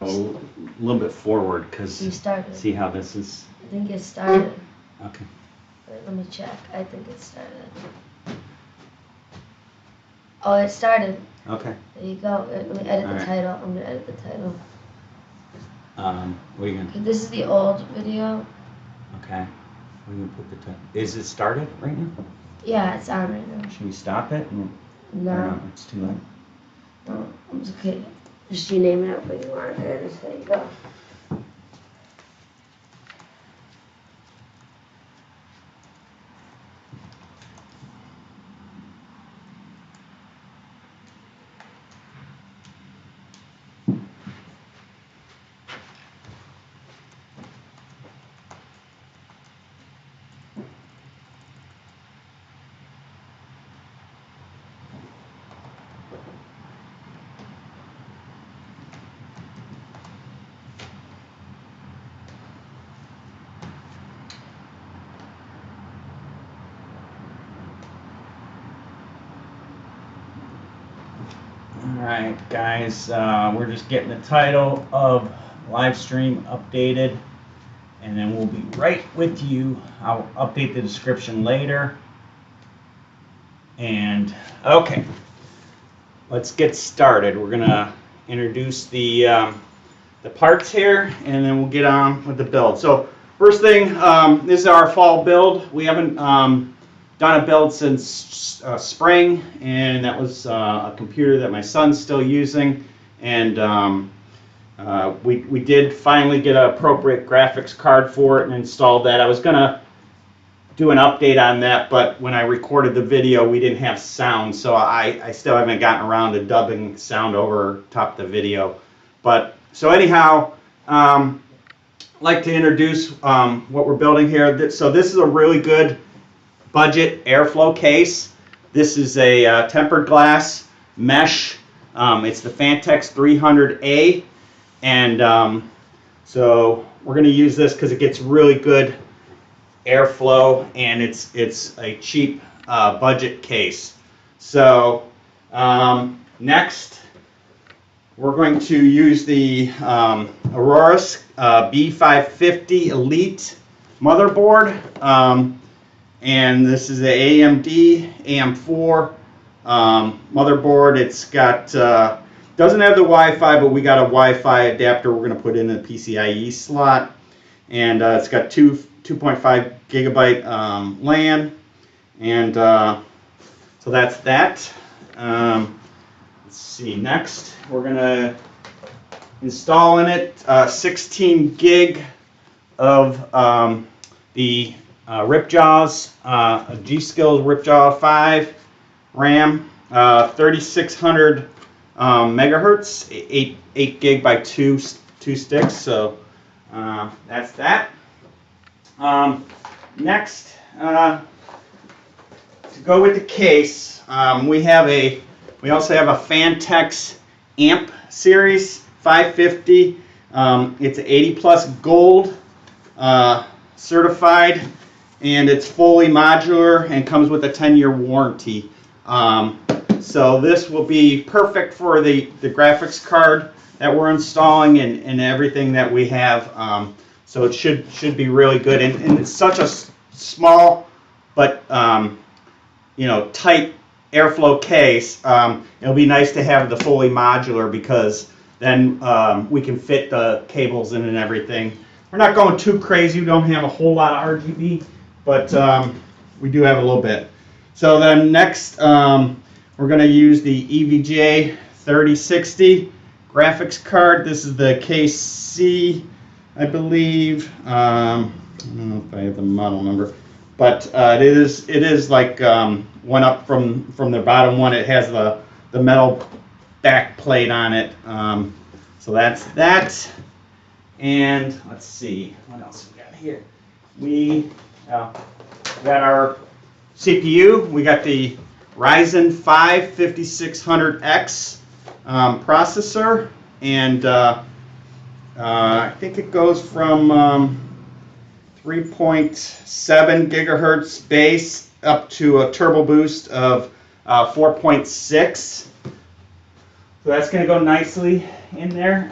A little bit forward because You started. see how this is. I think it started. Okay. Wait, let me check. I think it started. Oh, it started. Okay. There you go. Let me edit the Alright. title. I'm gonna edit the title. What are you gonna? This is the old video. Okay. What are you gonna put the title? Is it started right now? Yeah, it's on right now. Should we stop it? Or No. It's too late. No, it's okay. Just rename it what you want. There you go. Alright guys, we're just getting the title of live stream updated and then we'll be right with you. I'll update the description later. And okay, let's get started. We're gonna introduce the parts here and then we'll get on with the build. So first thing, this is our fall build. We haven't done a build since spring, and that was a computer that my son's still using, and we did finally get an appropriate graphics card for it and installed that. I was gonna do an update on that, but when I recorded the video we didn't have sound, so I still haven't gotten around to dubbing sound over top the video. But so anyhow, I'd like to introduce what we're building here. So this is a really good budget airflow case. This is a tempered glass mesh. It's the Phanteks 300a, and so we're going to use this because it gets really good airflow, and it's a cheap budget case. So next we're going to use the AORUS B550 Elite motherboard. And this is the AMD AM4 motherboard. It's got doesn't have the Wi-Fi, but we got a Wi-Fi adapter we're going to put in the PCIe slot, and it's got 2.5 gigabyte LAN, and so that's that. Let's see. Next, we're going to install in it 16 gig of the Ripjaws, a G.Skill Ripjaw 5 RAM, 3600 megahertz, 8 gig by 2 sticks. So that's that. Next, to go with the case, we also have a Phanteks Amp Series 550. It's 80 plus gold certified, and it's fully modular and comes with a 10-year warranty. So this will be perfect for the graphics card that we're installing and everything that we have. So it should be really good. And it's such a small but tight airflow case. It'll be nice to have the fully modular, because then we can fit the cables in and everything. We're not going too crazy. We don't have a whole lot of RGB, but we do have a little bit. So then next, we're going to use the Evga 3060 graphics card. This is the KC, I believe. I don't know if I have the model number, but it is like one up from the bottom one. It has the metal back plate on it. So that's that. And let's see, what else we got here? We got our CPU. We got the Ryzen 5 5600X processor, and I think it goes from 3.7 gigahertz base up to a turbo boost of 4.6. So that's going to go nicely in there.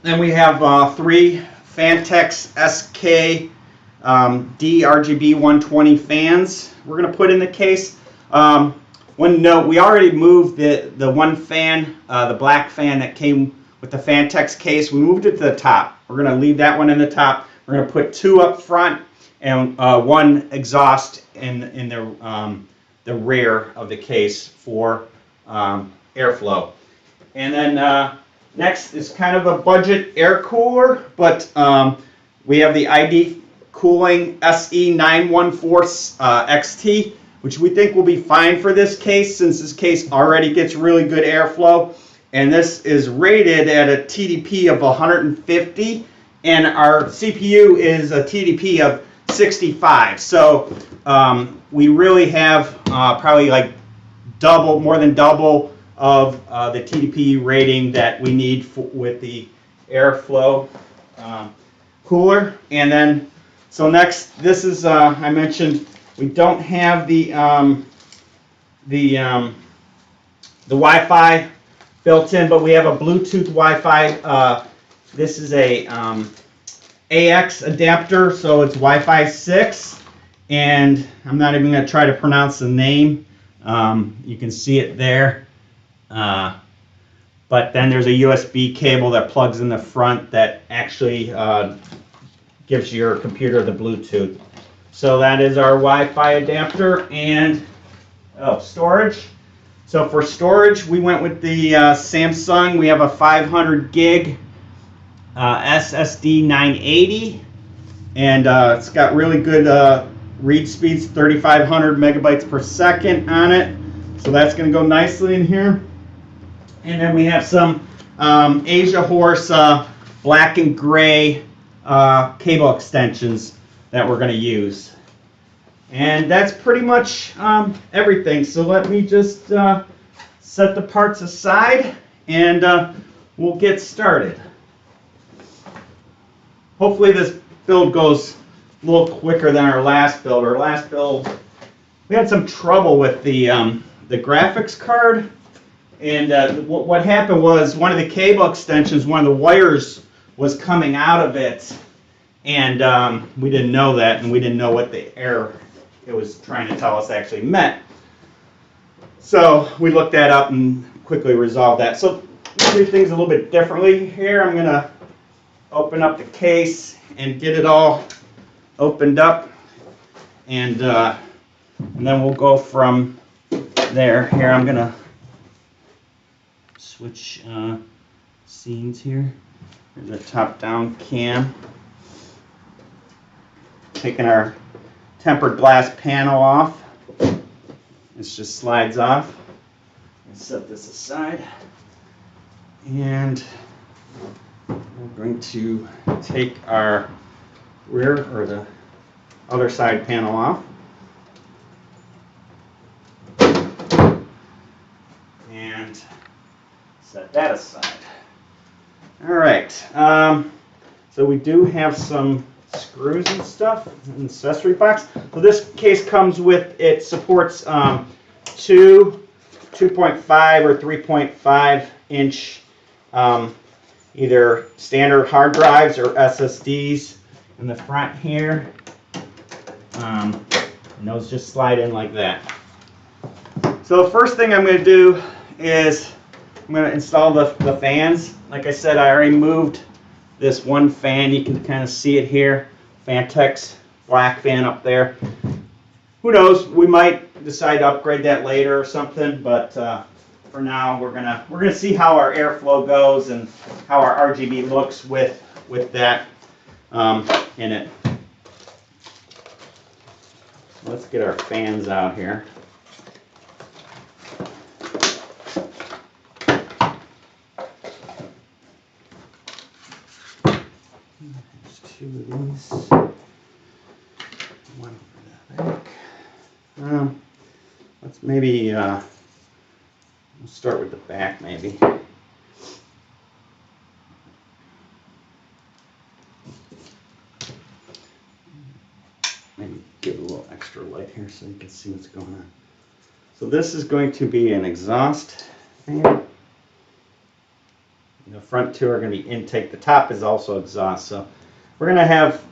Then we have 3 Phanteks SK D RGB 120 fans we're going to put in the case. One note, we already moved the one fan, the black fan that came with the Phanteks case. We moved it to the top. We're going to leave that one in the top. We're going to put 2 up front and 1 exhaust in the rear of the case for airflow. And then next is kind of a budget air cooler, but we have the ID Cooling SE914 XT, which we think will be fine for this case, since this case already gets really good airflow. And this is rated at a TDP of 150, and our CPU is a TDP of 65. So we really have probably like more than double of the TDP rating that we need with the airflow cooler. And then, so next, this is I mentioned we don't have the Wi-Fi built in, but we have a Bluetooth Wi-Fi. This is a AX adapter, so it's Wi-Fi 6, and I'm not even going to try to pronounce the name. You can see it there. But then there's a USB cable that plugs in the front that actually gives your computer the Bluetooth. So that is our Wi-Fi adapter. And storage. So for storage, we went with the Samsung. We have a 500 gig SSD 980, and it's got really good read speeds, 3,500 megabytes per second on it. So that's going to go nicely in here. And then we have some AORUS black and gray cable extensions that we're going to use. And that's pretty much everything. So let me just set the parts aside, and we'll get started. Hopefully this build goes a little quicker than our last build. Our last build, we had some trouble with the graphics card. And what happened was one of the cable extensions, one of the wires was coming out of it, and we didn't know that, and we didn't know what the error it was trying to tell us actually meant. So we looked that up and quickly resolved that. So we'll do things a little bit differently here. I'm going to open up the case and get it all opened up, and then we'll go from there. Here, I'm going to switch scenes here. Here's a top-down cam. Taking our tempered glass panel off. This just slides off. Let's set this aside. And we're going to take our rear, or the other side panel off. And set that aside. All right. So we do have some screws and stuff in the accessory box. So this case comes with, it supports 2 2.5 or 3.5 inch either standard hard drives or SSDs in the front here. And those just slide in like that. So the first thing I'm going to do is I'm going to install the fans. Like I said, I already moved this one fan. You can kind of see it here. Phanteks black fan up there. Who knows? We might decide to upgrade that later or something. But for now, we're gonna see how our airflow goes and how our RGB looks with that in it. Let's get our fans out here. There's 2 of these. One for the back. Let's maybe we'll start with the back maybe. Maybe give it a little extra light here so you can see what's going on. So this is going to be an exhaust fan. The front two are going to be intake. The top is also exhaust. So we're going to have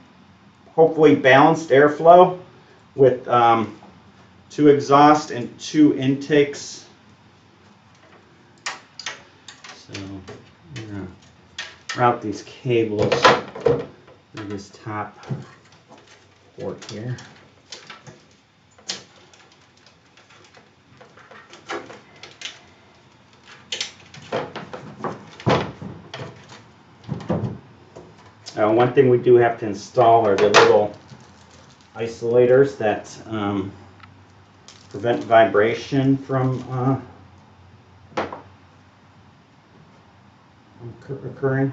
hopefully balanced airflow with 2 exhaust and 2 intakes. So we're going to route these cables through this top port here. One thing we do have to install are the little isolators that prevent vibration from occurring.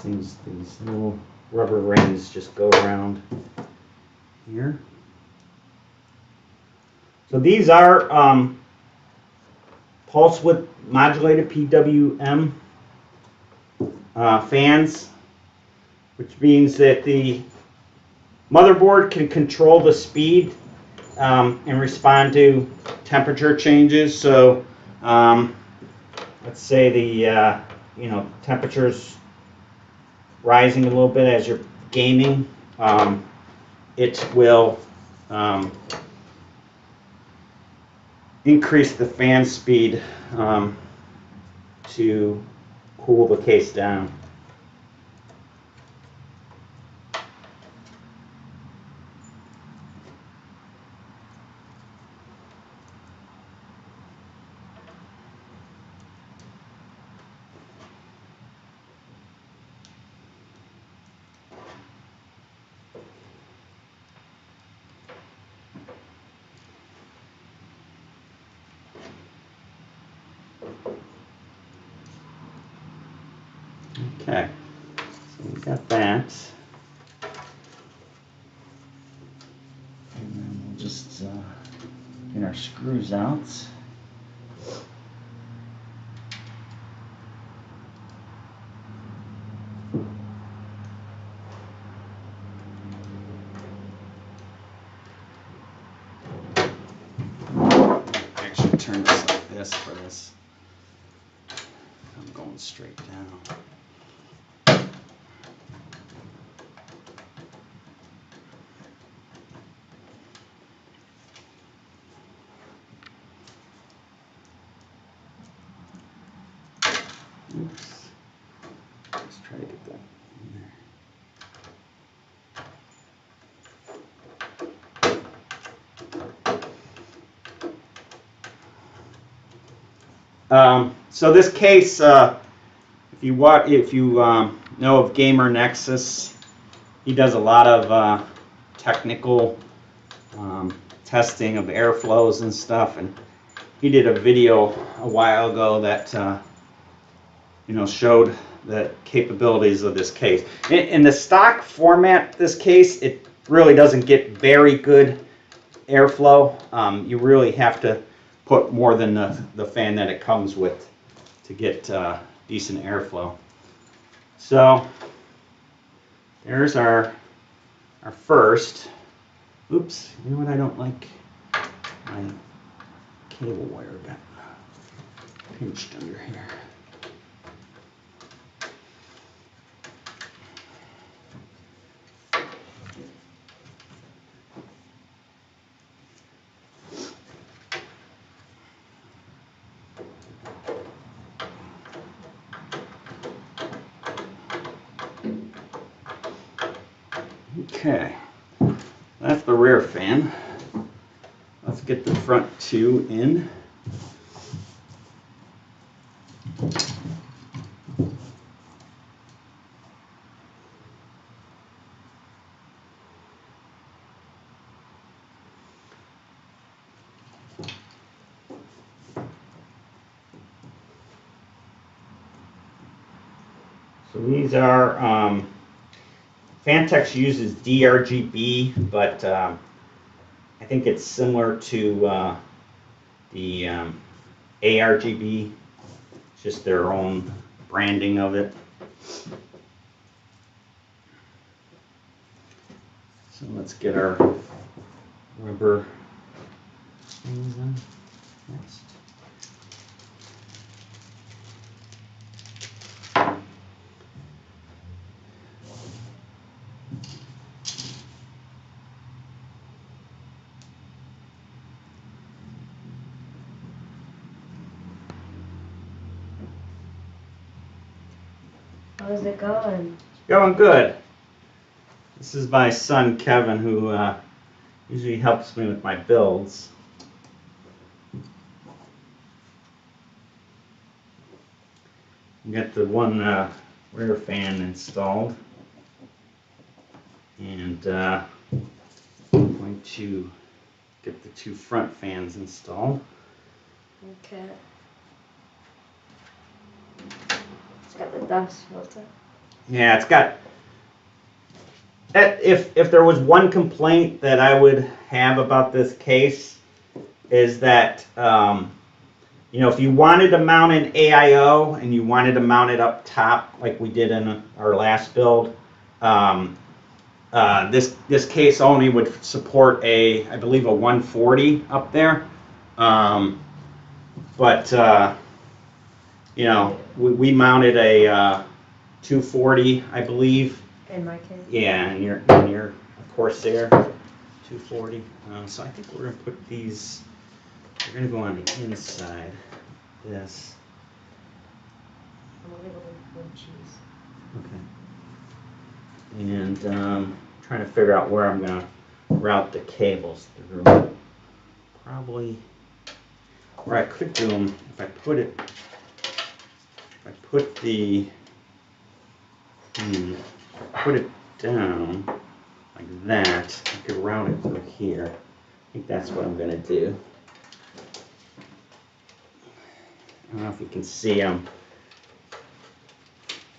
These little rubber rings just go around here. So these are pulse width modulated PWM fans, which means that the motherboard can control the speed and respond to temperature changes. So let's say the temperature's rising a little bit as you're gaming, it will increase the fan speed to cool the case down. Okay, so we got that. And then we'll just get our screws out. Actually turn this like this for this. I'm going straight down. Oops. Let's try to get that in there. So this case, if you know of Gamer Nexus, he does a lot of technical testing of airflows and stuff, and he did a video a while ago that showed the capabilities of this case. In the stock format, this case, it really doesn't get very good airflow. You really have to put more than the fan that it comes with to get decent airflow. So there's our first. Oops, you know what, I don't like my cable wire got pinched under here. Okay, that's the rear fan. Let's get the front two in. So these are Phanteks uses DRGB, but I think it's similar to the ARGB. It's just their own branding of it. So let's get our rubber things on. Next. How's it going? Going good. This is my son Kevin, who usually helps me with my builds. Got the one rear fan installed, and I'm going to get the 2 front fans installed. Okay. It's got the dust filter. Yeah, it's got. If there was one complaint that I would have about this case, is that you know, if you wanted to mount an AIO and you wanted to mount it up top like we did in our last build, this case only would support I believe a 140 up there. But you know, we mounted a 240, I believe. In my case. Yeah, and your Corsair 240. So I think we're gonna put these. We're gonna go on the inside. This. I'm gonna go with cheese. Okay. And trying to figure out where I'm gonna route the cables through. Probably where I could do them if I put the put it down like that, I could route it through here. I think that's what I'm gonna do. I don't know if you can see I'm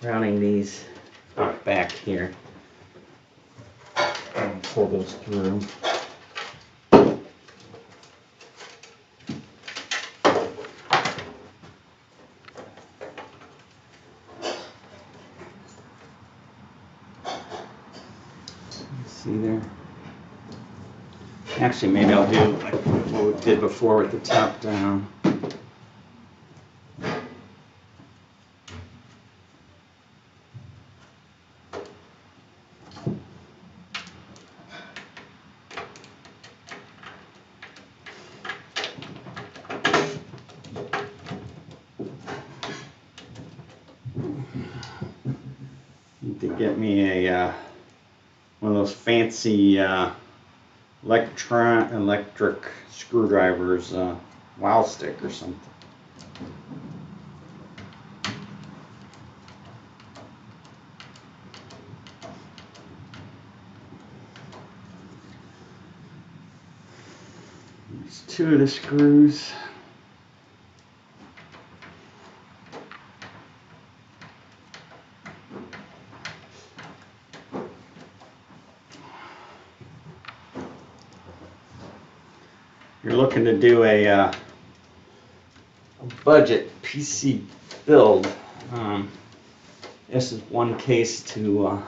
routing these out back here. And pull those through. See there? Actually, maybe I'll do like what we did before with the top down. Need to get me a one of those fancy electric screwdrivers, wow stick or something. There's 2 of the screws. You're looking to do a budget PC build. This is one case to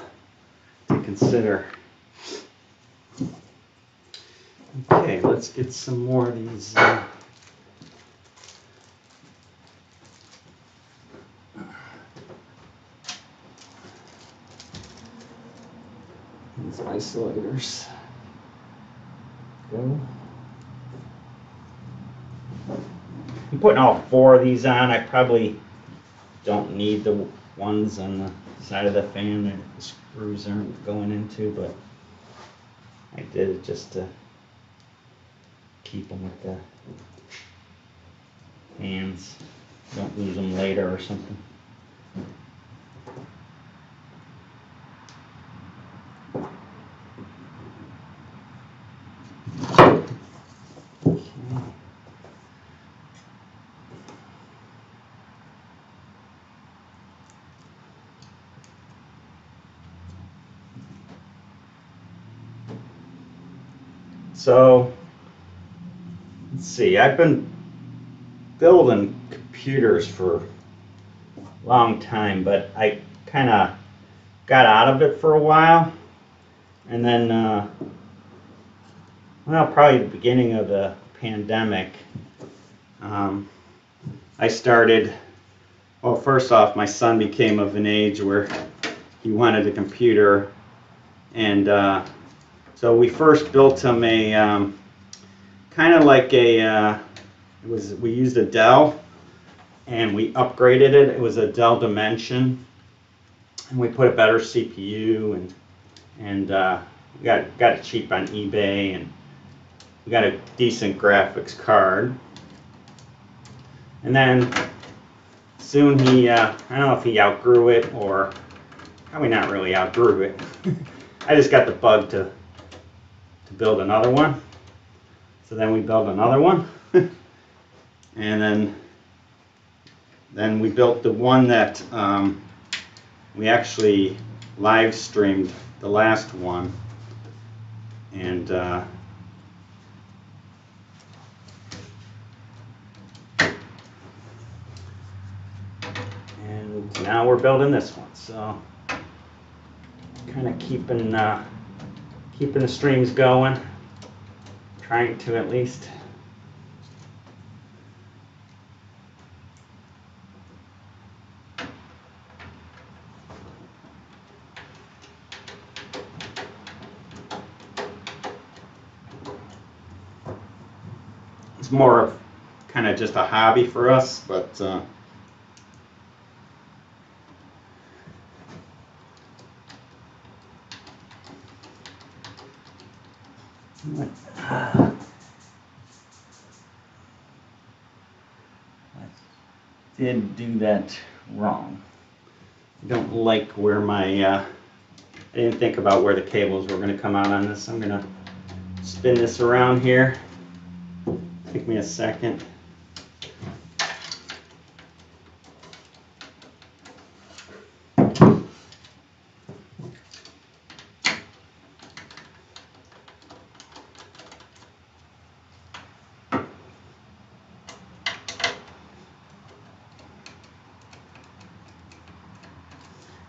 consider. Okay, let's get some more of these. These isolators. Go. I'm putting all 4 of these on. I probably don't need the ones on the side of the fan that the screws aren't going into, but I did it just to keep them with the fans. Don't lose them later or something. So, let's see, I've been building computers for a long time, but I kind of got out of it for a while. And then, well, probably the beginning of the pandemic, I started, well, first off, my son became of an age where he wanted a computer, and so we first built him a kind of like a, we used a Dell, and we upgraded it. It was a Dell Dimension, and we put a better CPU, and we got it cheap on eBay, and we got a decent graphics card. And then soon he, I don't know if he outgrew it, or probably not really outgrew it. I just got the bug to build another one. So then we built another one. And then we built the one that we actually live streamed the last one. And now we're building this one. So kind of keeping the streams going, trying to at least. It's more of kind of just a hobby for us, but I did do that wrong. I don't like where my, I didn't think about where the cables were going to come out on this. I'm going to spin this around here. Take me a second.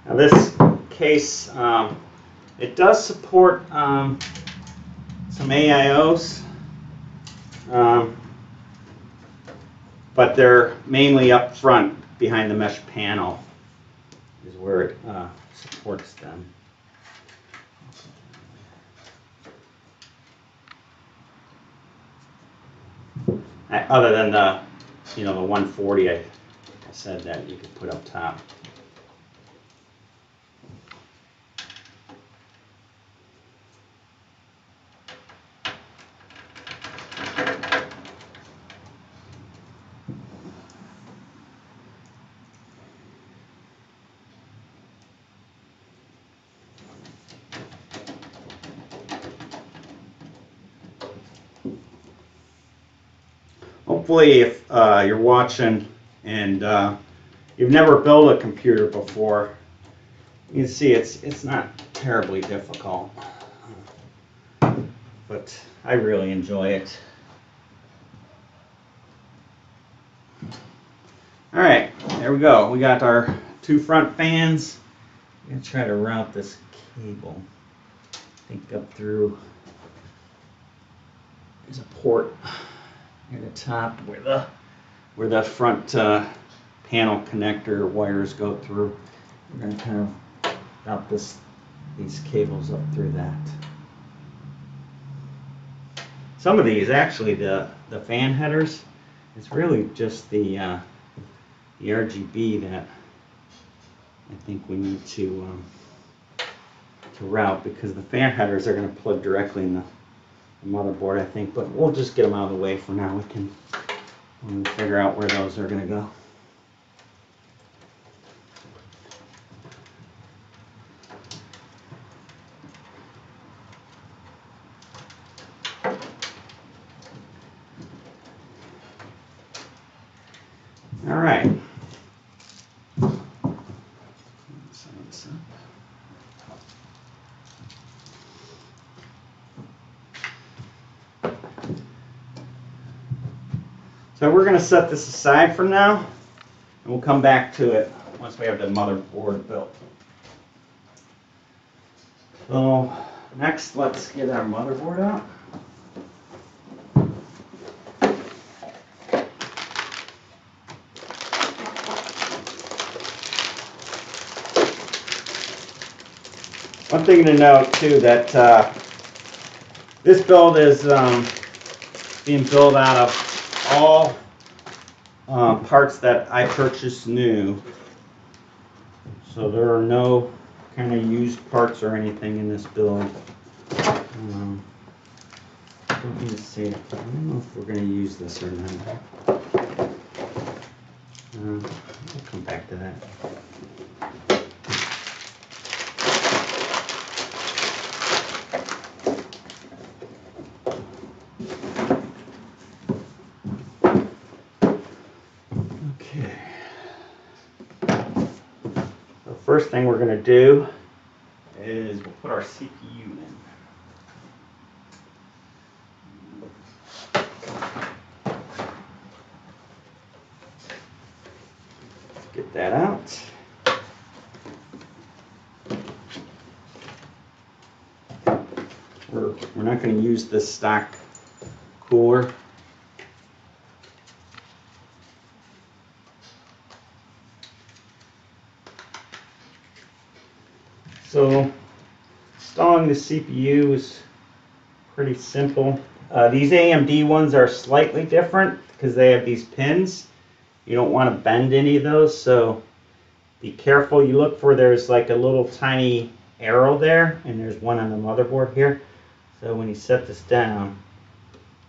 Now this case, it does support some AIOs, but they're mainly up front behind the mesh panel is where it supports them. Other than the, the 140, I said that you could put up top. Hopefully, if you're watching and you've never built a computer before, you can see it's not terribly difficult, but I really enjoy it. All right, there we go. We got our two front fans. I'm gonna try to route this cable. I think up through. There's a port near the top where the front panel connector wires go through. We're going to kind of route these cables up through that. Some of these, actually, the fan headers, it's really just the RGB that I think we need to route, because the fan headers are going to plug directly in the motherboard, I think, but we'll just get them out of the way for now. We can figure out where those are going to go. All right. So we're going to set this aside for now, and we'll come back to it once we have the motherboard built. So next, let's get our motherboard out. One thing to note too, that this build is being built out of all parts that I purchased new. So there are no kind of used parts or anything in this build. Don't need to say it. I don't know if we're going to use this or not. We'll come back to that. Okay. The first thing we're going to do is we'll put our CPU in. Get that out. We're not going to use this stock cooler. So installing the CPU is pretty simple. These AMD ones are slightly different because they have these pins. You don't want to bend any of those, so be careful. You look for, there's like a little tiny arrow there, and there's one on the motherboard here. So when you set this down,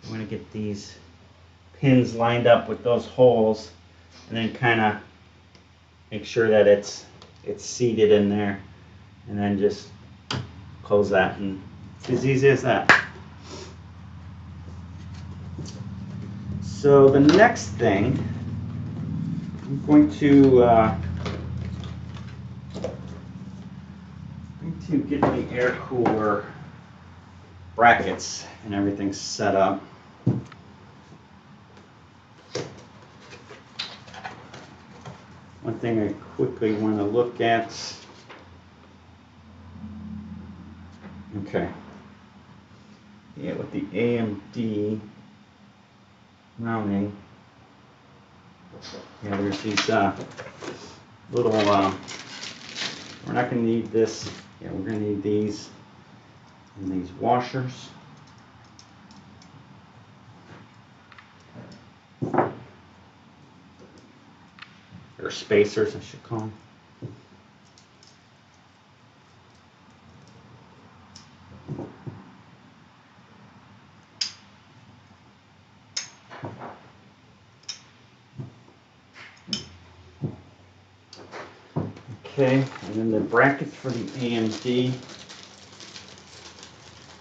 you want to get these pins lined up with those holes, and then kind of make sure that it's seated in there, and then just close that, and it's as easy as that. So the next thing, I'm going to get the air cooler brackets and everything set up. One thing I quickly want to look at. Okay. Yeah, with the AMD mounting. Yeah, there's these little, we're not going to need this. Yeah, we're going to need these and these washers. Or spacers, I should call them. Okay, and then the brackets for the AMD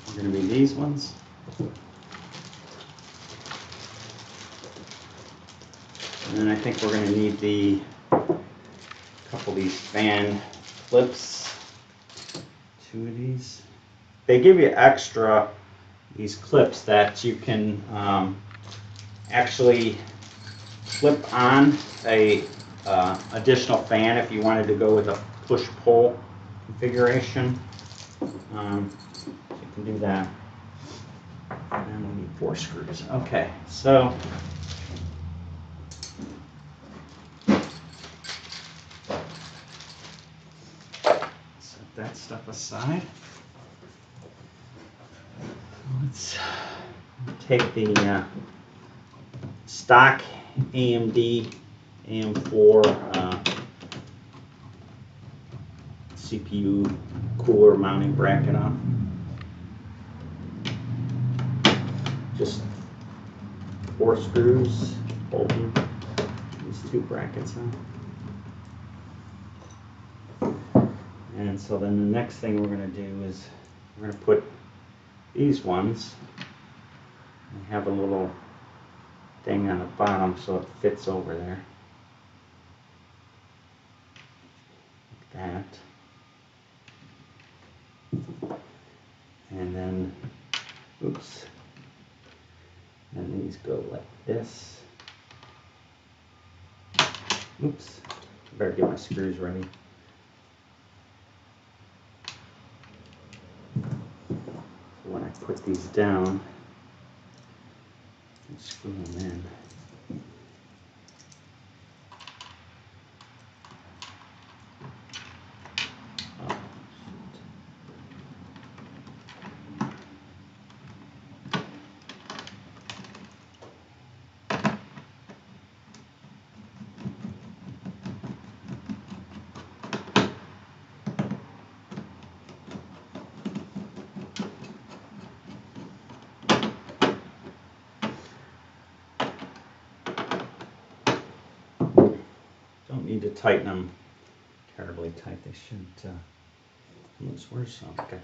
are going to be these ones. And then I think we're going to need the couple of these fan clips. 2 of these. They give you extra these clips that you can actually clip on a additional fan if you wanted to go with a push-pull configuration. You can do that. And we need 4 screws. Okay, so set that stuff aside. Let's take the stock AMD AM4 CPU cooler mounting bracket off. Just 4 screws holding these 2 brackets on. And so then the next thing we're going to do is we're going to put these ones and have a little thing on the bottom so it fits over there. Like that. And then, oops. And these go like this. Oops. Better get my screws ready. So when I put these down, and screw them in. Oh, Don't need to tighten them terribly tight. They shouldn't loose. Where's got the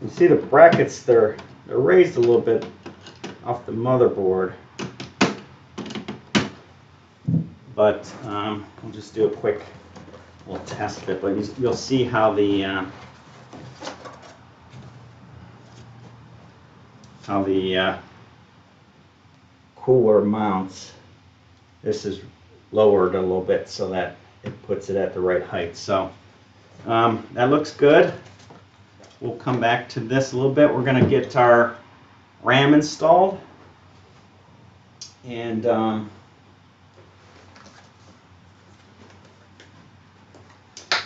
You see the brackets, they're raised a little bit off the motherboard, but we'll just do a quick little test of it. But you'll see how the cooler mounts. This is lowered a little bit so that it puts it at the right height. So that looks good. We'll come back to this a little bit. We're going to get our RAM installed. And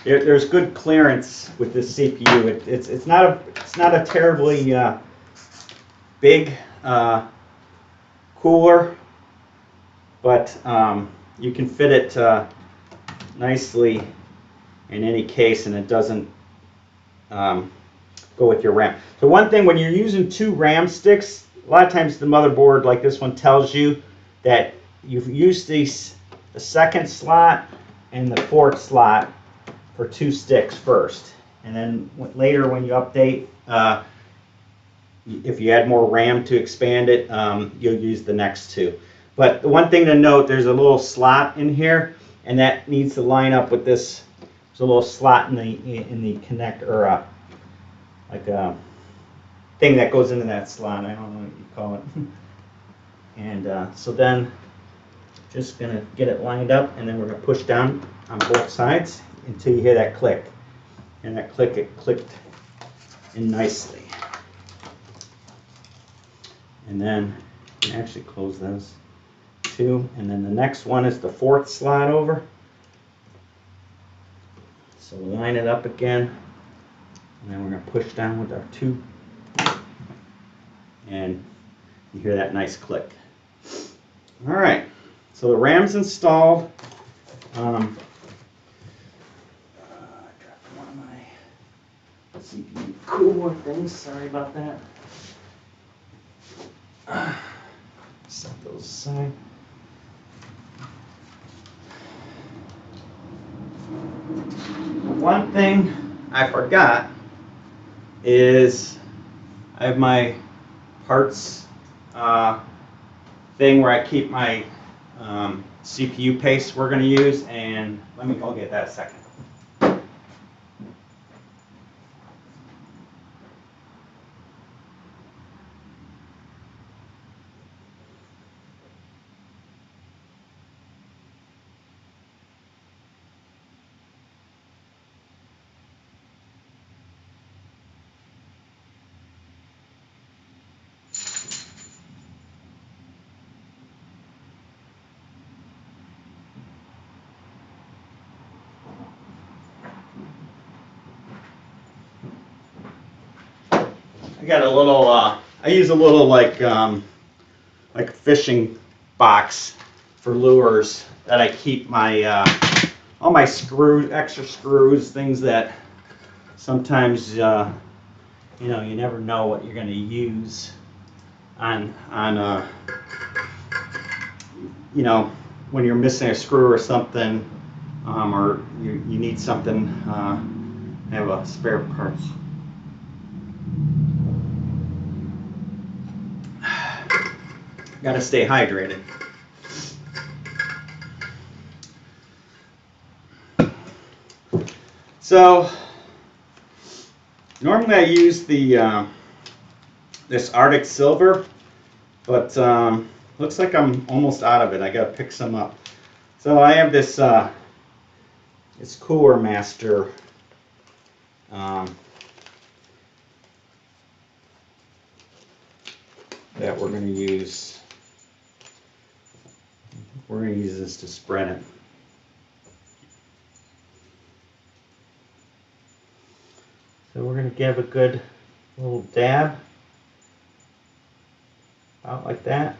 there's good clearance with this CPU. It's not a terribly big cooler, but you can fit it nicely in any case, and it doesn't go with your RAM. So one thing, when you're using two RAM sticks, a lot of times the motherboard like this one tells you that you've used the second slot and the fourth slot for two sticks first, and then later when you update, if you add more RAM to expand it, you'll use the next two. But the one thing to note, there's a little slot in here, and that needs to line up with this. There's a little slot in the connector, or like a thing that goes into that slot. I don't know what you call it. And so then just gonna get it lined up, and then we're gonna push down on both sides until you hear that click. And that click, it clicked in nicely. And then you can actually close those two. And then the next one is the fourth slot over. So line it up again. And then we're going to push down with our two. And you hear that nice click. All right. So the RAM's installed. I dropped one of my CPU cooler things. Sorry about that. Set those aside. One thing I forgot is I have my parts thing where I keep my CPU paste we're going to use, and I'll get that a second. I got a little, I use a little like a fishing box for lures that I keep my, all my screws, extra screws, things that sometimes, you never know what you're going to use on when you're missing a screw or something, or you need something, have a spare part. Got to stay hydrated. So normally I use the this Arctic Silver, but looks like I'm almost out of it. I got to pick some up. So I have this it's Cooler Master that we're going to use. We're going to use this to spread it. So we're going to give a good little dab about like that.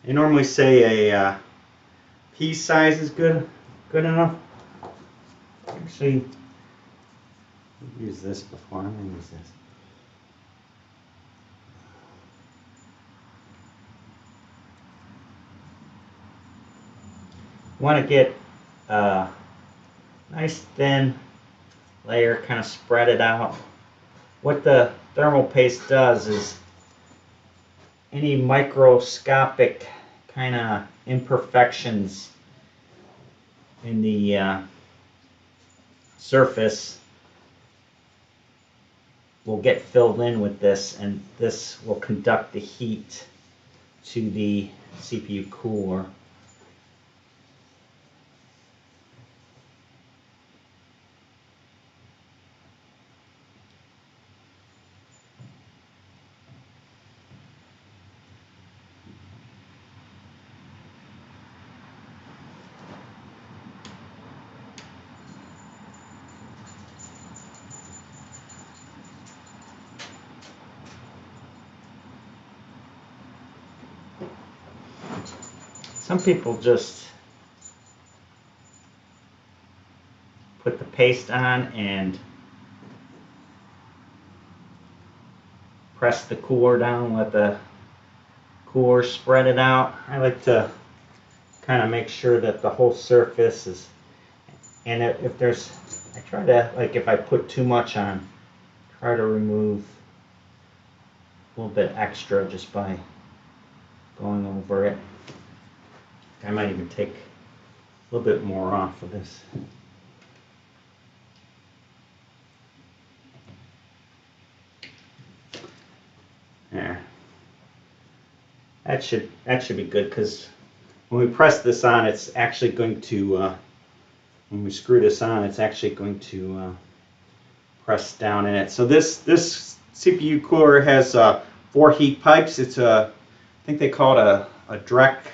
They normally say a piece size is good enough. Actually, I've used this before. I'm going to use this. You want to get a nice thin layer, kind of spread it out. What the thermal paste does is any microscopic kind of imperfections in the surface will get filled in with this, and this will conduct the heat to the CPU cooler. Some people just put the paste on and press the cooler down, let the cooler spread it out. I like to kind of make sure that the whole surface is, and if there's, I try to, like if I put too much on, try to remove a little bit extra just by going over it. I might even take a little bit more off of this. There. That should be good, because when we press this on, it's actually going to, when we screw this on, it's actually going to press down in it. So this CPU cooler has 4 heat pipes. It's I think they call it a direct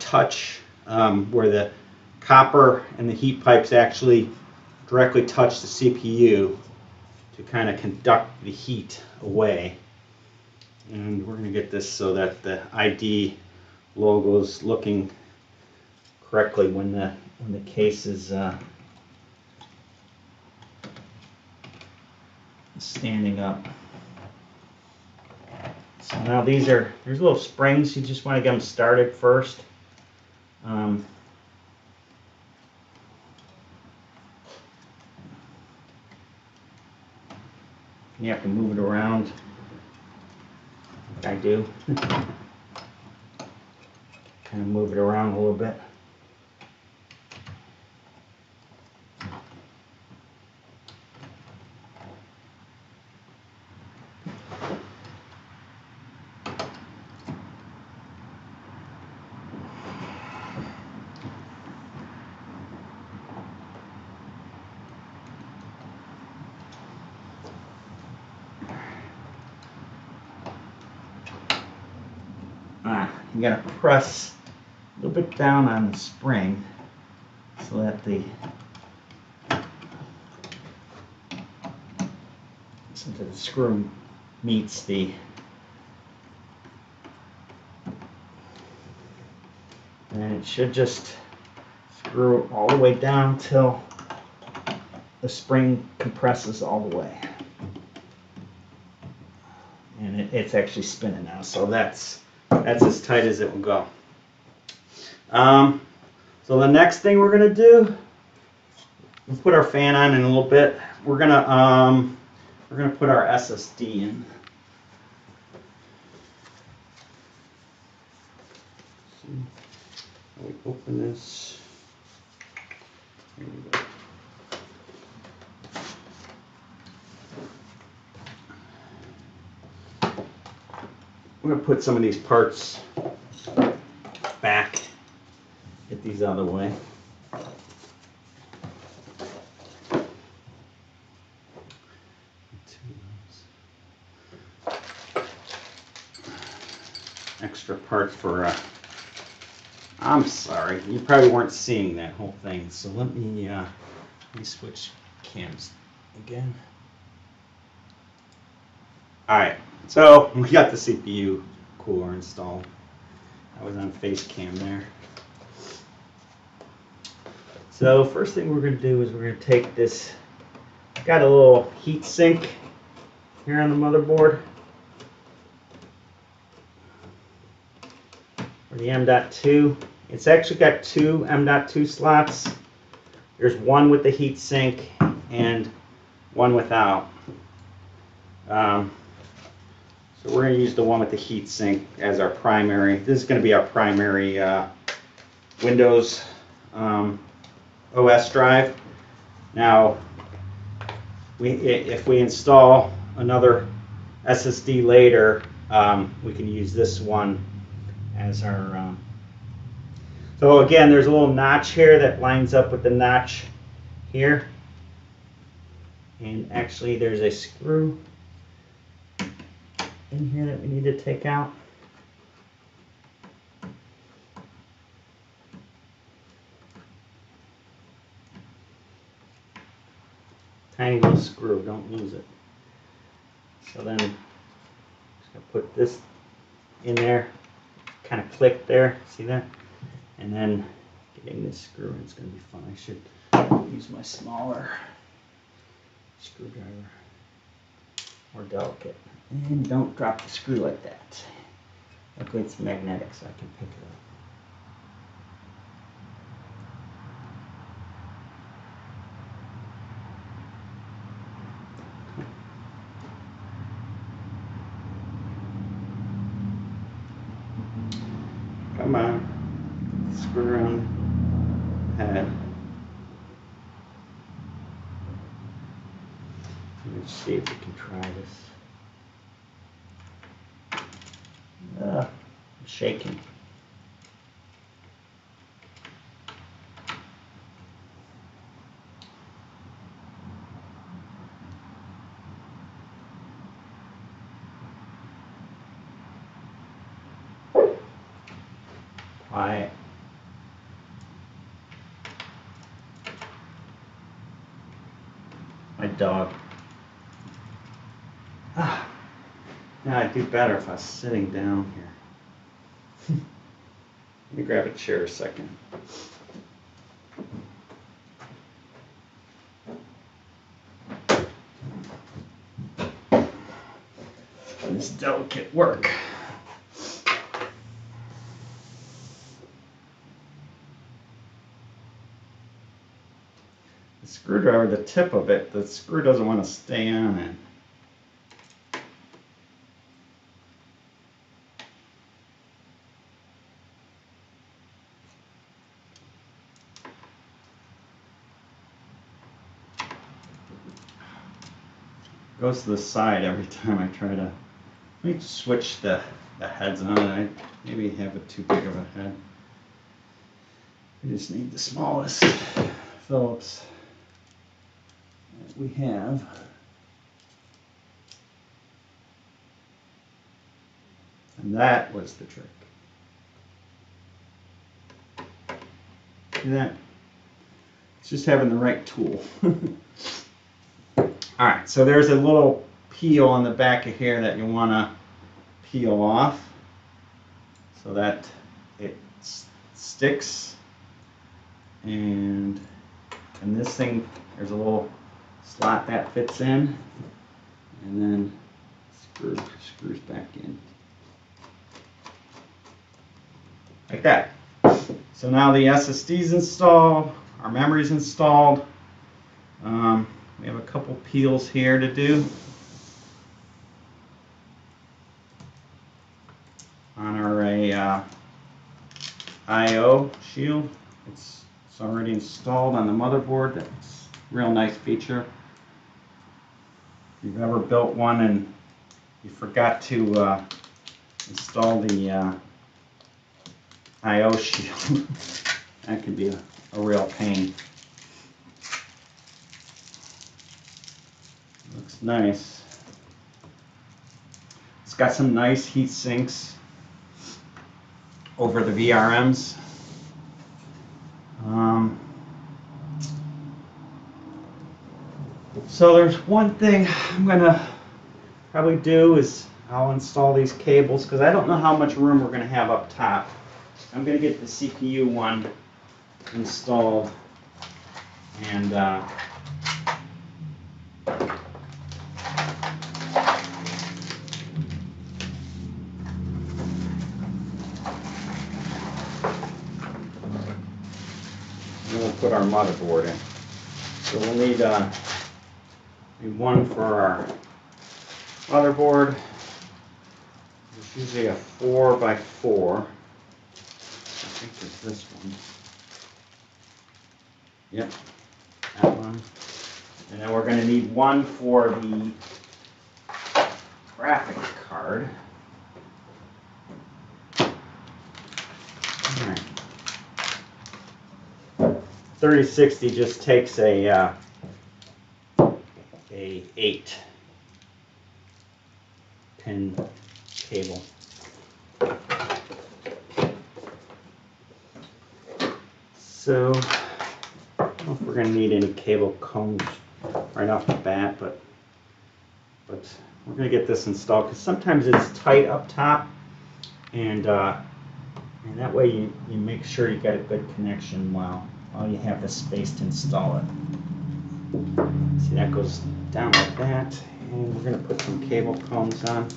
touch, where the copper and the heat pipes actually directly touch the CPU to kind of conduct the heat away. And we're going to get this so that the ID logo is looking correctly when the case is standing up. So now there's little springs. You just want to get them started first. You have to move it around, like I do. Kind of move it around a little bit. You gotta press a little bit down on the spring so that the screw meets the, and it should just screw all the way down till the spring compresses all the way. And it's actually spinning now, so that's as tight as it will go. So the next thing we're gonna do, we'll put our fan on in a little bit. We're gonna put our SSD in. So we open this. Here we go. I'm going to put some of these parts back, get these out of the way. Extra part for, I'm sorry, you probably weren't seeing that whole thing, so let me switch cams again. Alright, So we got the CPU cooler installed. I was on face cam there. So first thing we're going to do is we're going to take this, got a little heat sink here on the motherboard for the M.2. It's actually got two M.2 slots. There's one with the heat sink and one without. So we're going to use the one with the heat sink as our primary. This is going to be our primary Windows OS drive. Now, if we install another SSD later, we can use this one as our. So again, there's a little notch here that lines up with the notch here, and actually there's a screw in here that we need to take out. Tiny little screw, don't lose it. So then, just gonna put this in there, kind of click there, see that? And then getting this screw in is gonna be fun. I should use my smaller screwdriver, more delicate. And don't drop the screw like that. Luckily it's magnetic so I can pick it up. Come on, screw around the head. Let's see if we can try this. I'm shaking. Quiet. My dog. Now I'd do better if I was sitting down here. Let me grab a chair a second. This delicate work. The screwdriver, the tip of it, the screw doesn't want to stay on it. Goes to the side every time I try to. Let me switch the heads on. I maybe have it too big of a head. We just need the smallest Phillips that we have. And that was the trick. See that? It's just having the right tool. Alright, so there's a little peel on the back of here that you want to peel off so that it sticks. And this thing, there's a little slot that fits in, and then screws back in. Like that. So now the SSD's installed, our memory's installed. We have a couple peels here to do on our I/O shield. It's already installed on the motherboard. That's a real nice feature. If you've ever built one and you forgot to install the I/O shield, that can be a real pain. Looks nice. It's got some nice heat sinks over the VRMs. So there's one thing I'm gonna probably do is I'll install these cables because I don't know how much room we're going to have up top. I'm going to get the CPU one installed, and we'll put our motherboard in. So we'll need one for our motherboard. It's usually a 4x4. I think it's this one. Yep, that one. And then we're going to need one for the graphics card. All right. 3060 just takes a 8-pin cable. So, I don't know if we're going to need any cable cones right off the bat, but we're going to get this installed because sometimes it's tight up top, and that way you make sure you got a good connection while you have the space to install it. See, that goes down like that, and we're going to put some cable cones on.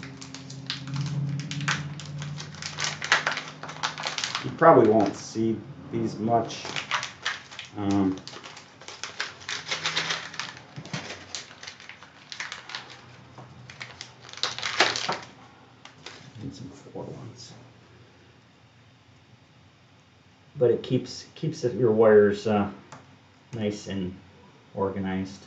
You probably won't see these much. Need some 4 ones. But it keeps your wires nice and organized.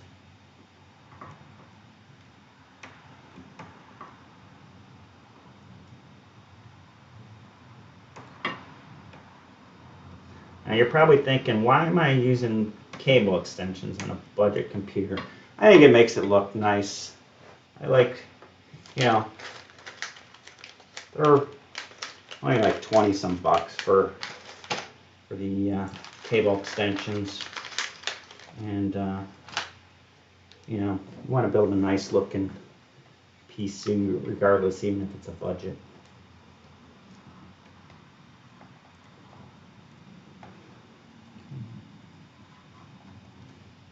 Now you're probably thinking, why am I using cable extensions on a budget computer? I think it makes it look nice. I like, they're only like 20 some bucks for the cable extensions, and you want to build a nice looking PC regardless, even if it's a budget.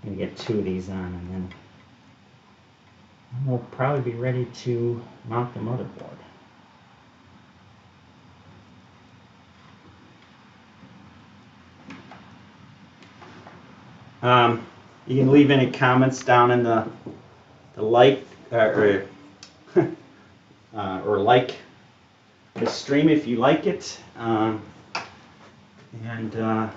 I'm going to get 2 of these on, and then we'll probably be ready to mount the motherboard. You can leave any comments down in the like or like the stream if you like it, and we'll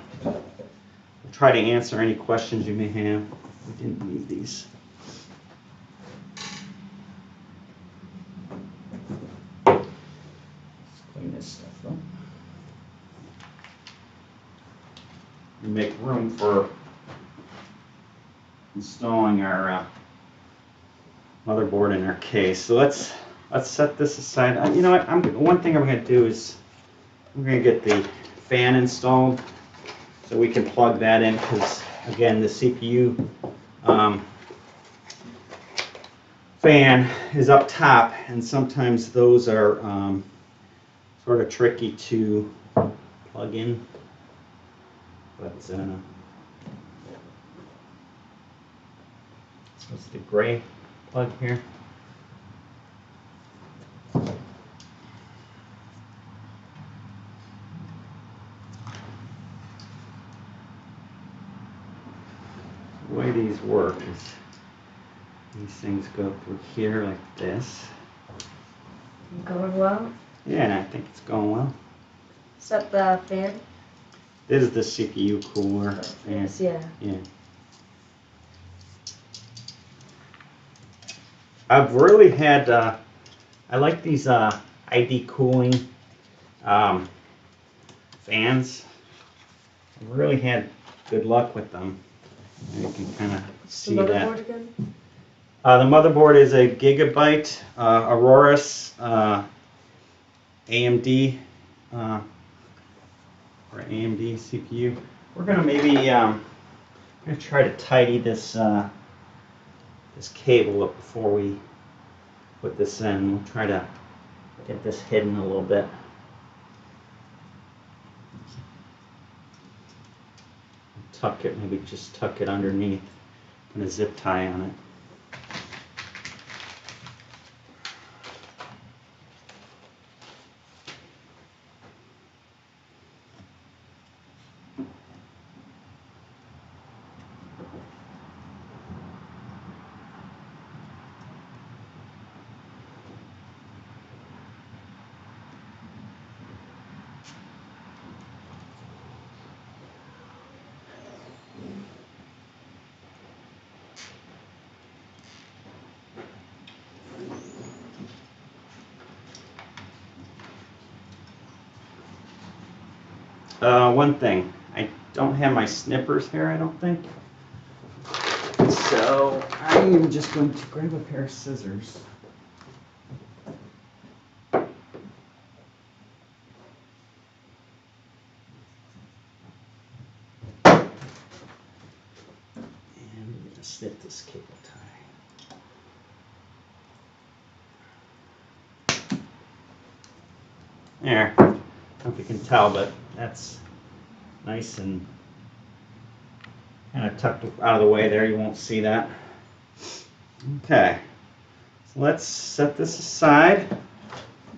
try to answer any questions you may have. We didn't need these. Let's clean this stuff up and make room for installing our motherboard in our case. So let's set this aside. You know what? One thing I'm going to do is I'm going to get the fan installed so we can plug that in, because again, the CPU fan is up top, and sometimes those are sort of tricky to plug in. But what's the gray plug here? The way these work is these things go through here like this. Going well? Yeah, I think it's going well. Is that the fan? This is the CPU cooler fan. Yes, yeah. Yeah. I've really had, I like these ID cooling fans. I've really had good luck with them. You can kind of see the that. motherboard again? The motherboard is a Gigabyte AORUS AMD or AMD CPU. We're gonna maybe try to tidy this this cable up before we put this in. We'll try to get this hidden a little bit. Tuck it, maybe just tuck it underneath, put a zip tie on it. One thing, I don't have my snippers here, I don't think. So I am just going to grab a pair of scissors. And we're going to snip this cable tie. There. I don't know if you can tell, but that's nice and kind of tucked out of the way there. You won't see that. Okay. So let's set this aside.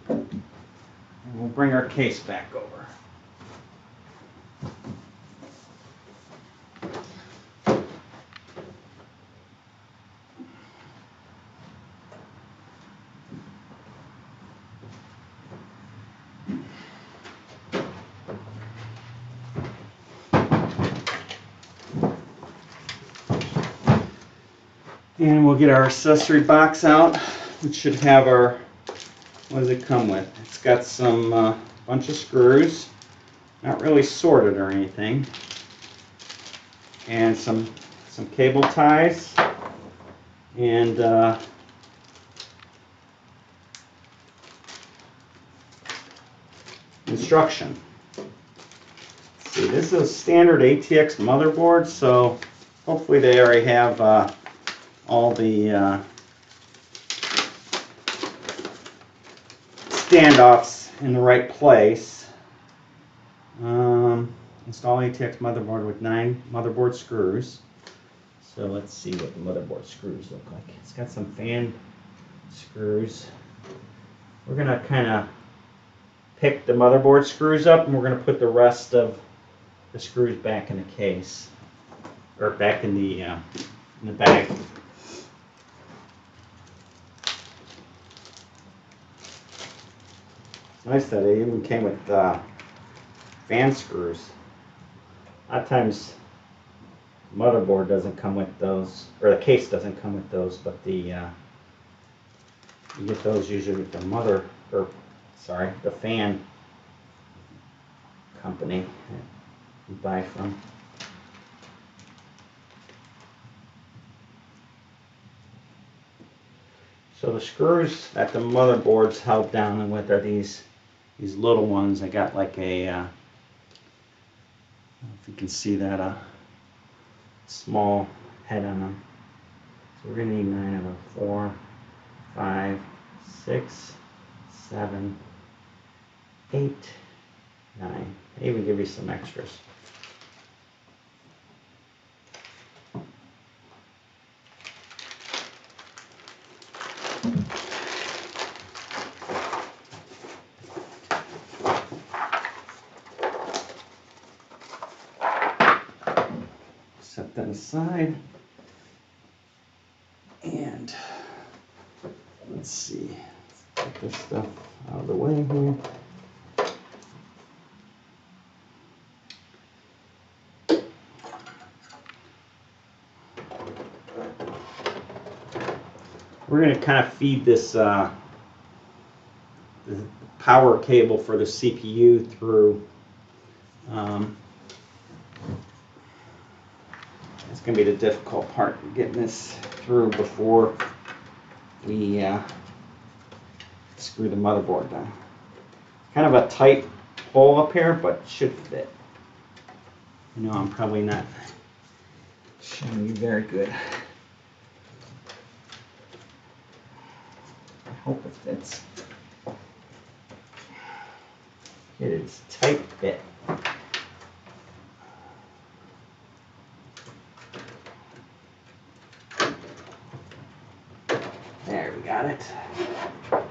And we'll bring our case back over. And we'll get our accessory box out, which should have our, what does it come with? It's got some bunch of screws, not really sorted or anything, and some cable ties, and instruction. Let's see, this is a standard ATX motherboard, so hopefully they already have all the standoffs in the right place. Install ATX motherboard with 9 motherboard screws. So let's see what the motherboard screws look like. It's got some fan screws. We're going to kind of pick the motherboard screws up, and we're going to put the rest of the screws back in the case, or back in the bag. It's nice that it even came with fan screws. A lot of times the motherboard doesn't come with those, or the case doesn't come with those, but the you get those usually with the the fan company that you buy from. So the screws that the motherboard's held down with are these little ones. I got like a, I don't know if you can see that, a small head on them. So we're going to need 9 of them. 4, 5, 6, 7, 8, 9. I even give you some extras. Set that aside, and let's see, let's get this stuff out of the way here. We're going to kind of feed this the power cable for the CPU through. It's going to be the difficult part, getting this through before we screw the motherboard down. Kind of a tight hole up here, but it should fit. I know I'm probably not showing you very good. I hope it fits. It is tight fit. There, we got it. I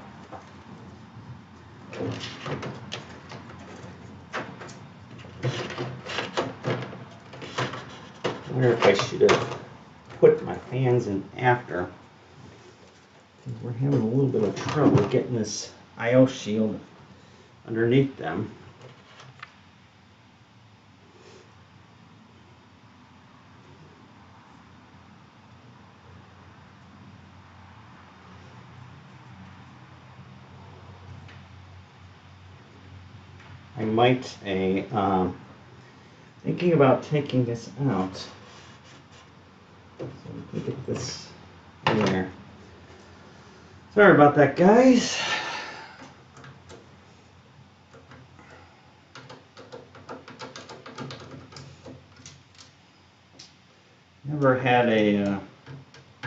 wonder if I should have put my fans in after. We're having a little bit of trouble getting this I/O shield underneath them. I might thinking about taking this out. So we can get this in there. Sorry about that, guys. Never had a.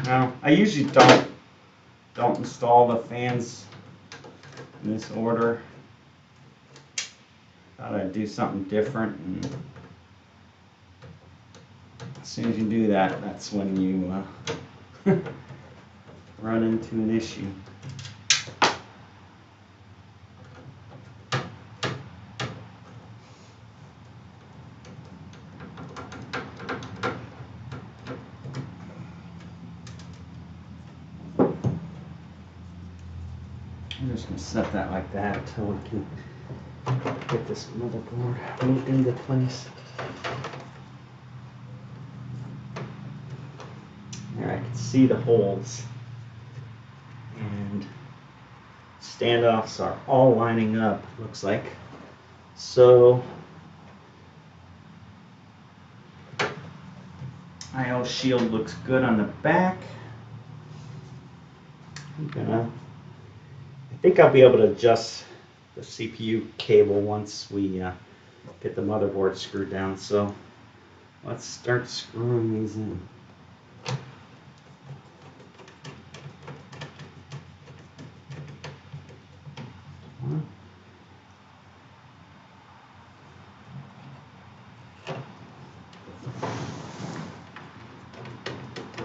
No, I usually don't install the fans in this order. Thought I'd do something different, and as soon as you do that, that's when you run into an issue. I'm just going to set that like that until we can get this motherboard moved into place. There, I can see the holes, and standoffs are all lining up, looks like. So I/O shield looks good on the back. I think I'll be able to adjust the CPU cable once we get the motherboard screwed down. So let's start screwing these in.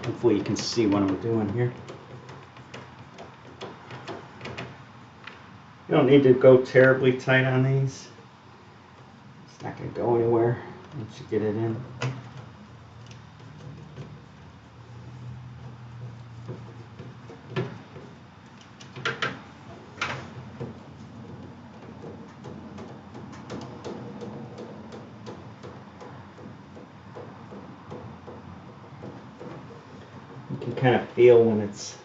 Hopefully you can see what I'm doing here. You don't need to go terribly tight on these. It's not going to go anywhere once you get it in. You can kind of feel when it's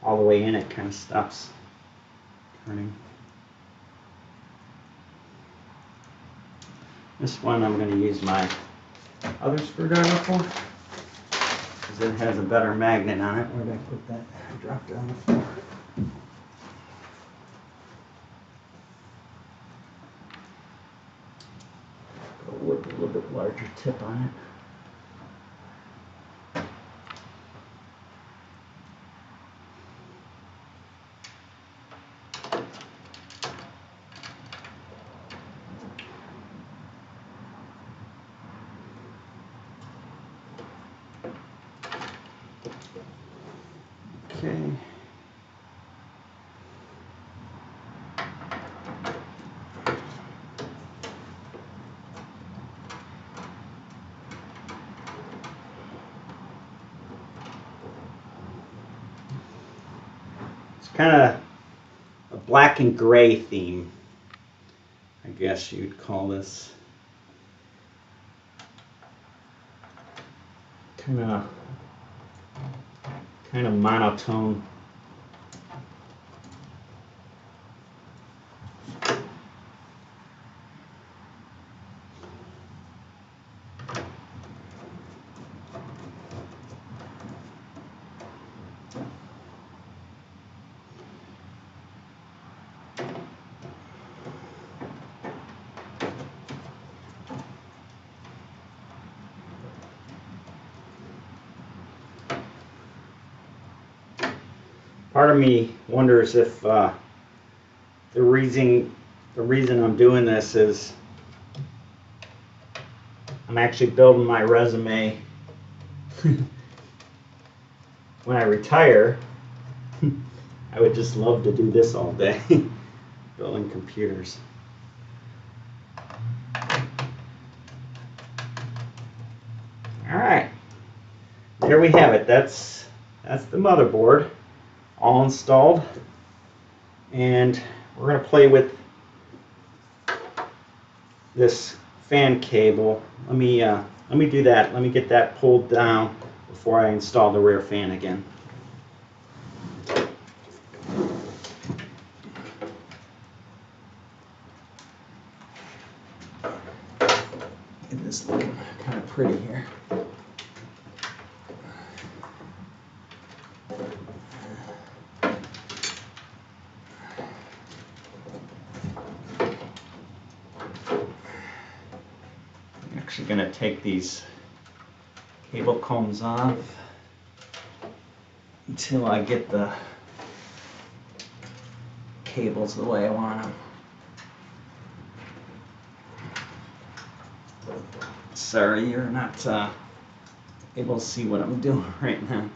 all the way in, it kind of stops turning. This one I'm going to use my other screwdriver for, because it has a better magnet on it. Where did I put that? I dropped it on the floor. Go with a little bit larger tip on it. Okay. It's kind of a black and gray theme, I guess you'd call this. Kind of monotone. Part of me wonders if the reason the reason I'm doing this is I'm actually building my resume when I retire. I would just love to do this all day, building computers. All right, there we have it. That's the motherboard all installed, and we're going to play with this fan cable. Let me do that. Let me get that pulled down before I install the rear fan again. Get this looking kind of pretty here. I'm actually going to take these cable combs off until I get the cables the way I want them. Sorry, you're not able to see what I'm doing right now.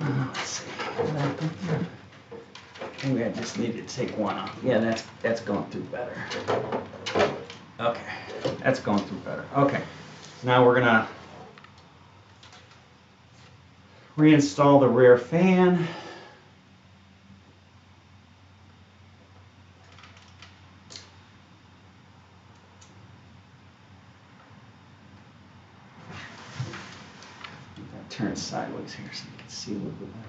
Let's see. Maybe I just need to take one off. Yeah, that's going through better. Okay, that's going through better. Okay, so now we're gonna reinstall the rear fan. Turn it sideways here so you can see a little bit better.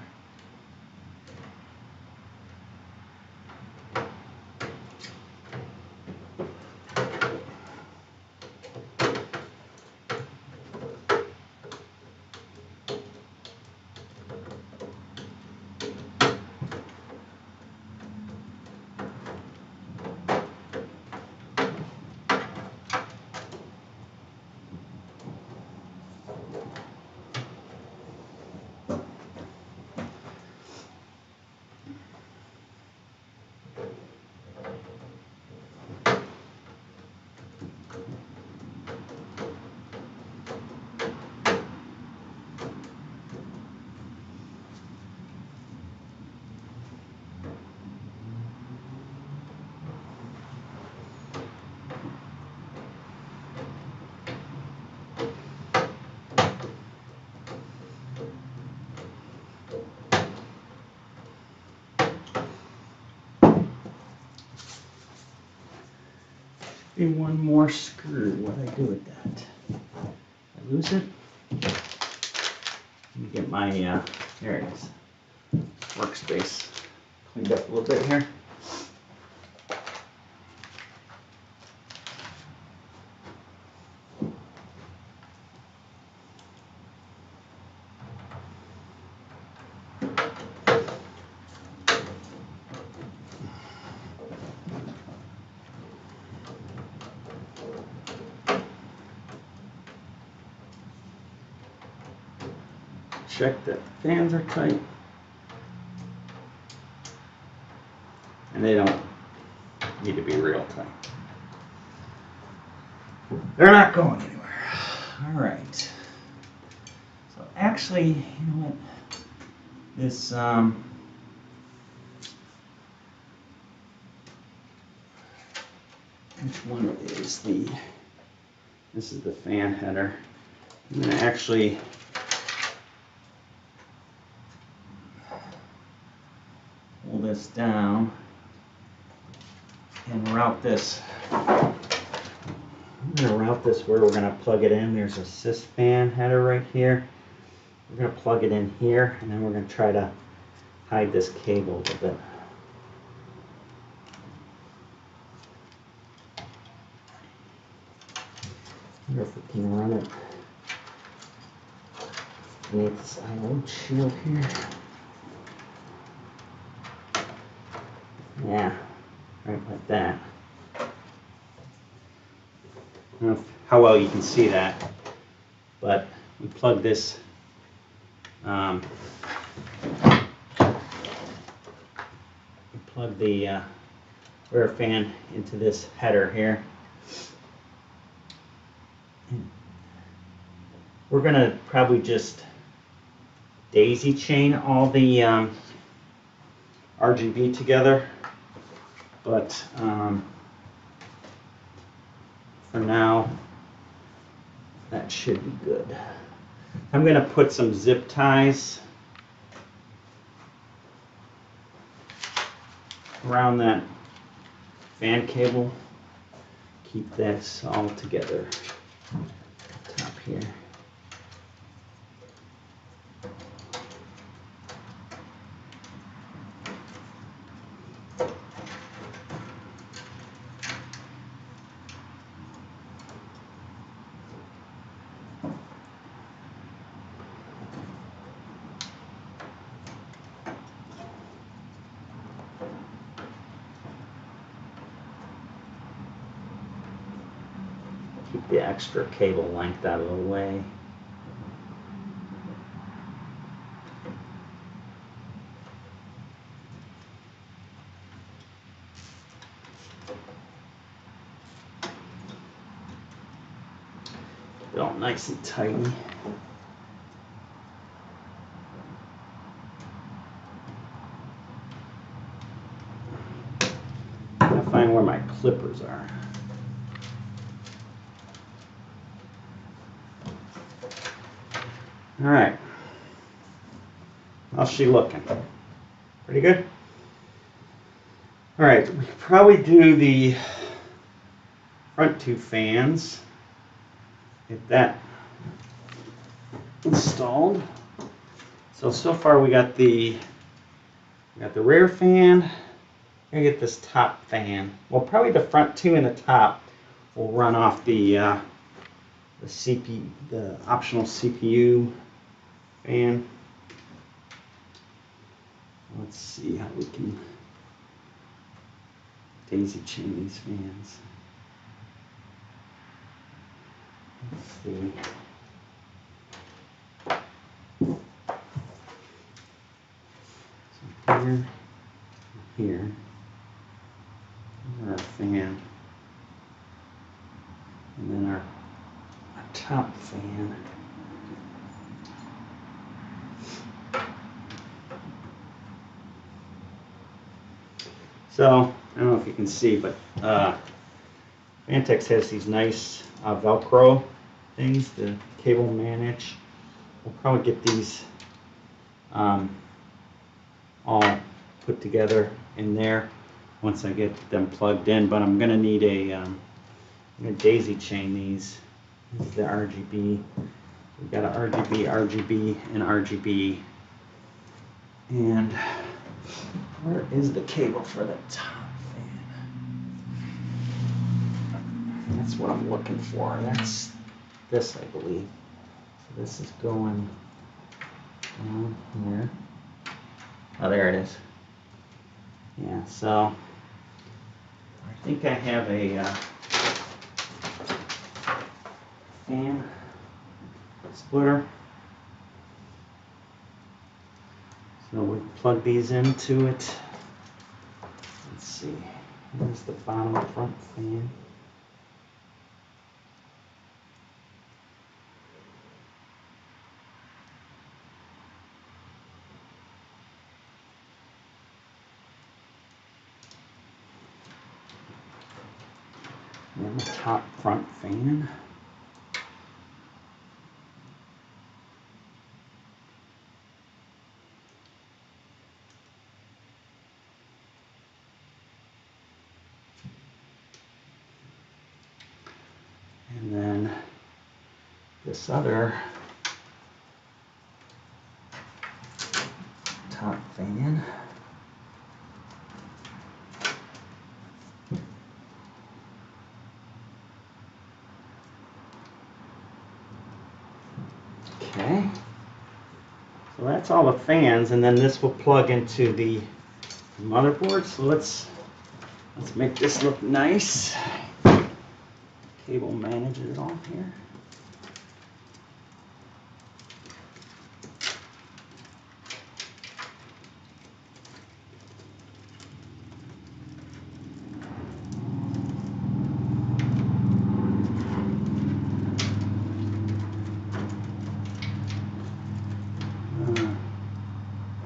Be one more screw. What do I do with that? I lose it? Let me get my, there it is, workspace cleaned up a little bit here. Check that the fans are tight. And they don't need to be real tight. They're not going anywhere. All right. So actually, you know what? This, which one is the, this is the fan header. I'm going to actually pull this down and route this. I'm going to route this where we're going to plug it in. There's a sys fan header right here. We're going to plug it in here, and then we're going to try to hide this cable a little bit. I wonder if we can run it beneath this IO shield here. Yeah, right like that. don't know how well you can see that, but we plug this we plug the rear fan into this header here. We're going to probably just daisy chain all the RGB together, but for now that should be good. I'm going to put some zip ties around that fan cable, keep this all together top here. Keep the extra cable length out of the way. Keep it all nice and tidy. I'm gonna find where my clippers are. All right, how's she looking? Pretty good? All right, we could probably do the front two fans. Get that installed. So far we got the rear fan. We're gonna get this top fan. Well, probably the front two and the top will run off the optional CPU fan. Let's see how we can daisy chain these fans. Let's see. So here, our fan, and then our top fan. So, I don't know if you can see, but Phanteks has these nice Velcro things to cable manage. We'll probably get these all put together in there once I get them plugged in, but I'm going to need I'm going to daisy chain these. This is the RGB. We've got an RGB, RGB, and RGB. And where is the cable for the top fan? That's what I'm looking for. That's this, I believe. So this is going down here. Oh, there it is. Yeah, so I think I have a fan splitter. So we plug these into it. Let's see. Here's the bottom front fan. And the top front fan. And then this other top fan. Okay, so that's all the fans, and then this will plug into the motherboard. So let's make this look nice. cable manages it all here.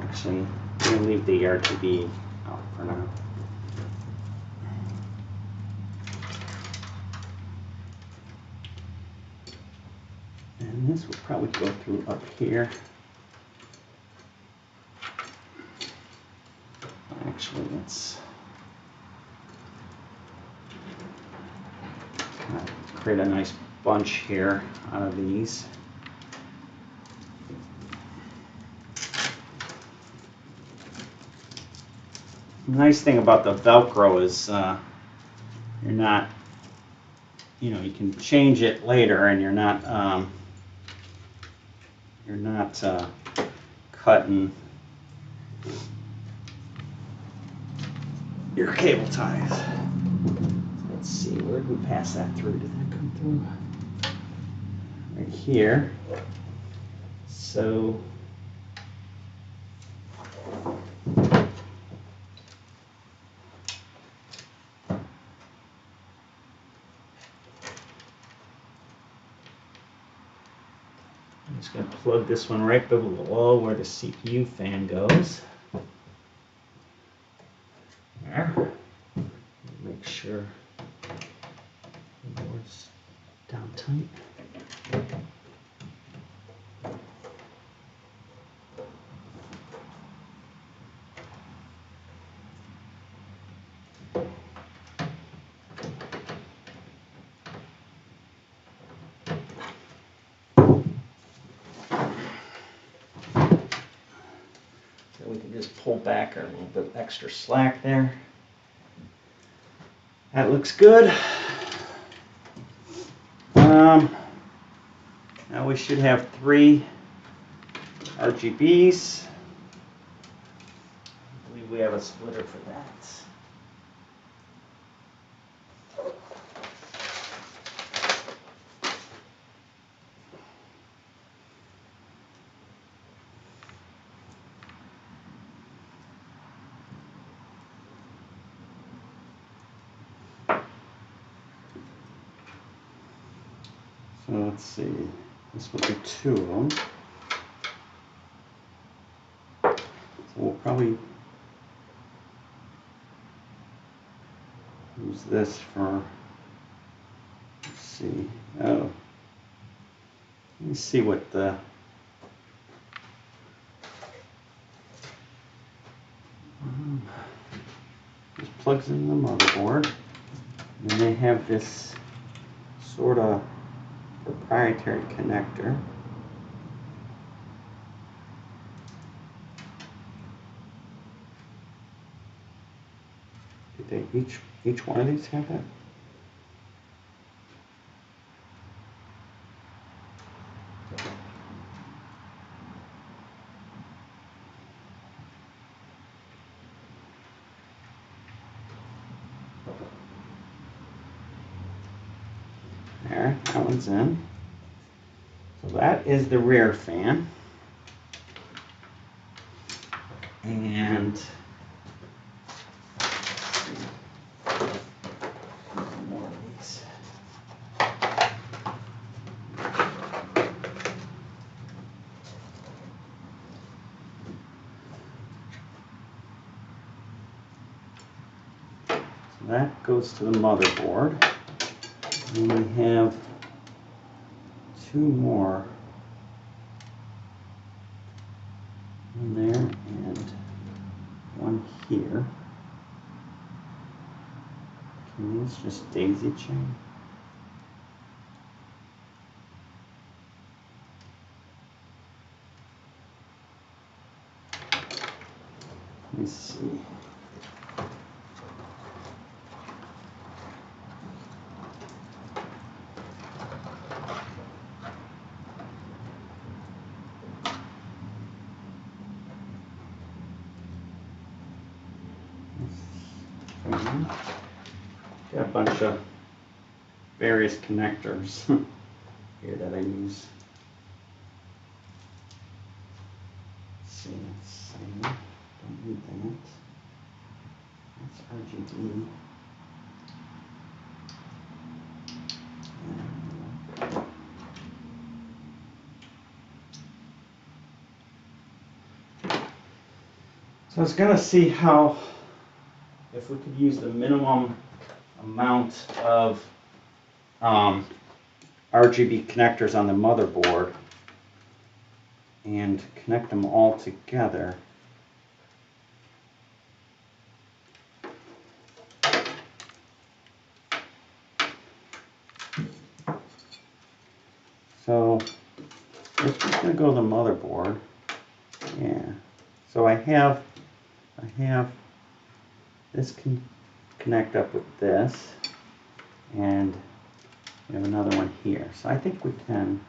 Actually, I'm going to leave the RGB out for now. And this will probably go through up here. Actually, let's create a nice bunch here out of these. The nice thing about the Velcro is you're not, you know, you can change it later, and you're not cutting your cable ties. Let's see, where did we pass that through? Did that come through? Right here. So I'm just going to plug this one right below where the CPU fan goes. There. Make sure the board's down tight. We can just pull back a little bit extra slack there. That looks good. Now we should have 3 RGBs. I believe we have a splitter for that. So let's see, this will be 2 of them. So we'll probably use this for, let's see, oh, let me see what the, this plugs in the motherboard, and they have this sort of proprietary connector. Did they each one of these have that? There, that one's in. So that is the rear fan. And more of these. So that goes to the motherboard. And we have 2 more in there and 1 here. Can these just daisy chain? Let me see. Got a bunch of various connectors here that I use. Let's see, let's see. Don't need that. That's RGB. So I was going to see how, if we could use the minimum amount of RGB connectors on the motherboard and connect them all together. So we're just going to go to the motherboard. Yeah. So I have this can connect up with this, and we have another one here. So I think we can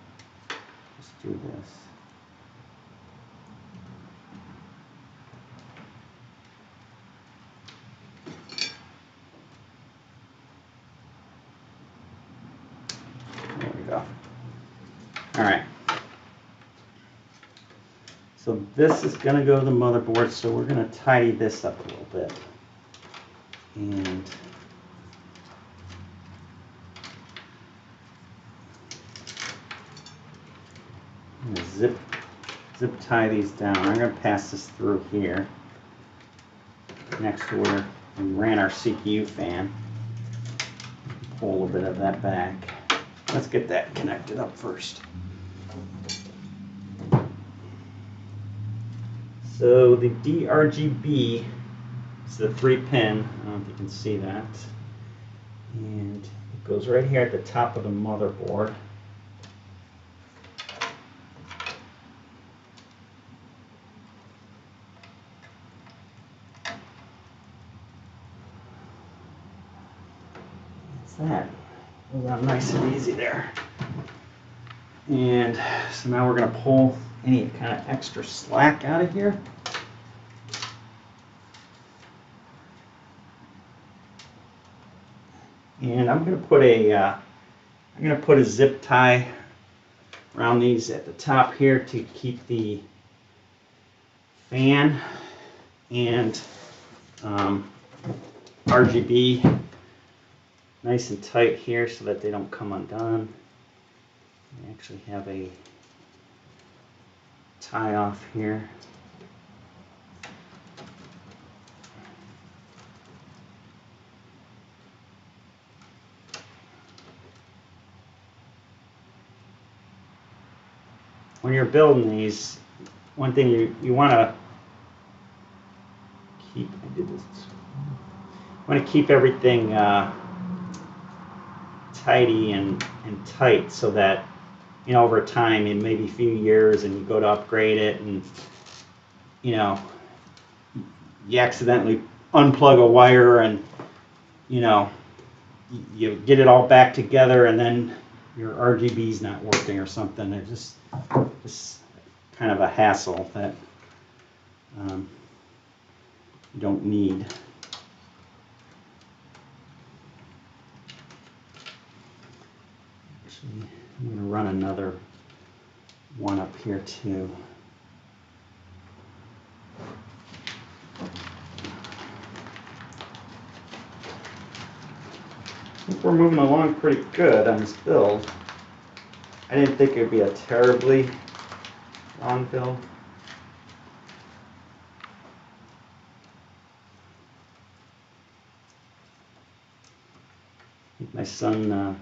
just do this. There we go. All right. So this is going to go to the motherboard, so we're going to tidy this up a little bit. And I'm going to zip tie these down. I'm going to pass this through here next to where we ran our CPU fan. Pull a little bit of that back. Let's get that connected up first. So the DRGB is the 3-pin. I don't know if you can see that. And it goes right here at the top of the motherboard. That's that. Goes out nice and easy there. And so now we're going to pull any kind of extra slack out of here. And I'm going to put a zip tie around these at the top here to keep the fan and RGB nice and tight here so that they don't come undone. I actually have a tie off here. When you're building these, one thing you want to keep, everything tidy and tight so that, you know, over time, in maybe a few years, and you go to upgrade it, and you know, you accidentally unplug a wire, and you know, you get it all back together, and then your RGB's not working or something. It's just kind of a hassle that you don't need. Actually, I'm going to run another one up here too. I think we're moving along pretty good on this build. I didn't think it would be a terribly long build. I think my son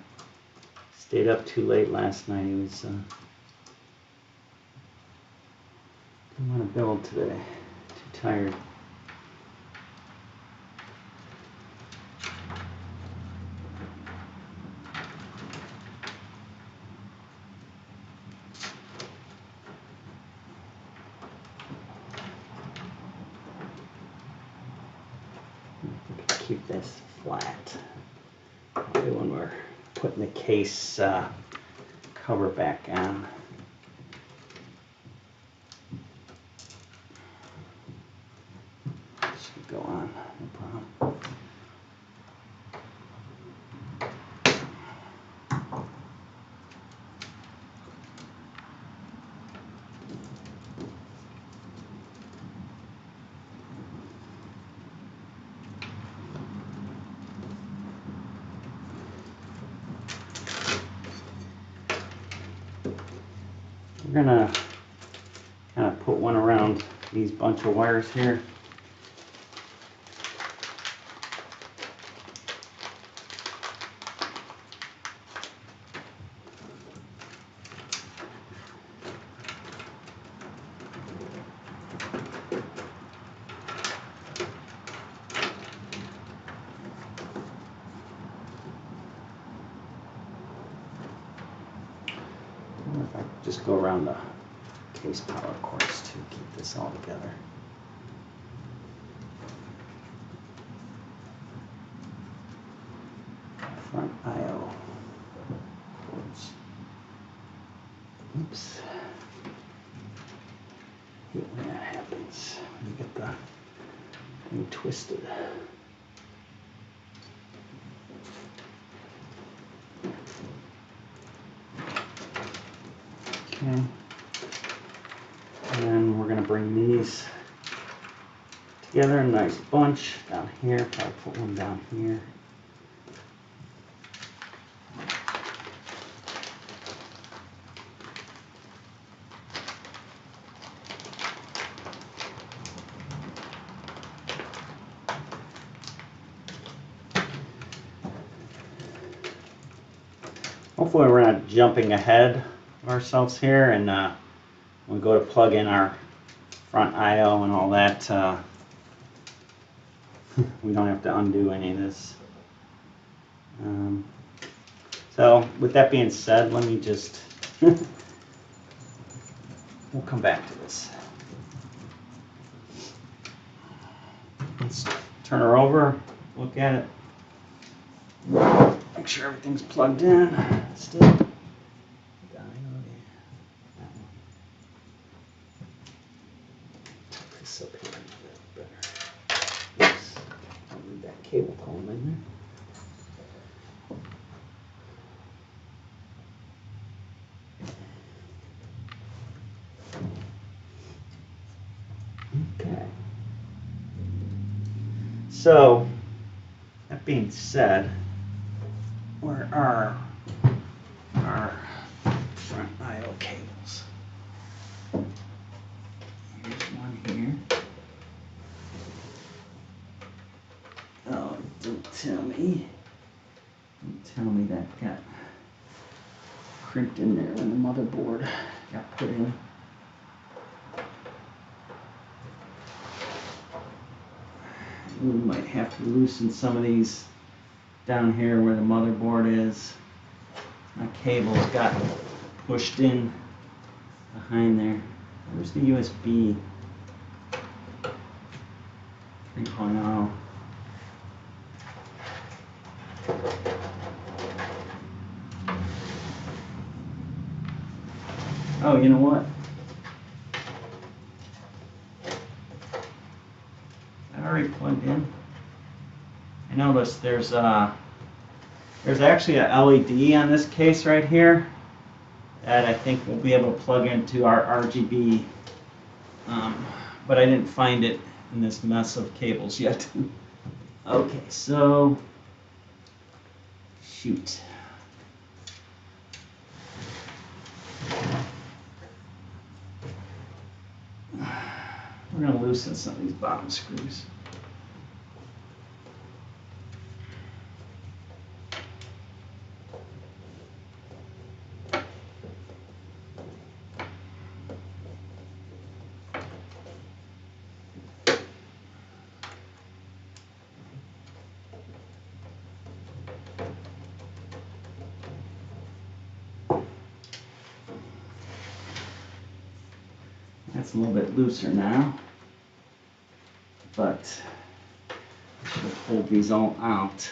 stayed up too late last night. He was didn't want to build today. Too tired. Keep this flat when we're putting the case cover back on. Should go on, no problem. we're gonna kind of put one around these bunch of wires here. If I could just go around the case power cords to keep this all together. Front I/O cords. Oops. Hate when that happens. When you get the thing twisted. Okay. And then we're going to bring these together in a nice bunch down here. Probably put one down here. Hopefully we're not jumping ahead of ourselves here, and when we go to plug in our front I/O and all that, we don't have to undo any of this. So with that being said, let me just, we'll come back to this. Let's turn her over, look at it. Make sure everything's plugged in still. Tuck this up here a bit better. Oops, I'll leave that cable comb in there. Okay. So, that being said, where are our front I/O cables? Here's one here. Oh, don't tell me. Don't tell me that got crimped in there when the motherboard got put in. We might have to loosen some of these down here where the motherboard is. My cables got pushed in behind there. Where's the USB 3.0? Oh, you know what? I already plugged in. I noticed there's actually a LED on this case right here that I think we'll be able to plug into our RGB, but I didn't find it in this mess of cables yet. Okay, so shoot. We're going to loosen some of these bottom screws. That's a little bit looser now, but I should hold these all out.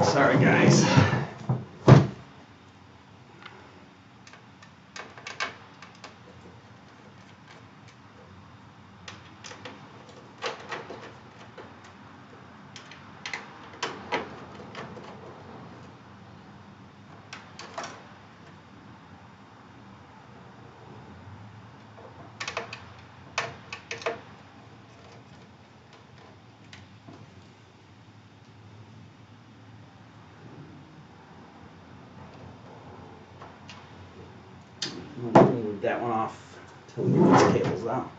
Sorry, guys. We'll move that one off until we get these cables out.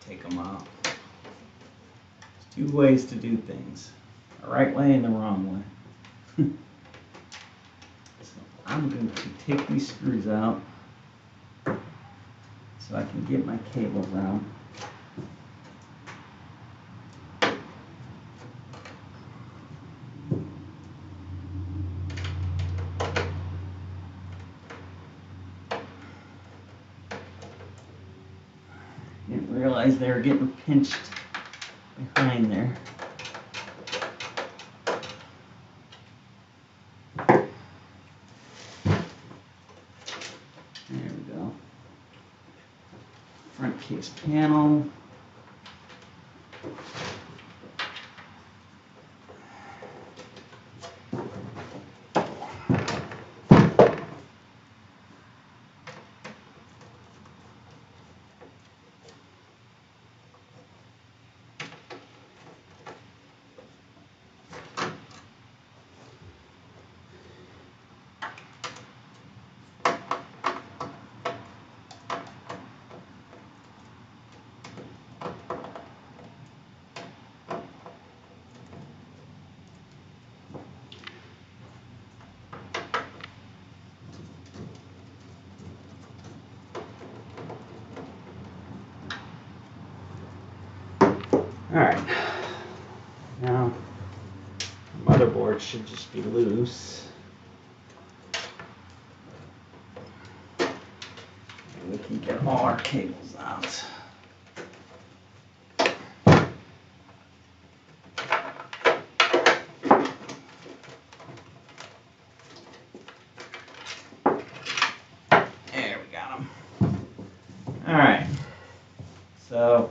Take them out. There's two ways to do things, the right way and the wrong way. So I'm going to take these screws out so I can get my cables out. Didn't realize they were getting pinched behind there. There we go. Front case panel. Alright, now the motherboard should just be loose. And we can get all our cables out. There, we got them. Alright, so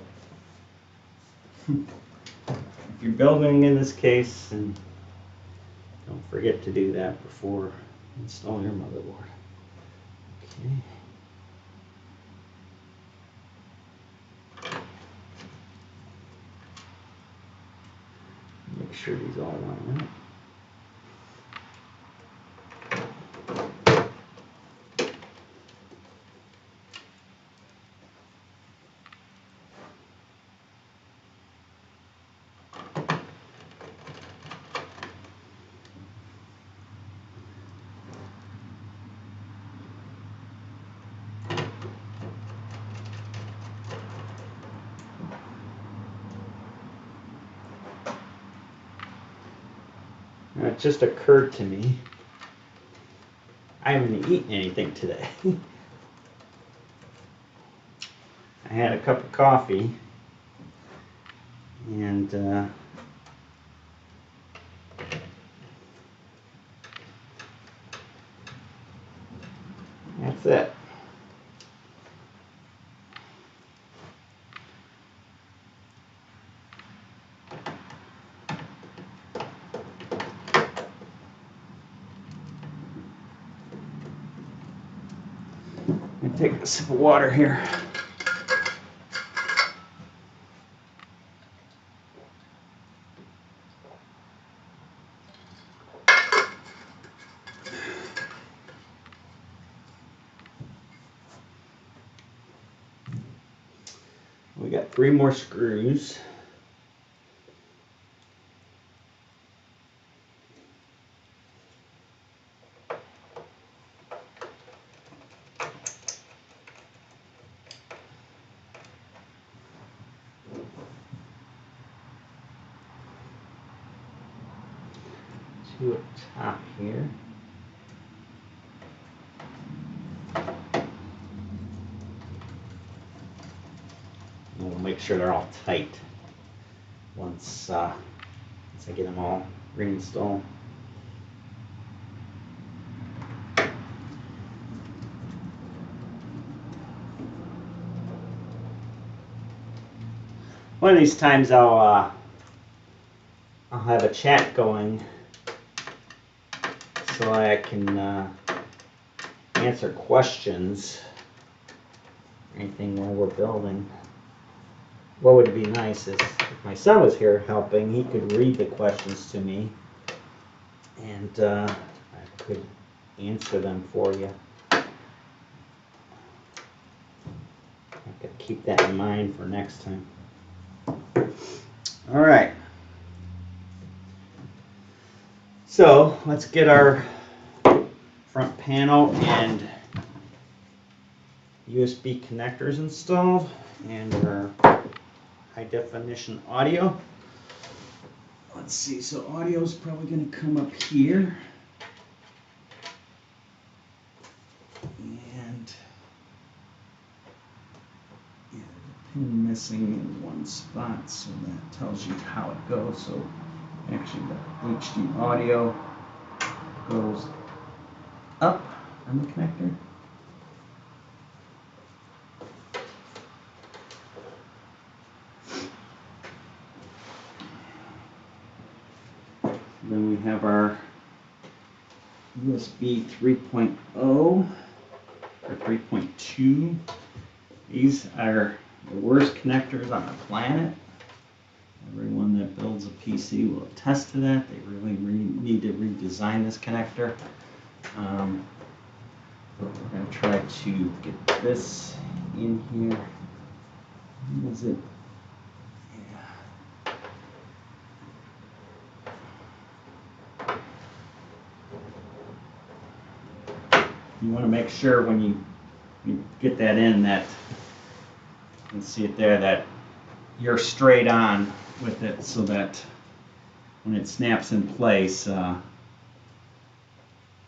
if you're building in this case, and don't forget to do that before installing your motherboard. Okay. Make sure these all line up. Now, it just occurred to me, I haven't eaten anything today. I had a cup of coffee, and that's it. I'm gonna take a sip of water here. We got 3 more screws. Two up top here. And we'll make sure they're all tight once I get them all reinstalled. One of these times I'll have a chat going so I can answer questions, anything while we're building. What would be nice is if my son was here helping, he could read the questions to me, and I could answer them for you. I could keep that in mind for next time. All right. So let's get our front panel and USB connectors installed and our high definition audio. Let's see, so audio is probably going to come up here. And yeah, the pin missing in one spot, so that tells you how it goes. So actually the HD audio goes up on the connector. Then we have our USB 3.0 or 3.2. These are the worst connectors on the planet. Everyone that builds a PC will attest to that. They really need to redesign this connector. But we're going to try to get this in here. What is it? You want to make sure when you get that in that, you can see it there, that you're straight on with it so that when it snaps in place,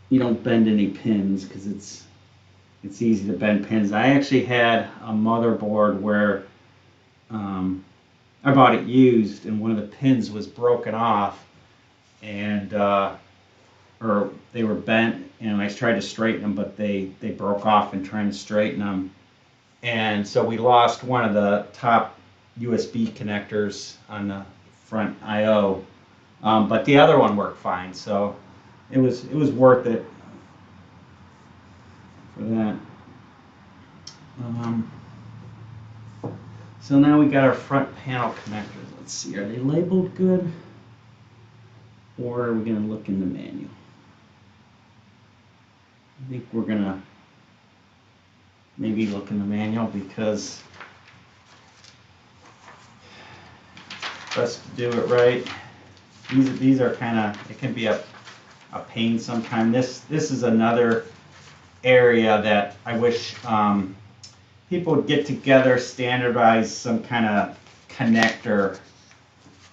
you don't bend any pins, because it's easy to bend pins. I actually had a motherboard where I bought it used and one of the pins was broken off, and or they were bent, and I tried to straighten them, but they broke off in trying to straighten them. And so we lost one of the top USB connectors on the front I/O, but the other one worked fine, so it was worth it for that. So now we got our front panel connectors. Let's see, are they labeled good, or are we going to look in the manual? I think we're going to maybe look in the manual, because it's best to do it right. These are kind of, it can be a pain sometimes. This is another area that I wish people would get together, standardize some kind of connector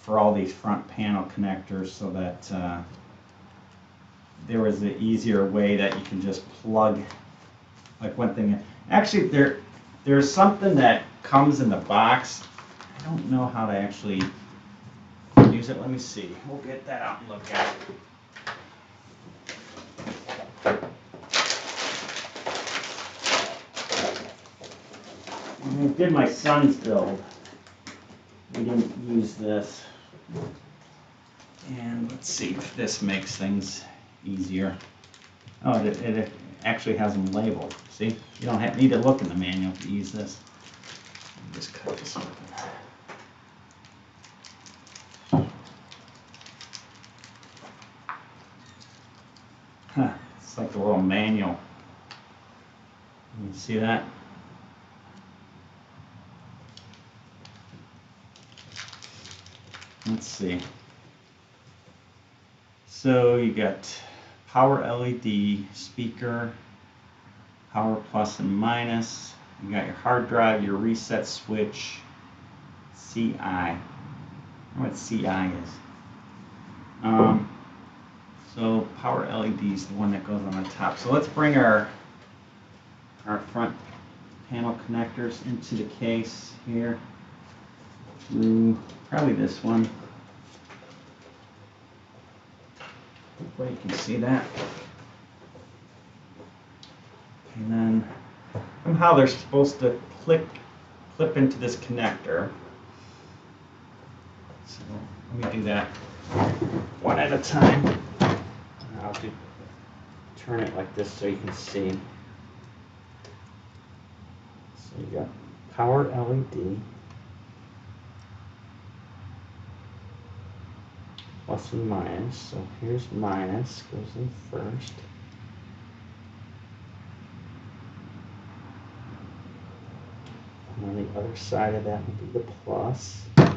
for all these front panel connectors, so that there was an easier way that you can just plug, like one thing. Actually, there's something that comes in the box. I don't know how to actually use it. Let me see. We'll get that out and look at it. When I did my son's build, we didn't use this. And let's see if this makes things easier. Oh, it actually has them labeled. See, you don't need to look in the manual to use this. Just cut this open. Huh, it's like a little manual. You see that? Let's see. So you got power LED, speaker, power plus and minus. You got your hard drive, your reset switch, CI. I don't know what CI is. So power LED is the one that goes on the top. So let's bring our front panel connectors into the case here through probably this one. Hopefully you can see that. And then somehow they're supposed to clip into this connector. So let me do that one at a time. I'll turn it like this so you can see. So you got power LED, plus and minus. So here's minus, goes in first. And on the other side of that will be the plus. Let's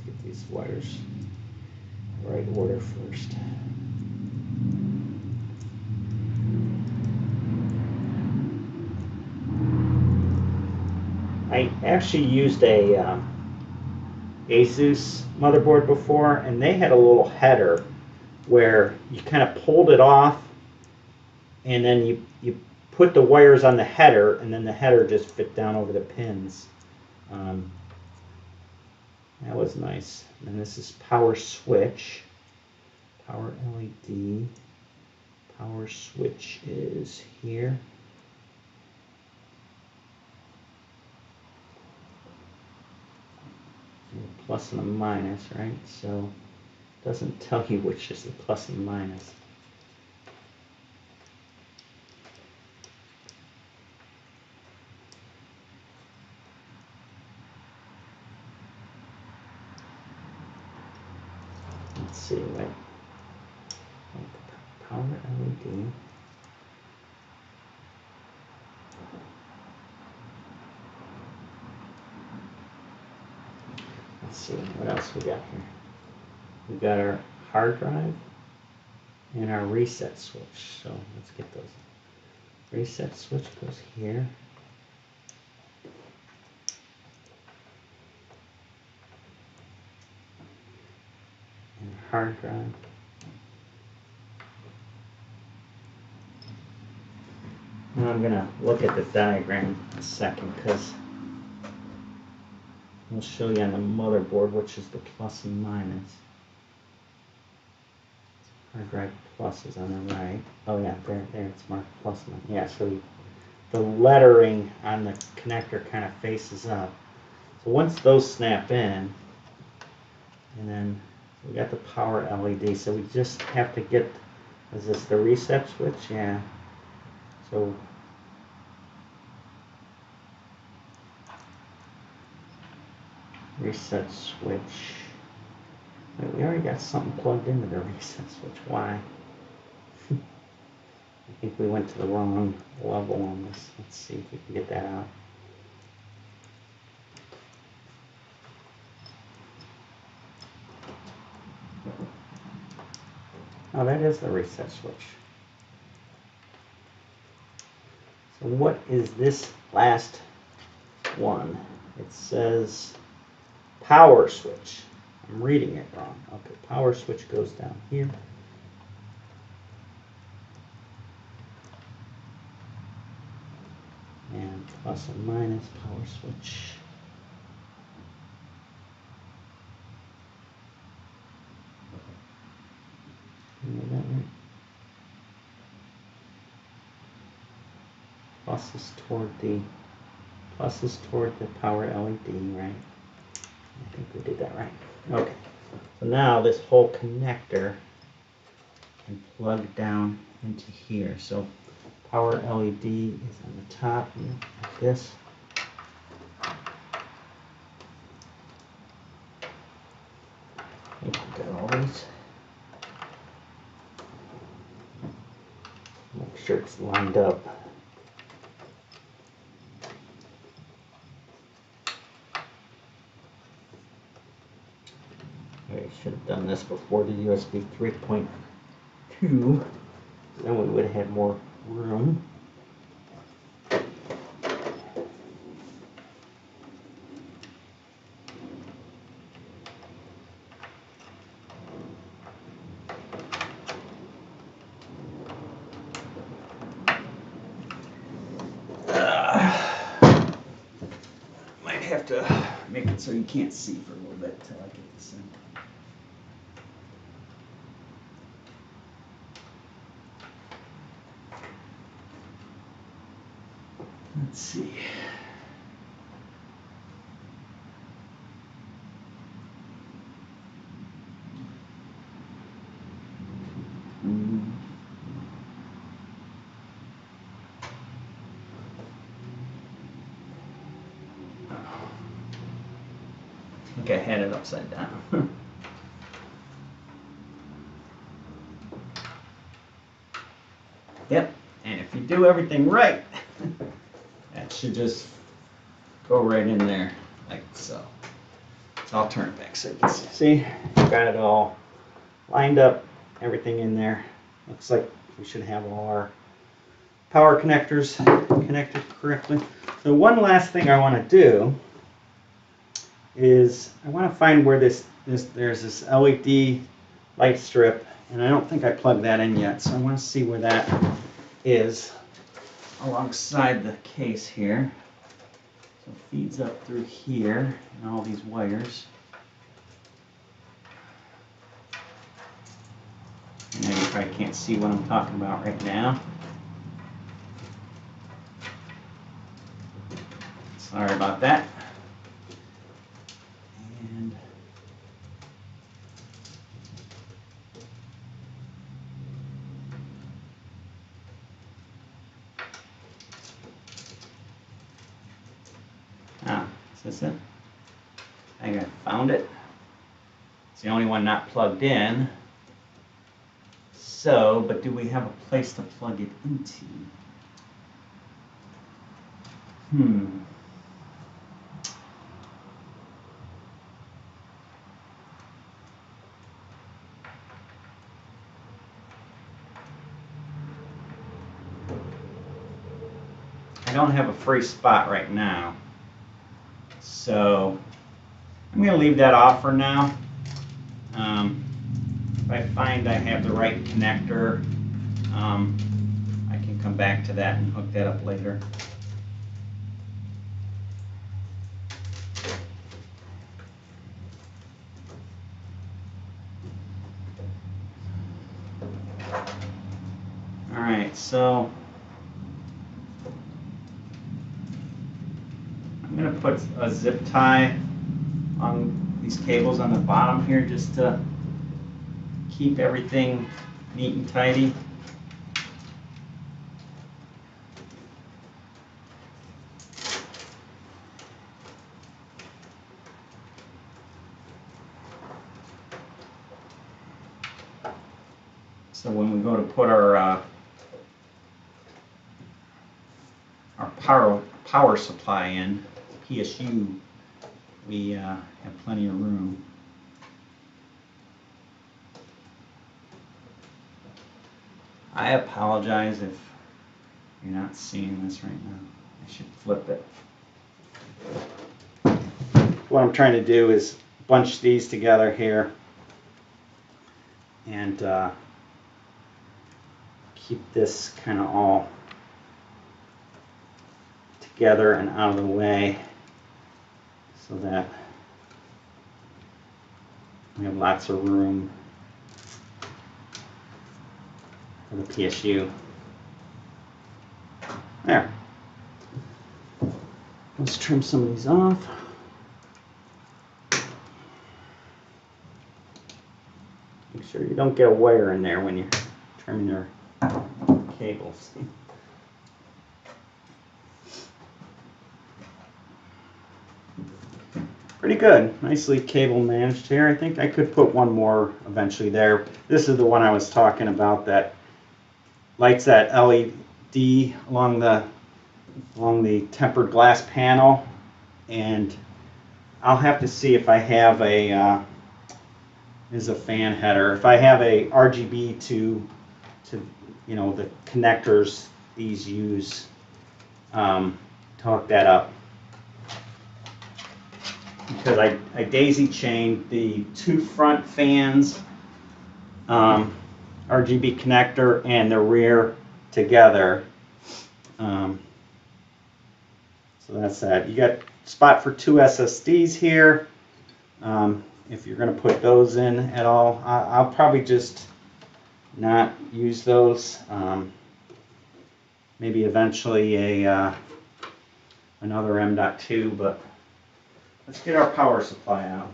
get these wires in the right order first. I actually used a ASUS motherboard before, and they had a little header where you kind of pulled it off, and then you put the wires on the header, and then the header just fit down over the pins. That was nice. And this is power switch, power LED. Power switch is here. Plus and a minus, right? So it doesn't tell you which is the plus and minus. Let's see, wait. Power LED. Let's see, what else we got here? We got our hard drive and our reset switch. So let's get those. Reset switch goes here. And hard drive. Now I'm going to look at the diagram in a second because we'll show you on the motherboard which is the plus and minus. Hard drive plus is on the right. Oh yeah, there it's marked plus and minus. Yeah, so the lettering on the connector kind of faces up. So once those snap in, and then we got the power LED, so we just have to get, is this the reset switch? Yeah. So reset switch. Wait, we already got something plugged into the reset switch. Why? I think we went to the wrong level on this. Let's see if we can get that out. Oh, that is the reset switch. So what is this last one? It says power switch. I'm reading it wrong. Okay, power switch goes down here. And plus and minus power switch. You know that right? Plus is toward the power LED, right? I think we did that right. Okay. So now this whole connector can plug down into here. So power LED is on the top here, like this. I think we've got all these. Make sure it's lined up. I should have done this before the USB 3.2. Then we would have had more room. Might have to make it so you can't see for a little bit until I get this in. Let's see. think I had it upside down. Yep, and if you do everything right, that should just go right in there, like so. So I'll turn it back so you can see. Got it all lined up, everything in there. Looks like we should have all our power connectors connected correctly. So one last thing I want to do is I want to find where there's this LED light strip, and I don't think I plugged that in yet, so I want to see where that is alongside the case here. So it feeds up through here and all these wires. And you probably can't see what I'm talking about right now. Sorry about that. And is this it? I think I found it. It's the only one not plugged in. So, but do we have a place to plug it into? I don't have a free spot right now. So, I'm going to leave that off for now. If I find I have the right connector, I can come back to that and hook that up later. Alright, so I'm going to put a zip tie on these cables on the bottom here just to keep everything neat and tidy. So when we go to put our power supply in, PSU, we have plenty of room. I apologize if you're not seeing this right now. I should flip it. What I'm trying to do is bunch these together here and keep this kind of all together and out of the way so that we have lots of room for the PSU. There. Let's trim some of these off. Make sure you don't get a wire in there when you're trimming your cables. Pretty good. Nicely cable managed here. I think I could put one more eventually there. This is the one I was talking about that lights that LED along the tempered glass panel, and I'll have to see if I have a is a fan header. If I have a RGB to you know, the connectors these use to hook that up. Because I daisy chained the two front fans, RGB connector, and the rear together. So that's that. You got spot for two SSDs here. If you're going to put those in at all, I'll probably just not use those. Maybe eventually another M.2, but let's get our power supply out.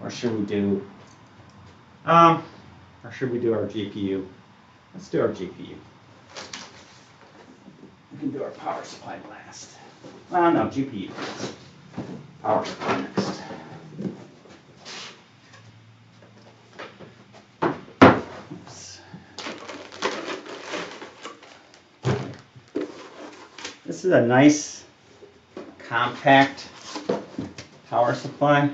Or should we do our GPU? Let's do our GPU. We can do our power supply last. Well, no, GPU. Power supply next. Oops. This is a nice, compact power supply.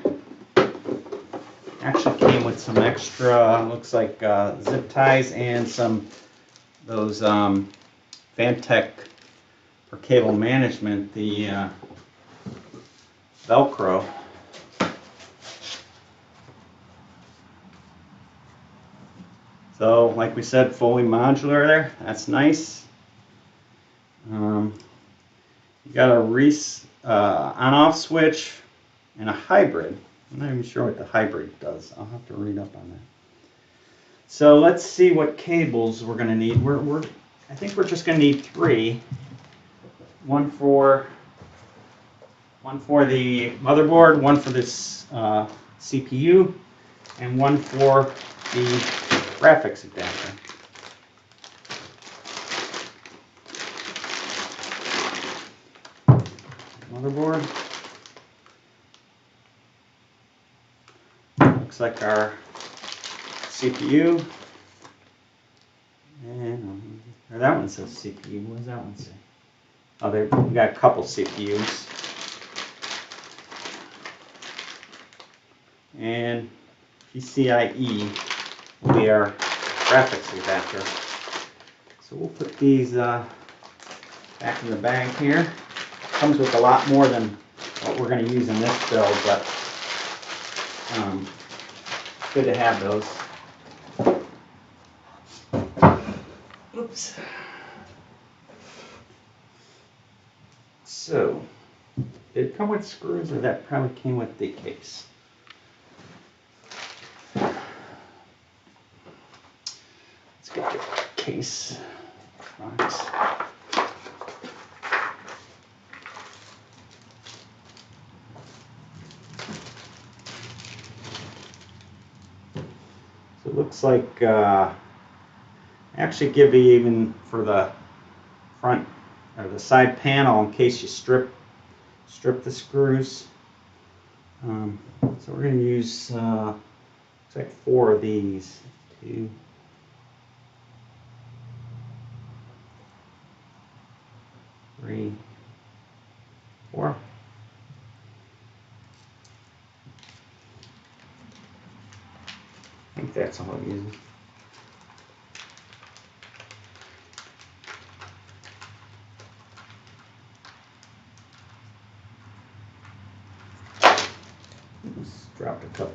Actually came with some extra, looks like zip ties and some those Phanteks for cable management, the Velcro. So, like we said, fully modular there. That's nice. You got a on-off switch and a hybrid. I'm not even sure what the hybrid does. I'll have to read up on that. So let's see what cables we're going to need. I think we're just going to need 3. One for the motherboard, one for this CPU, and one for the graphics adapter. Motherboard. Looks like our CPU. And that one says CPU. What does that one say? Oh, we got a couple CPUs. And Pcie will be our graphics adapter. So we'll put these back in the bag here. Comes with a lot more than what we're going to use in this build, but good to have those. Oops. So, did it come with screws, or that probably came with the case? Let's get the case box. So it looks like actually give you even for the front or the side panel in case you strip the screws. So we're going to use looks like 4 of these. 2, 3, 4. I think that's all I'm using. Just dropped a couple.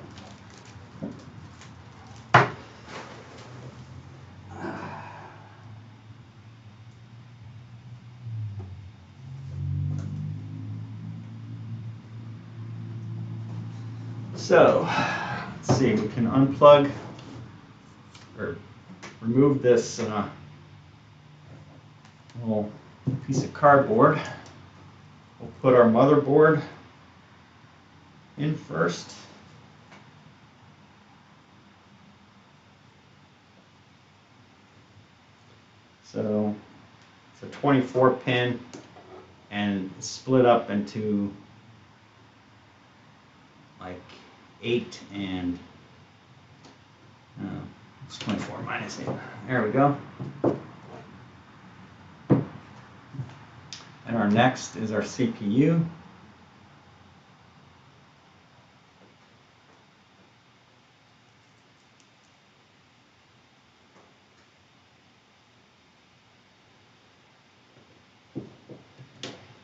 So, let's see, we can unplug or remove this little piece of cardboard. We'll put our motherboard in first. So it's a 24 pin and it's split up into like 8 and it's 24 minus 8. There we go. And our next is our CPU.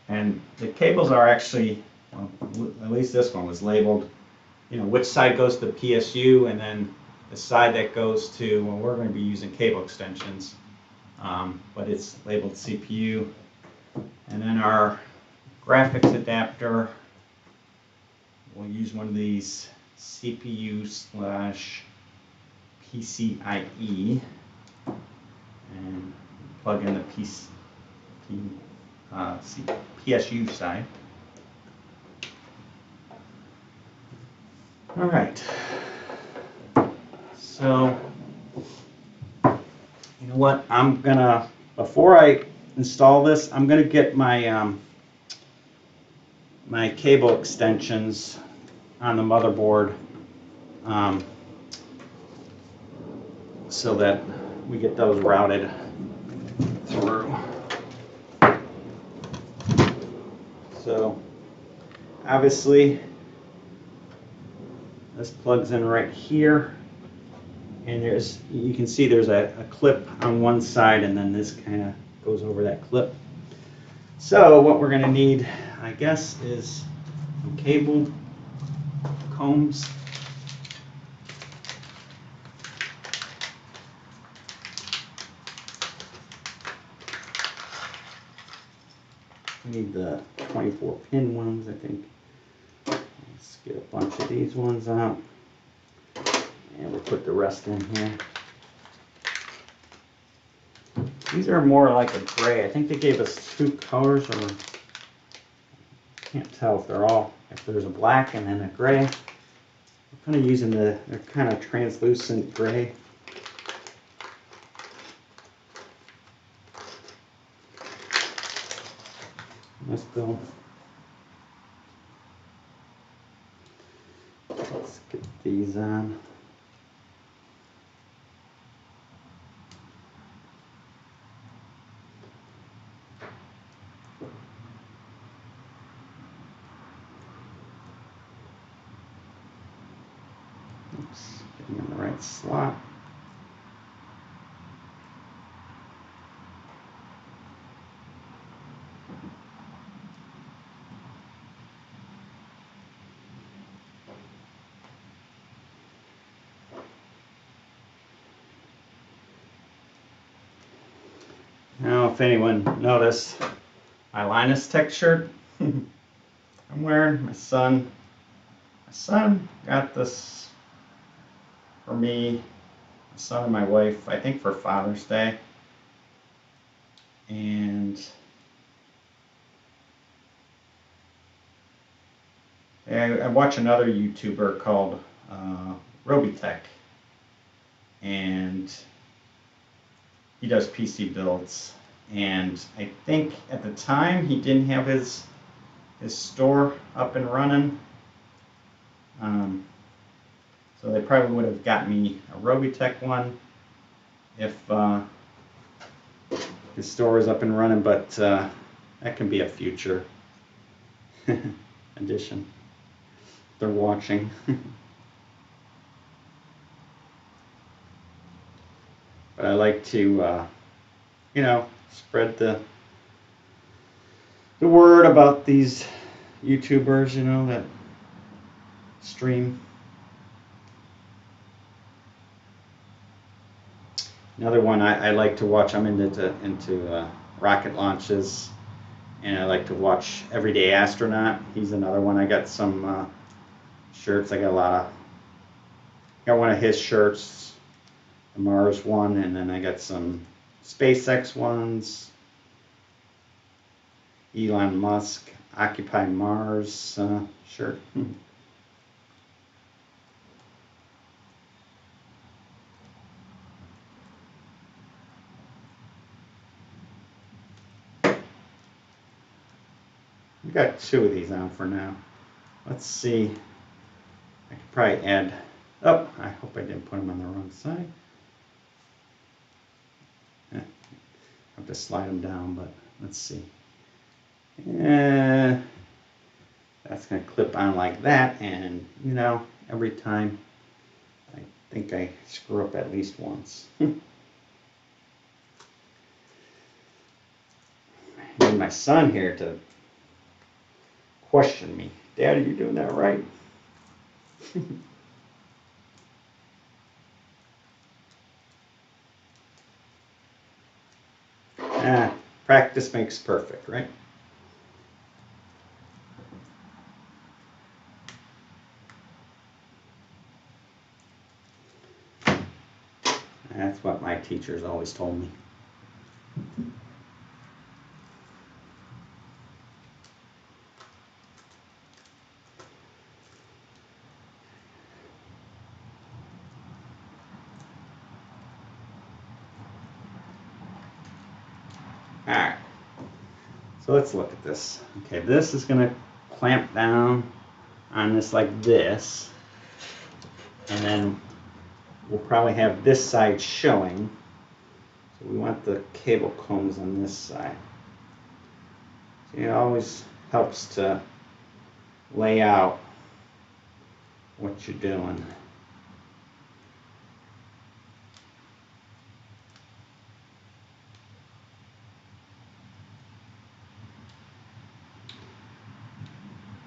And the cables are actually, well, at least this one was labeled, you know, which side goes to the PSU, and then the side that goes to, well, we're going to be using cable extensions, but it's labeled CPU. And then our graphics adapter, we'll use one of these CPU/PCIe and plug in the PSU side. All right. So You know what? I'm gonna, before I install this, I'm gonna get my my cable extensions on the motherboard so that we get those routed through. So obviously this plugs in right here, and you can see there's a clip on one side, and then this kind of goes over that clip. So what we're going to need, I guess, is some cable combs. We need the 24 pin ones, I think. Let's get a bunch of these ones out, and we'll put the rest in here. These are more like a gray. I think they gave us two colors, or can't tell if there's a black and then a gray. I'm kind of using they're kind of translucent gray. Let's go. Let's get these on. Oops, getting in the right slot. Now, if anyone noticed my Linus Tech shirt I'm wearing, my son got this for me, my son and my wife, I think for Father's Day. And I watch another YouTuber called Robitech, and he does PC builds, and I think at the time he didn't have his store up and running, so they probably would have got me a Robitech one if his store is up and running, but that can be a future addition. They're watching. But I like to, you know, spread the word about these YouTubers, you know, that stream. Another one I like to watch, I'm into rocket launches, and I like to watch Everyday Astronaut. He's another one. I got some shirts. I got one of his shirts, the Mars one, and then I got some SpaceX ones, Elon Musk, Occupy Mars shirt. We got two of these on for now. Let's see. I could probably add. Oh, I hope I didn't put them on the wrong side. I have to slide them down, but let's see. That's going to clip on like that, and you know, every time I think I screw up at least once. I need my son here to question me. Dad, are you doing that right? Practice makes perfect, right? That's what my teachers always told me. Alright, so let's look at this. Okay, this is going to clamp down on this like this, and then we'll probably have this side showing. So we want the cable combs on this side. So it always helps to lay out what you're doing.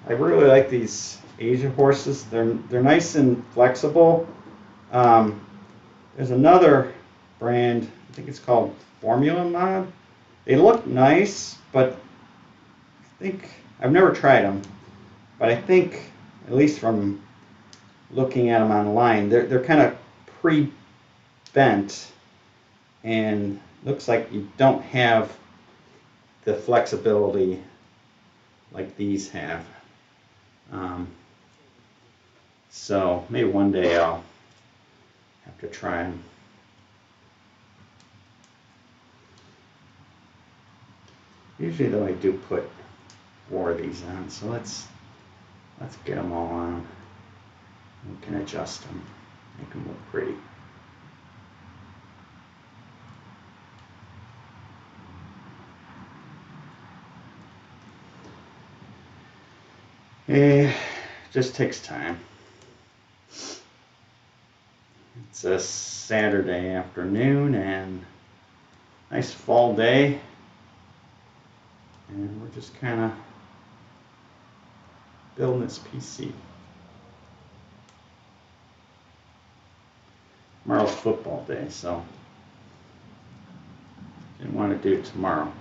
I really like these Asia horses. They're nice and flexible. There's another brand, I think it's called Formula Mod. They look nice, but I think I've never tried them. But I think, at least from looking at them online, they're kind of pre-bent, and looks like you don't have the flexibility like these have. So maybe one day I'll have to try them. Usually though I do put 4 of these on, so let's get them all on. We can adjust them, make them look pretty. It just takes time. It's a Saturday afternoon and nice fall day, and we're just kind of building this PC. Tomorrow's football day, so didn't want to do it tomorrow.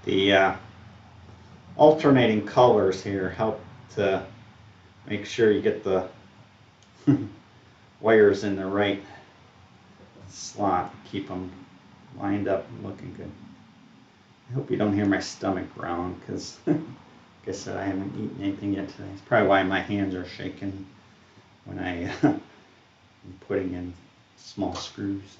The alternating colors here help to make sure you get the wires in the right slot, keep them lined up and looking good. I hope you don't hear my stomach growling, because like I said, I haven't eaten anything yet today. It's probably why my hands are shaking when I'm putting in small screws.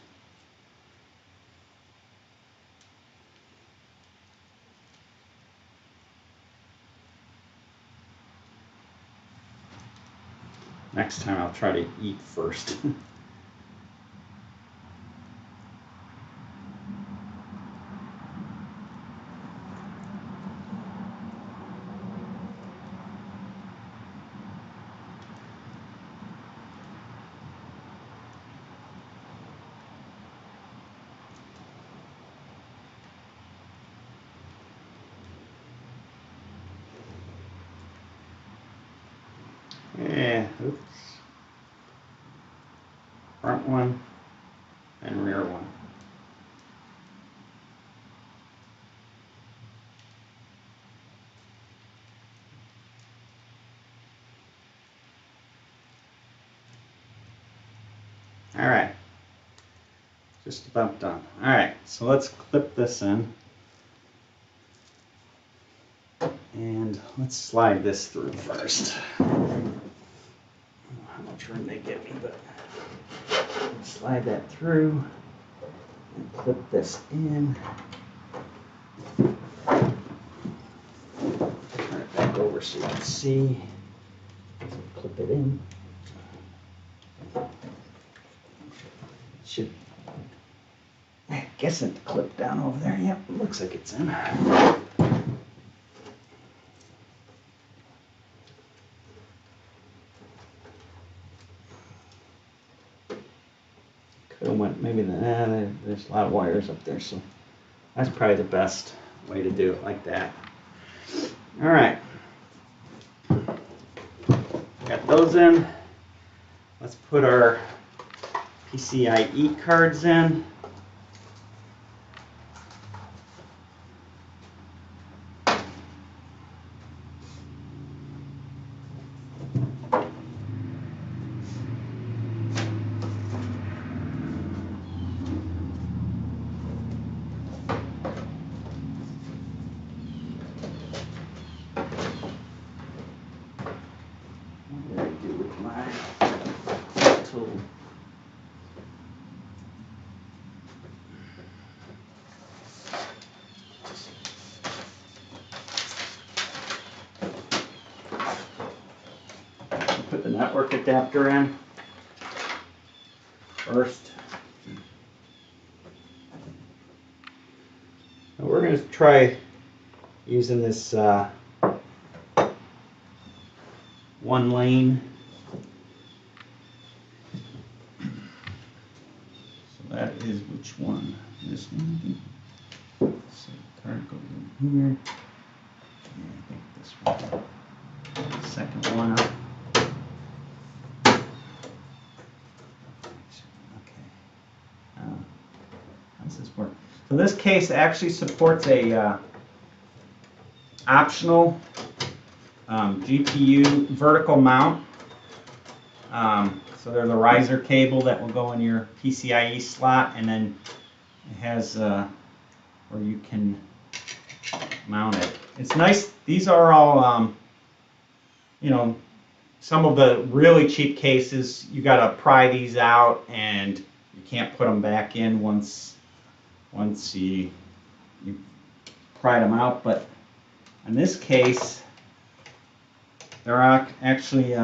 Next time I'll try to eat first. Yeah, oops. Front one and rear one. All right, just about done. All right, so let's clip this in. And let's slide this through first. I don't know how much room they give me, but slide that through and clip this in. Turn it back over so you can see. So clip it in. Should, I guess it clipped down over there. Yep, looks like it's in. Maybe there's a lot of wires up there, so that's probably the best way to do it, like that. All right, got those in. Let's put our PCIe cards in. What did I do with my tool? Put the network adapter in first. Now we're going to try using this one lane. So that is which one? This one. So the card goes in here. And I think this one. The second one up. How does this work? So this case actually supports a optional GPU vertical mount. So there's a riser cable that will go in your PCIe slot, and then it has where you can mount it. It's nice. These are all, you know, some of the really cheap cases, you got to pry these out, and you can't put them back in once you pried them out. But in this case, they're actually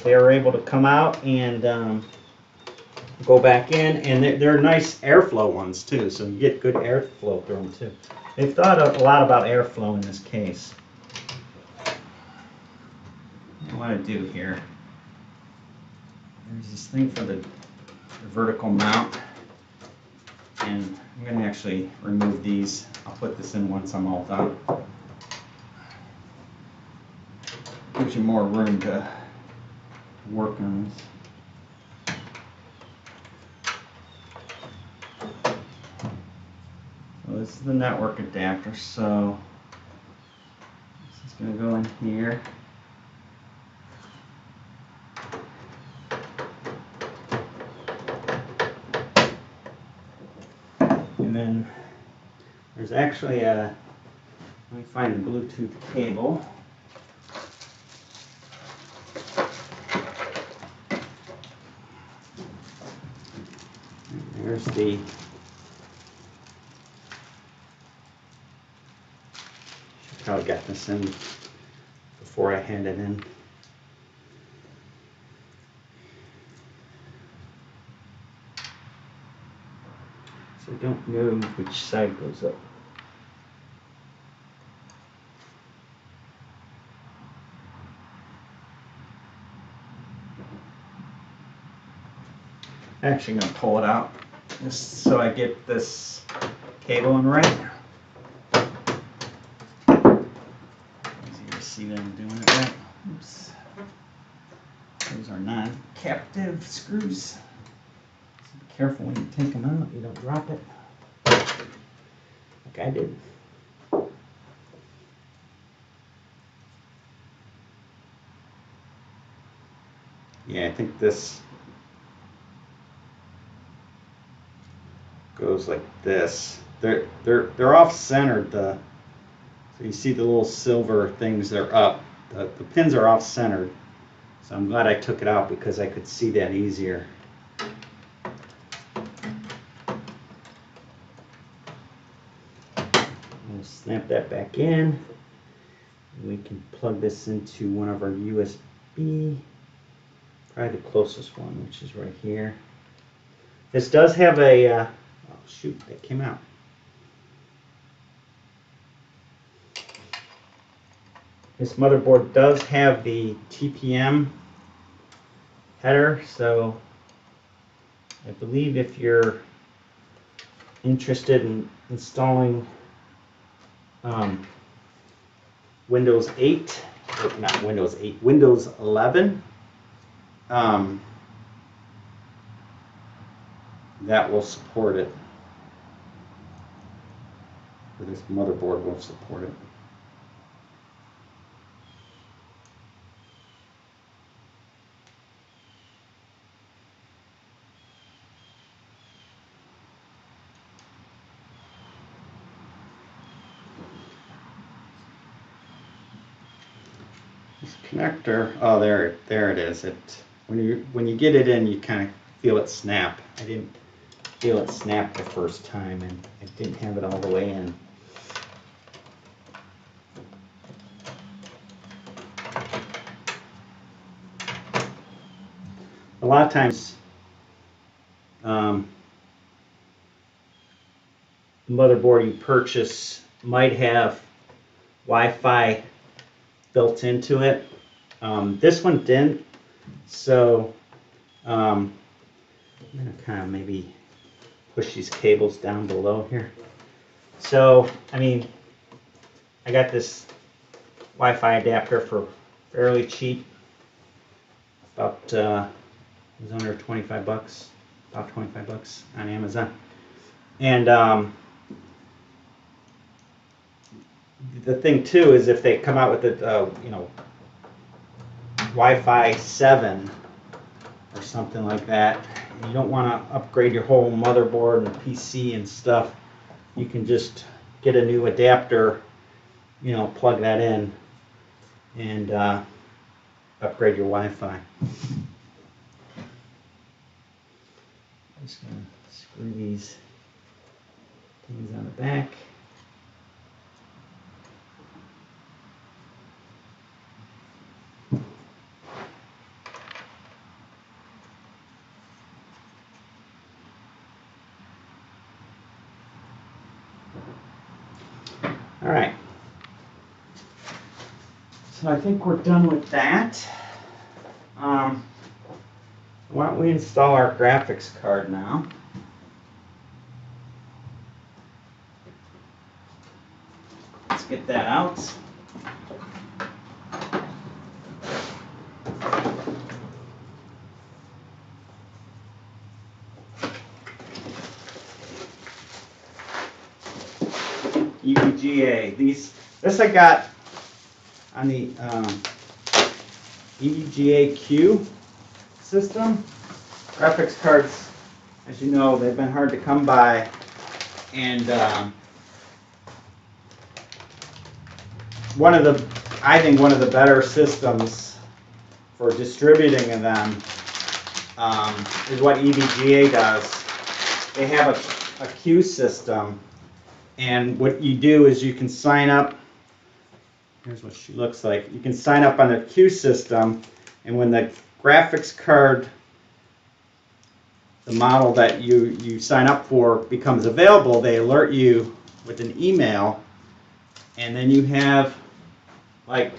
they are able to come out and go back in, and they're nice airflow ones too, so you get good airflow through them too. They've thought a lot about airflow in this case. What I want to do here, there's this thing for the vertical mount, and I'm going to actually remove these. I'll put this in once I'm all done. Gives you more room to work on this. So this is the network adapter, so this is going to go in here. And then there's actually a, let me find the Bluetooth cable. And there's the probably got this in before I hand it in. So don't know which side goes up. I'm actually going to pull it out just so I get this cable in right. Easy to see that I'm doing it right. Oops. Those are non-captive screws. So be careful when you take them out, you don't drop it. Like I did. Yeah, I think this goes like this. They're off centered. So you see the little silver things, they're up. The pins are off centered. So I'm glad I took it out because I could see that easier. We'll snap that back in. We can plug this into one of our USB. Probably the closest one, which is right here. This does have a, oh shoot, that came out. This motherboard does have the TPM header, so I believe if you're interested in installing Windows 8 or not Windows 8, Windows 11. That will support it. Or this motherboard will support it. This connector, oh, there it is. When you get it in, you kind of feel it snap. I didn't feel it snap the first time, and I didn't have it all the way in. A lot of times, the motherboard you purchase might have Wi-Fi built into it. This one didn't, so I'm going to kind of maybe push these cables down below here. So, I mean, I got this Wi-Fi adapter for fairly cheap, about it was under 25 bucks, about 25 bucks on Amazon. And the thing too is if they come out with the Wi-Fi 7 or something like that, you don't want to upgrade your whole motherboard and PC and stuff, you can just get a new adapter, plug that in and upgrade your Wi-Fi. I'm just going to screw these things on the back. All right, so I think we're done with that. Why don't we install our graphics card now? Let's get that out. Evga. This I got on the Evga Q system. Graphics cards, as you know, they've been hard to come by, and I think one of the better systems for distributing them is what Evga does. They have a Q system. And what you do is you can sign up. Here's what she looks like. You can sign up on the Q system, and when the graphics card, the model that you sign up for, becomes available, they alert you with an email, and then you have, like,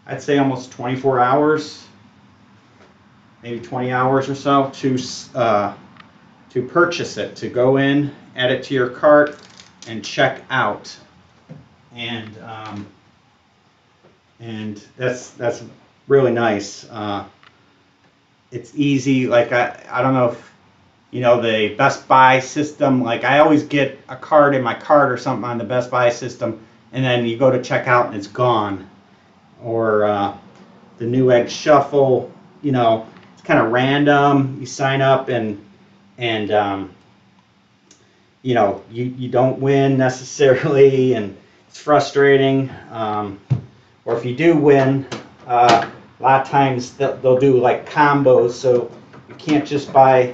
I'd say almost 24 hours, maybe 20 hours or so, to purchase it, to go in, add it to your cart, and check out. And that's really nice. It's easy. Like I don't know if the Best Buy system. Like I always get a card in my cart or something on the Best Buy system, and then you go to check out and it's gone. Or the Newegg Shuffle. It's kind of random. You sign up and you don't win necessarily, and it's frustrating. Or if you do win, a lot of times they'll do like combos, so you can't just buy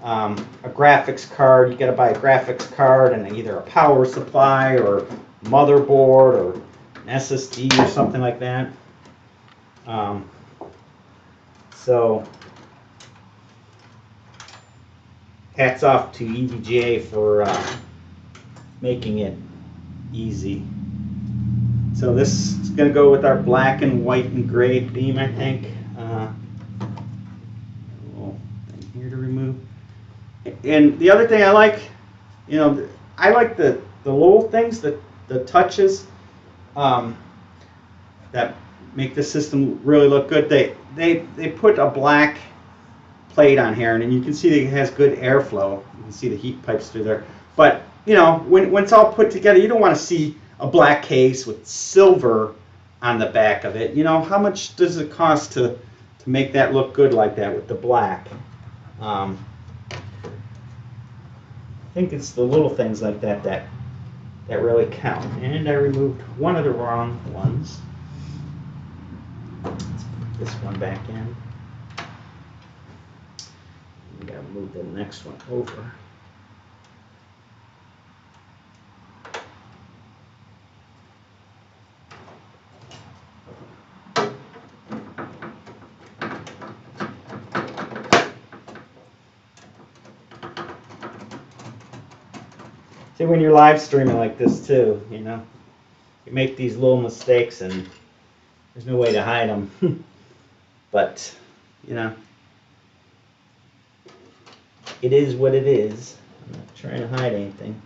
a graphics card. You got to buy a graphics card and either a power supply or motherboard or an SSD or something like that. So hats off to Evga for making it easy. So this is going to go with our black and white and gray theme, I think. A little thing here to remove. And the other thing I like, I like the little things, the touches. that make the system really look good. They put a black plate on here, and then you can see that it has good airflow. You can see the heat pipes through there. But you know, when it's all put together, you don't want to see a black case with silver on the back of it. You know, how much does it cost to make that look good like that with the black? I think it's the little things like that that really count. And I removed one of the wrong ones. Let's put this one back in. We gotta move the next one over. See, when you're live streaming like this too, you know, you make these little mistakes and there's no way to hide them. But, you know, it is what it is. I'm not trying to hide anything.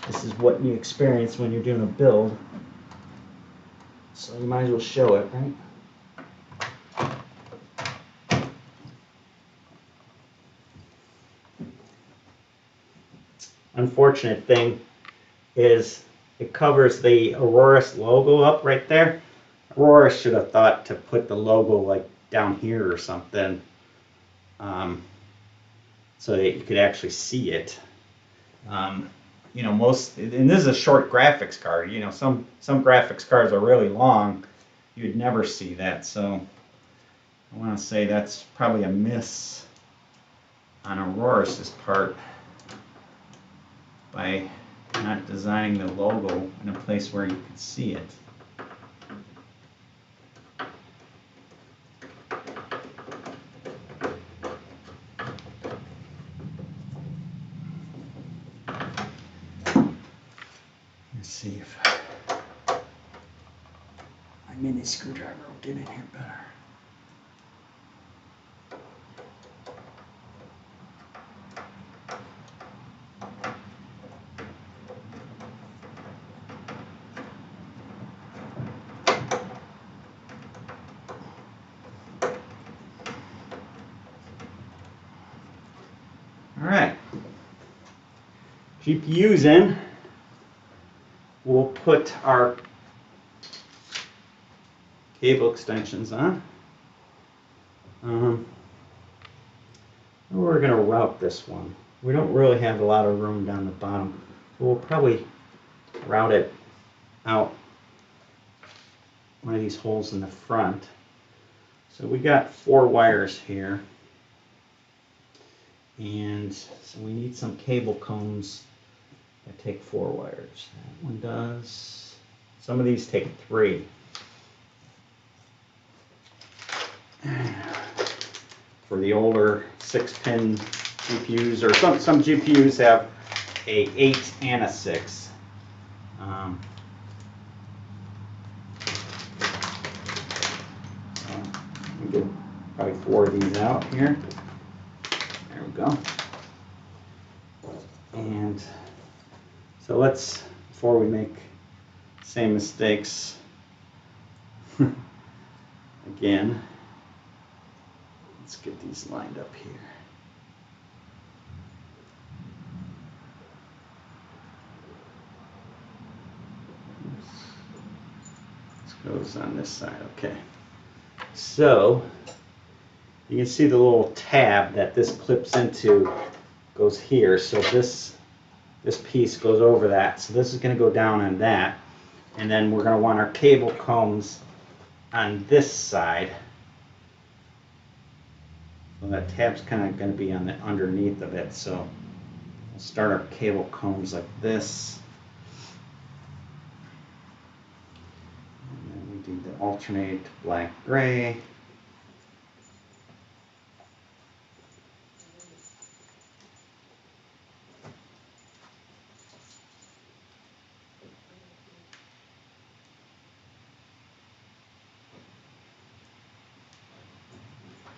This is what you experience when you're doing a build. So you might as well show it, right? Unfortunate thing is it covers the AORUS logo up right there. AORUS should have thought to put the logo like down here or something, so that you could actually see it. You know, and this is a short graphics card. You know, some graphics cards are really long. You'd never see that. So I want to say that's probably a miss on AORUS's part by not designing the logo in a place where you could see it. Let's see if my mini screwdriver will get in here better. Alright, GPU's in. We'll put our cable extensions on. We're going to route this one. We don't really have a lot of room down the bottom. We'll probably route it out one of these holes in the front. So we got 4 wires here. And so we need some cable combs that take 4 wires. That one does. Some of these take 3. For the older 6-pin GPUs, or some GPUs have a 8 and a 6. We get probably 4 of these out here. There we go. And so let's, before we make the same mistakes again, let's get these lined up here. This goes on this side, okay. So you can see the little tab that this clips into goes here. So this piece goes over that. So this is going to go down on that. And then we're going to want our cable combs on this side. So that tab's kind of going to be on the underneath of it. So we'll start our cable combs like this. And then we do the alternate black-gray.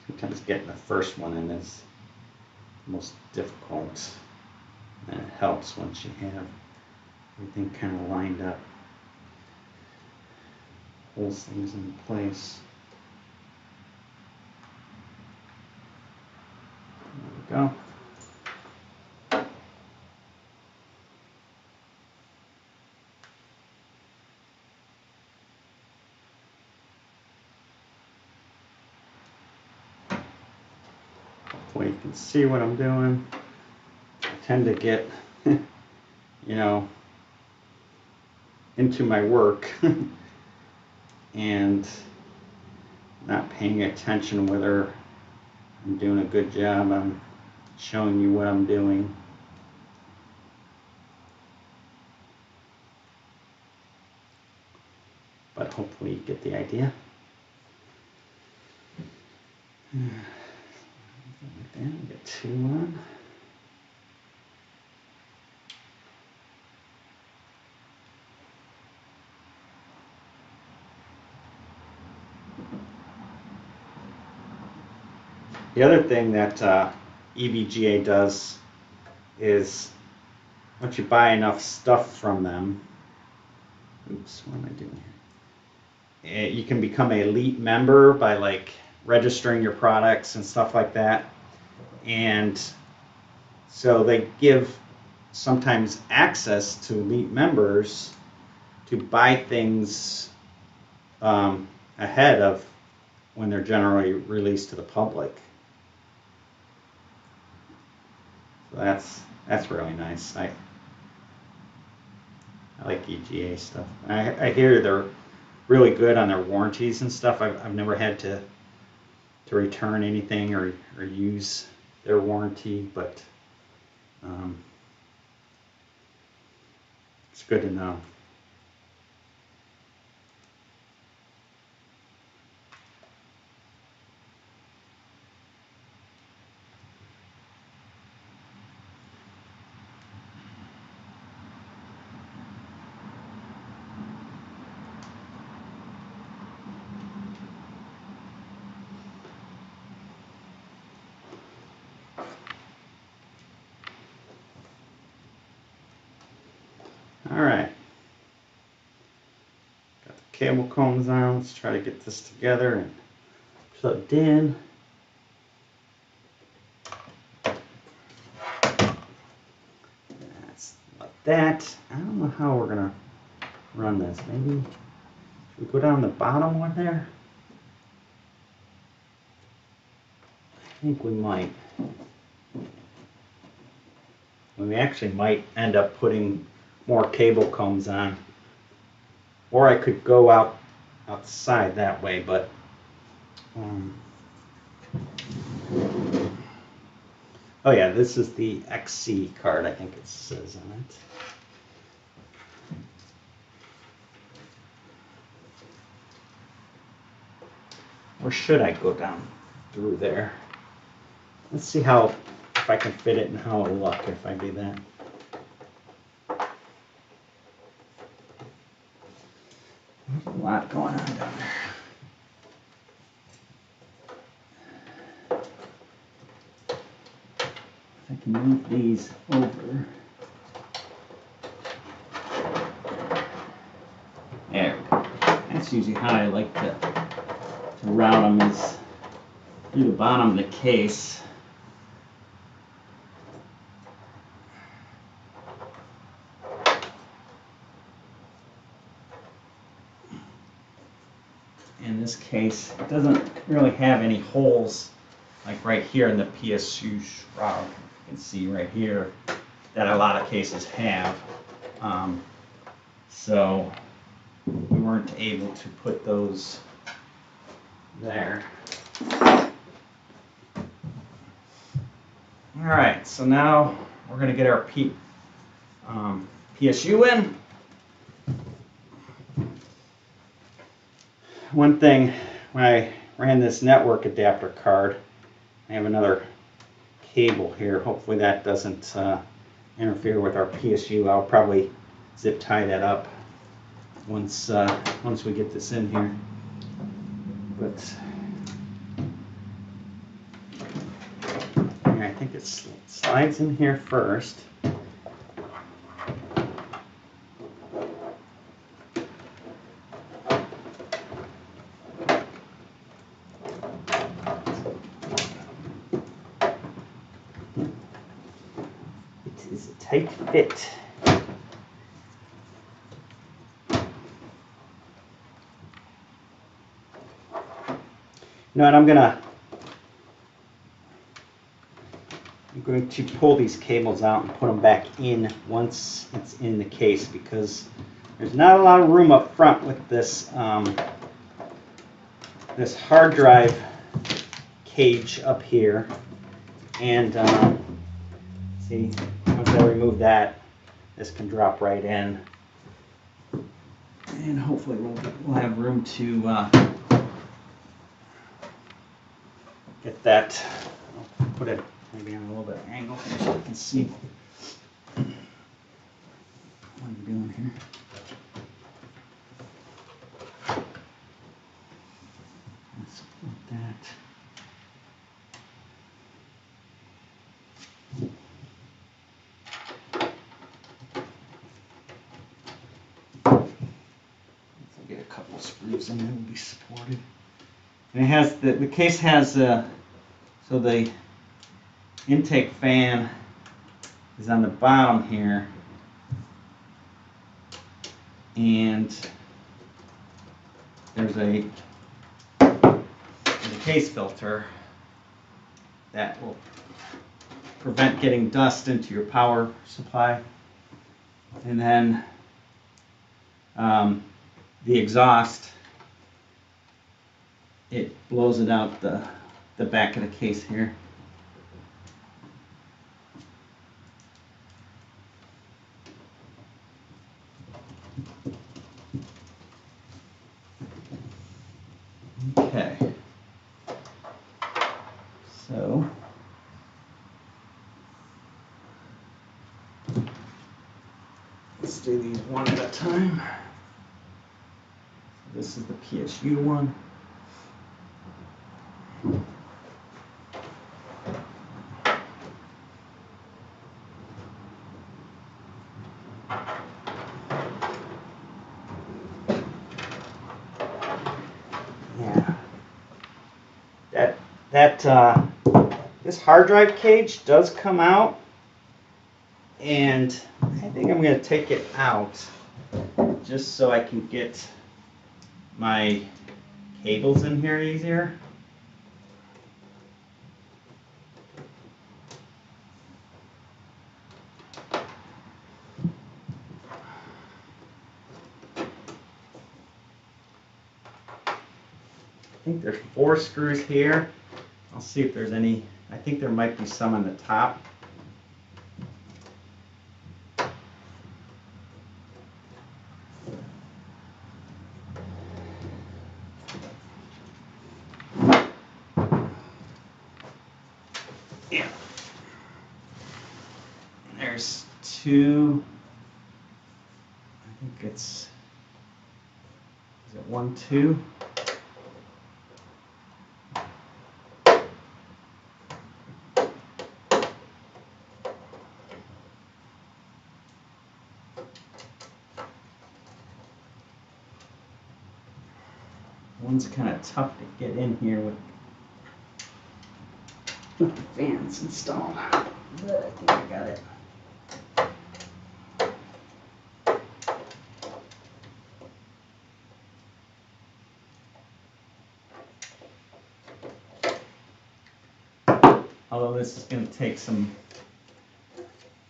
Sometimes getting the first one in is the most difficult, and it helps once you have everything kind of lined up. holds things in place. There we go. Hopefully you can see what I'm doing. I tend to get, you know, into my work and not paying attention whether I'm doing a good job on showing you what I'm doing. But hopefully you get the idea. Like that, get 2 on. The other thing that Evga does is once you buy enough stuff from them, oops, what am I doing here? You can become an elite member by like registering your products and stuff like that. And so they give sometimes access to elite members to buy things ahead of when they're generally released to the public. So that's really nice. I like EGA stuff. I hear they're really good on their warranties and stuff. I've never had to return anything or use their warranty, but it's good to know. All right, got the cable combs on. Let's try to get this together and plugged in. That's like that. I don't know how we're gonna run this. Maybe should we go down the bottom one there? I think we might. We actually might end up putting more cable combs on, or I could go outside that way, but oh yeah, this is the XC card, I think it says on it. Or should I go down through there? Let's see if I can fit it and how it'll look if I do that. There's a lot going on down there. If I can move these over. There we go. That's usually how I like to route them, is through the bottom of the case. In this case, it doesn't really have any holes like right here in the PSU shroud. You can see right here that a lot of cases have. So we weren't able to put those there. All right, so now we're going to get our PSU in. One thing, when I ran this network adapter card, I have another cable here. Hopefully that doesn't interfere with our PSU. I'll probably zip tie that up once we get this in here. But I think it slides in here first. is a tight fit. You know what, I'm going to pull these cables out and put them back in once it's in the case, because there's not a lot of room up front with this this hard drive cage up here. And see, once I remove that, this can drop right in, and hopefully we'll have room to get that. I'll put it maybe on a little bit of angle here so you can see what I'm doing here. Let's put that. Let's get a couple of screws in there, will be supported. And it has the case has so the intake fan is on the bottom here, and there's a case filter that will prevent getting dust into your power supply, and then the exhaust, it blows it out the back of the case here. Okay, so let's do these one at a time. This is the PSU one. This hard drive cage does come out, and I think I'm going to take it out just so I can get my cables in here easier. I think there's 4 screws here. I'll see if there's any. I think there might be some on the top. Yeah. There's 2. I think it's. Is it 1, 2? One's kind of tough to get in here with the fans installed, but I think I got it. Although this is going to take some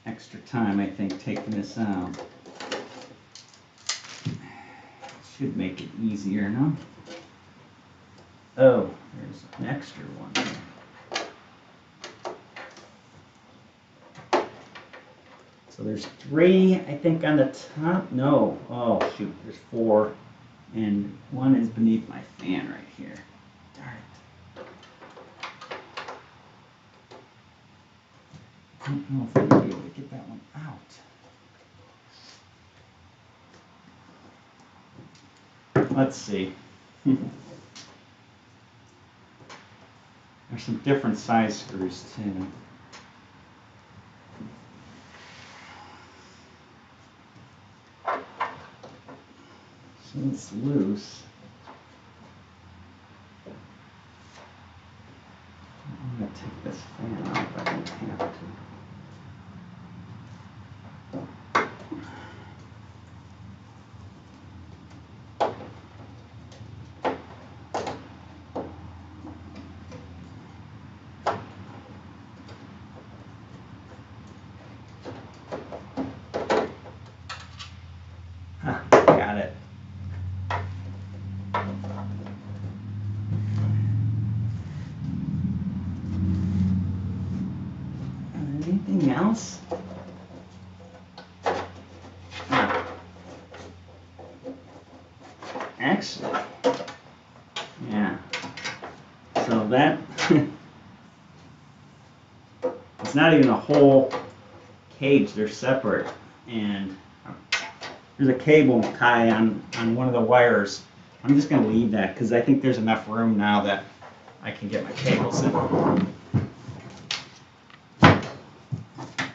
extra time, I think, taking this out. Should make it easier, no? Oh, there's an extra one here. So there's 3, I think, on the top. No. Oh, shoot. There's 4. And 1 is beneath my fan right here. Darn it. I don't know if I'm going to be able to get that one out. Let's see. There's some different size screws too. So it's loose. I'm going to take this fan off. I don't have to. anything else? Actually, yeah. So that it's not even a whole cage, they're separate. And there's a cable tie on one of the wires. I'm just going to leave that because I think there's enough room now that I can get my cables in.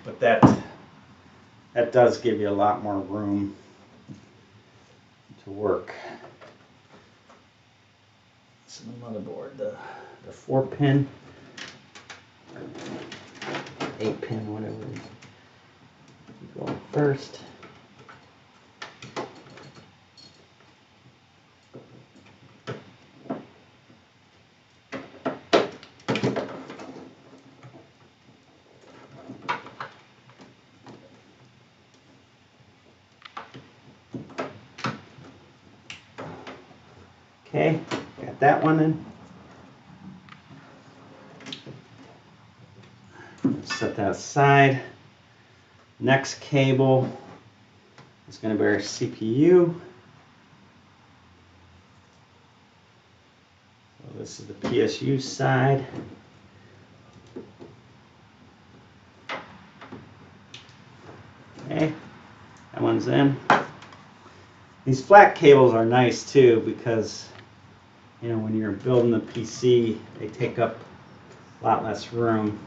But that does give you a lot more room to work. So the motherboard, the 4-pin, 8-pin, whatever it is. You go first. Okay, got that one in. Set that aside. Next cable is going to be our CPU. So this is the PSU side. Okay, that one's in. These flat cables are nice too because, you know, when you're building the PC, they take up a lot less room.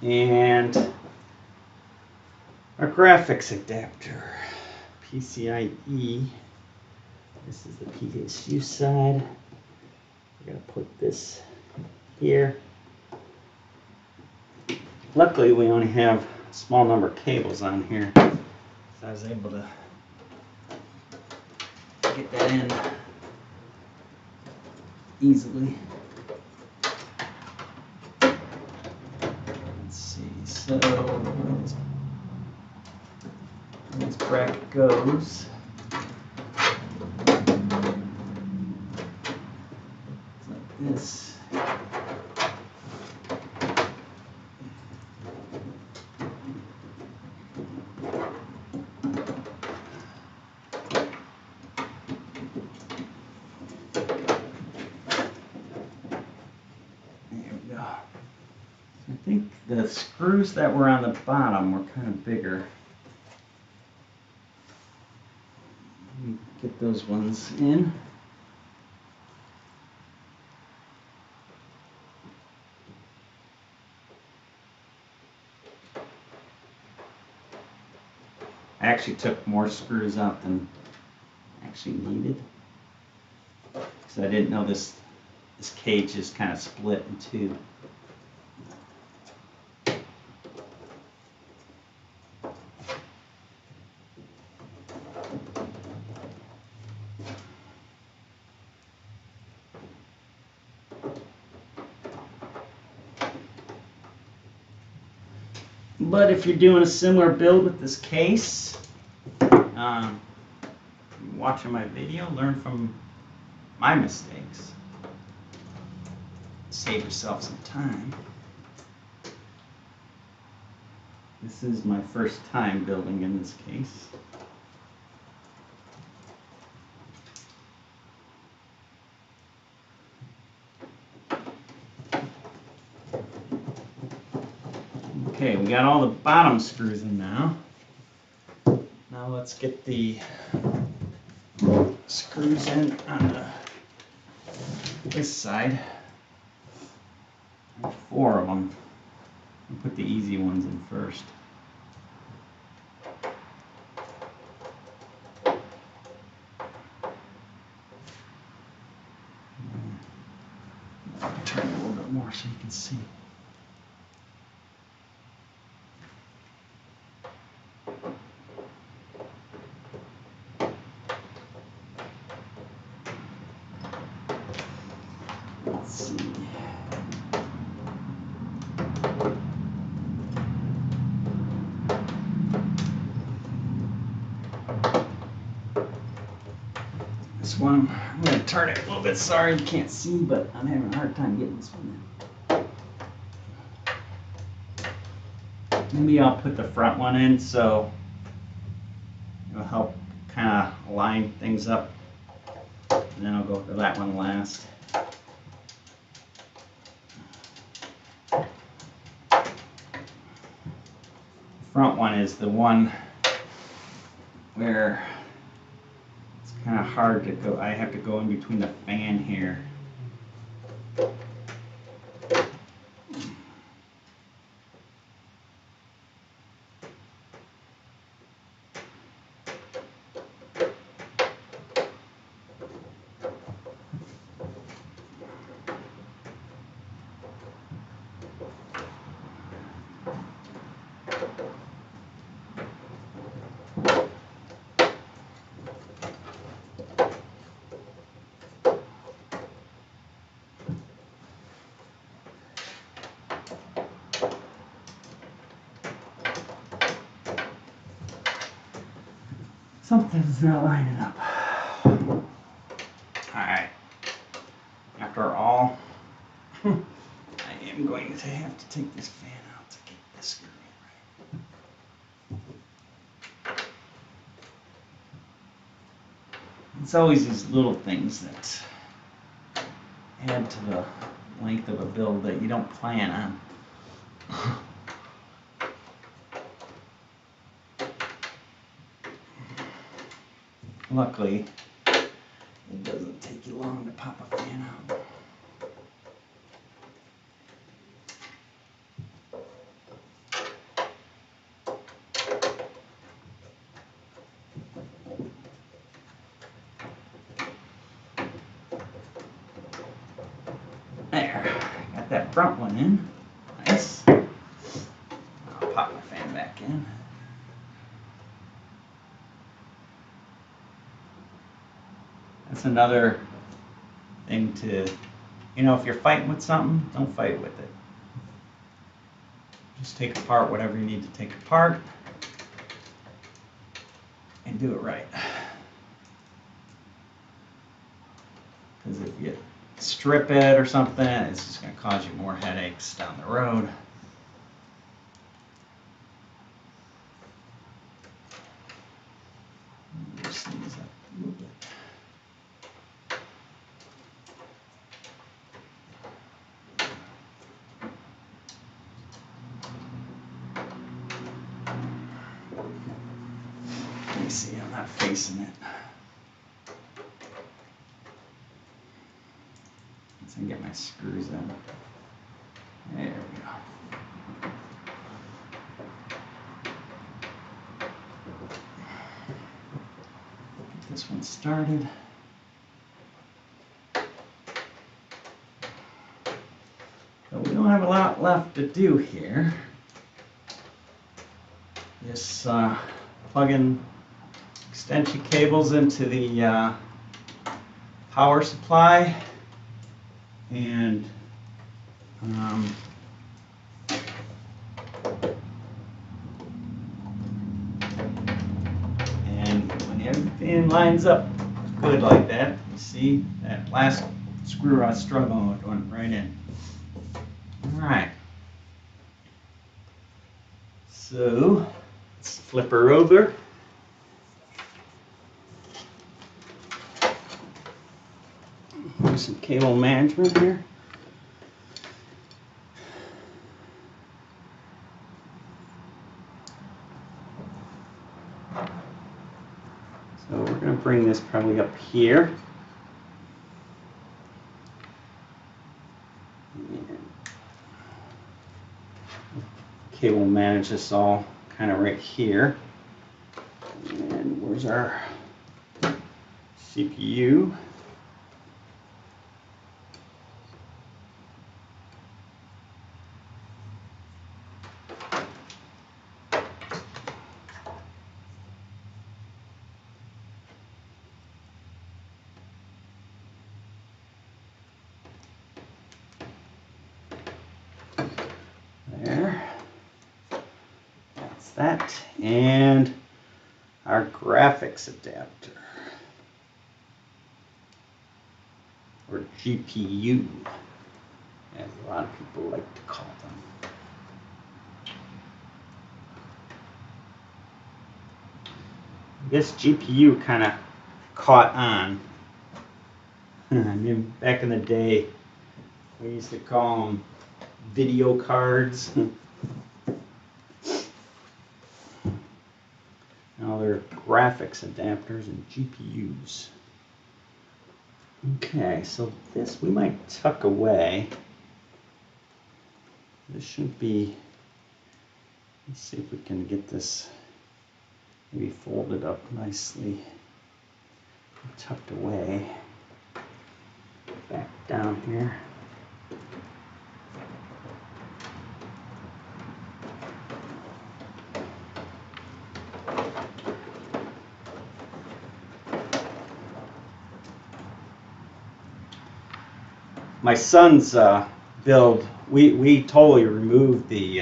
And our graphics adapter, PCIe. This is the PSU side. We're going to put this here. Luckily, we only have a small number of cables on here, so I was able to get that in easily. Let's see, so this bracket goes. It's like this. I think the screws that were on the bottom were kind of bigger. Let me get those ones in. I actually took more screws out than actually needed because I didn't know this cage is kind of split in two. But if you're doing a similar build with this case, watching my video, learn from my mistakes. Save yourself some time. This is my first time building in this case. Okay, we got all the bottom screws in now. Now let's get the screws in on this side. There's 4 of them. I'll put the easy ones in first. I'll turn it a little bit more so you can see. Let's see. This one, I'm going to turn it a little bit. Sorry you can't see, but I'm having a hard time getting this one in. Maybe I'll put the front one in so it'll help kind of line things up. And then I'll go for that one last. Front one is the one where it's kind of hard to go. I have to go in between the fan here. Something's not lining up. Alright. After all, I am going to have to take this fan out to get this screw in right. It's always these little things that add to the length of a build that you don't plan on. Luckily, it doesn't take you long to pop a fan out. There, got that front one in. Nice. I'll pop my fan back in. That's another thing to, you know, if you're fighting with something, don't fight with it. Just take apart whatever you need to take apart and do it right. Because if you strip it or something, it's just going to cause you more headaches down the road. Loosen these up a little bit. Let me see, I'm not facing it. Let's get my screws in. There we go. Get this one started. So we don't have a lot left to do here. Just plug in extension cables into the power supply, and when everything lines up good like that, you see that last screw I was struggling with went right in. All right. So let's flip her over. There's some cable management here. So we're going to bring this probably up here. Cable manage this all kind of right here. And where's our CPU? There. That's that. And our graphics adapter. or GPU, as a lot of people like to call them. I guess GPU kind of caught on. I mean, back in the day, we used to call them video cards. Now they're graphics adapters and GPUs. Okay, so this we might tuck away. This should be, let's see if we can get this maybe folded up nicely, tucked away. Back down here. My son's build, we totally removed the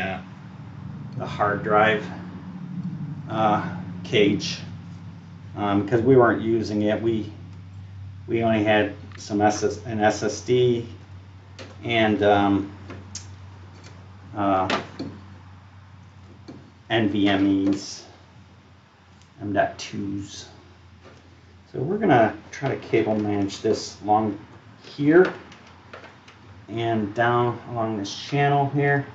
hard drive cage because we weren't using it. We only had some an SSD and NVMe's, M.2s. So we're gonna try to cable manage this along here and down along this channel here.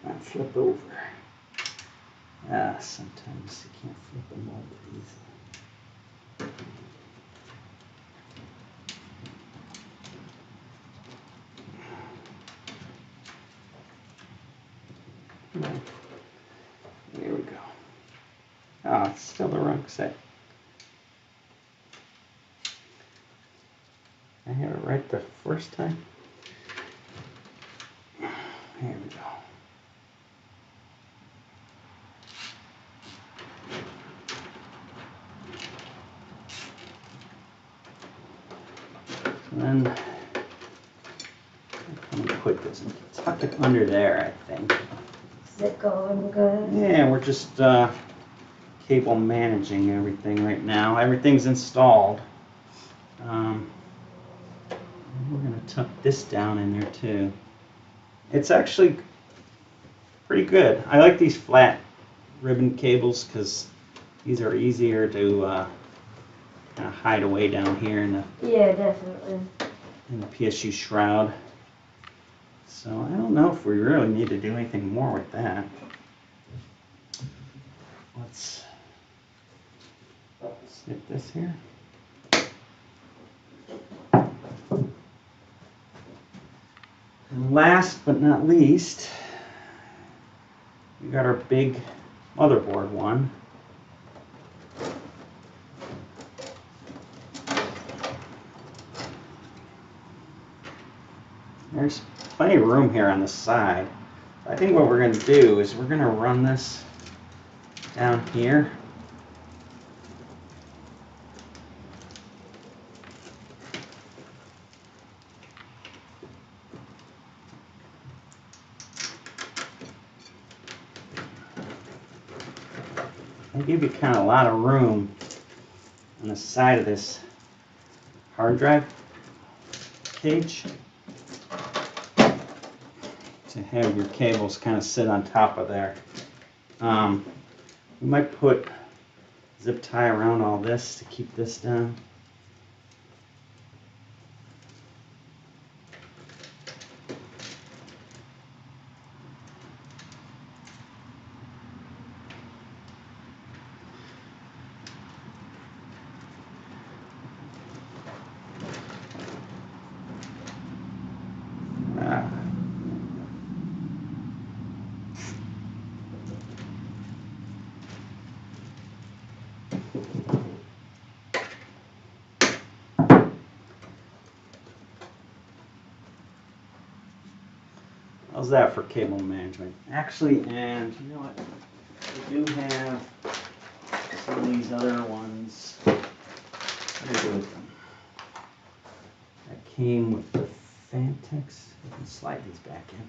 Come on, flip over. Sometimes you can't flip them over easily. There we go. Ah, it's still the wrong side. I have it right the first time. There we go. So then I'm gonna put this and tuck it under there, I think. Is it going good? Yeah, we're just cable managing everything right now. Everything's installed. We're going to tuck this down in there too. It's actually pretty good. I like these flat ribbon cables because these are easier to kind of hide away down here in definitely. the PSU shroud. So I don't know if we really need to do anything more with that. Let's snip this here. And last but not least, we got our big motherboard one. There's plenty of room here on the side. I think what we're going to do is we're going to run this down here. They give you kind of a lot of room on the side of this hard drive cage to have your cables kind of sit on top of there. We might put zip tie around all this to keep this down. How's that for cable management? Actually, and you know what? We do have some of these other ones. What do I do with them? That came with the Phanteks. I can slide these back in.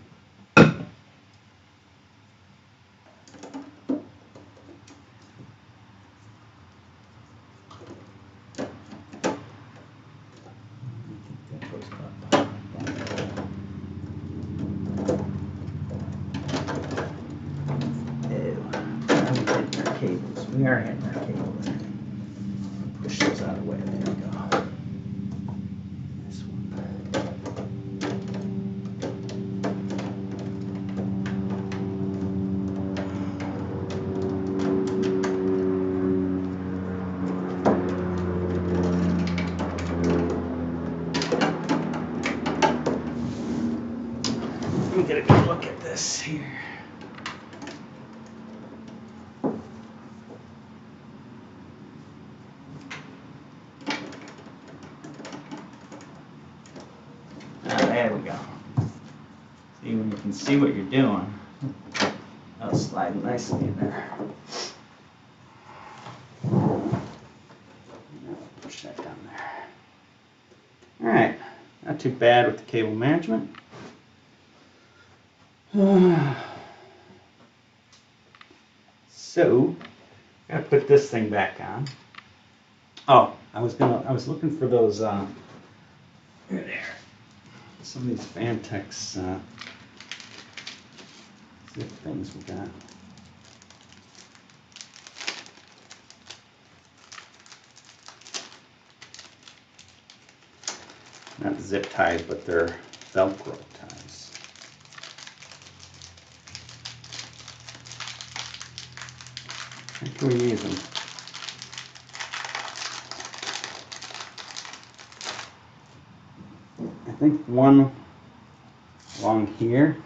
We are hitting our cables. Push those out of the way. There we go. This one. Let me get a good look at this here. There we go. See, when you can see what you're doing, that'll slide nicely in there. Push that down there. Alright, not too bad with the cable management. So, gotta put this thing back on. Oh, I was looking for those, there. Some of these Phanteks zip things we got. Not zip ties, but they're Velcro ties. How can we use them? I think one along here.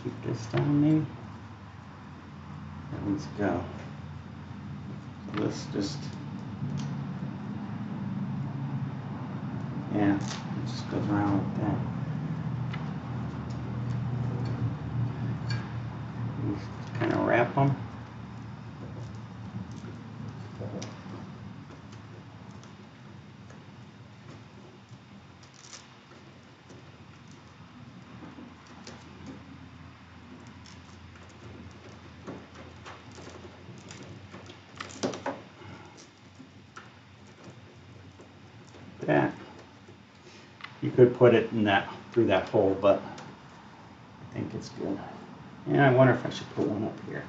Keep this down maybe. That needs to go. So this just, yeah, it just goes around like that. Kind of wrap them. That. You could put it in that through that hole, but I think it's good. And I wonder if I should put one up here.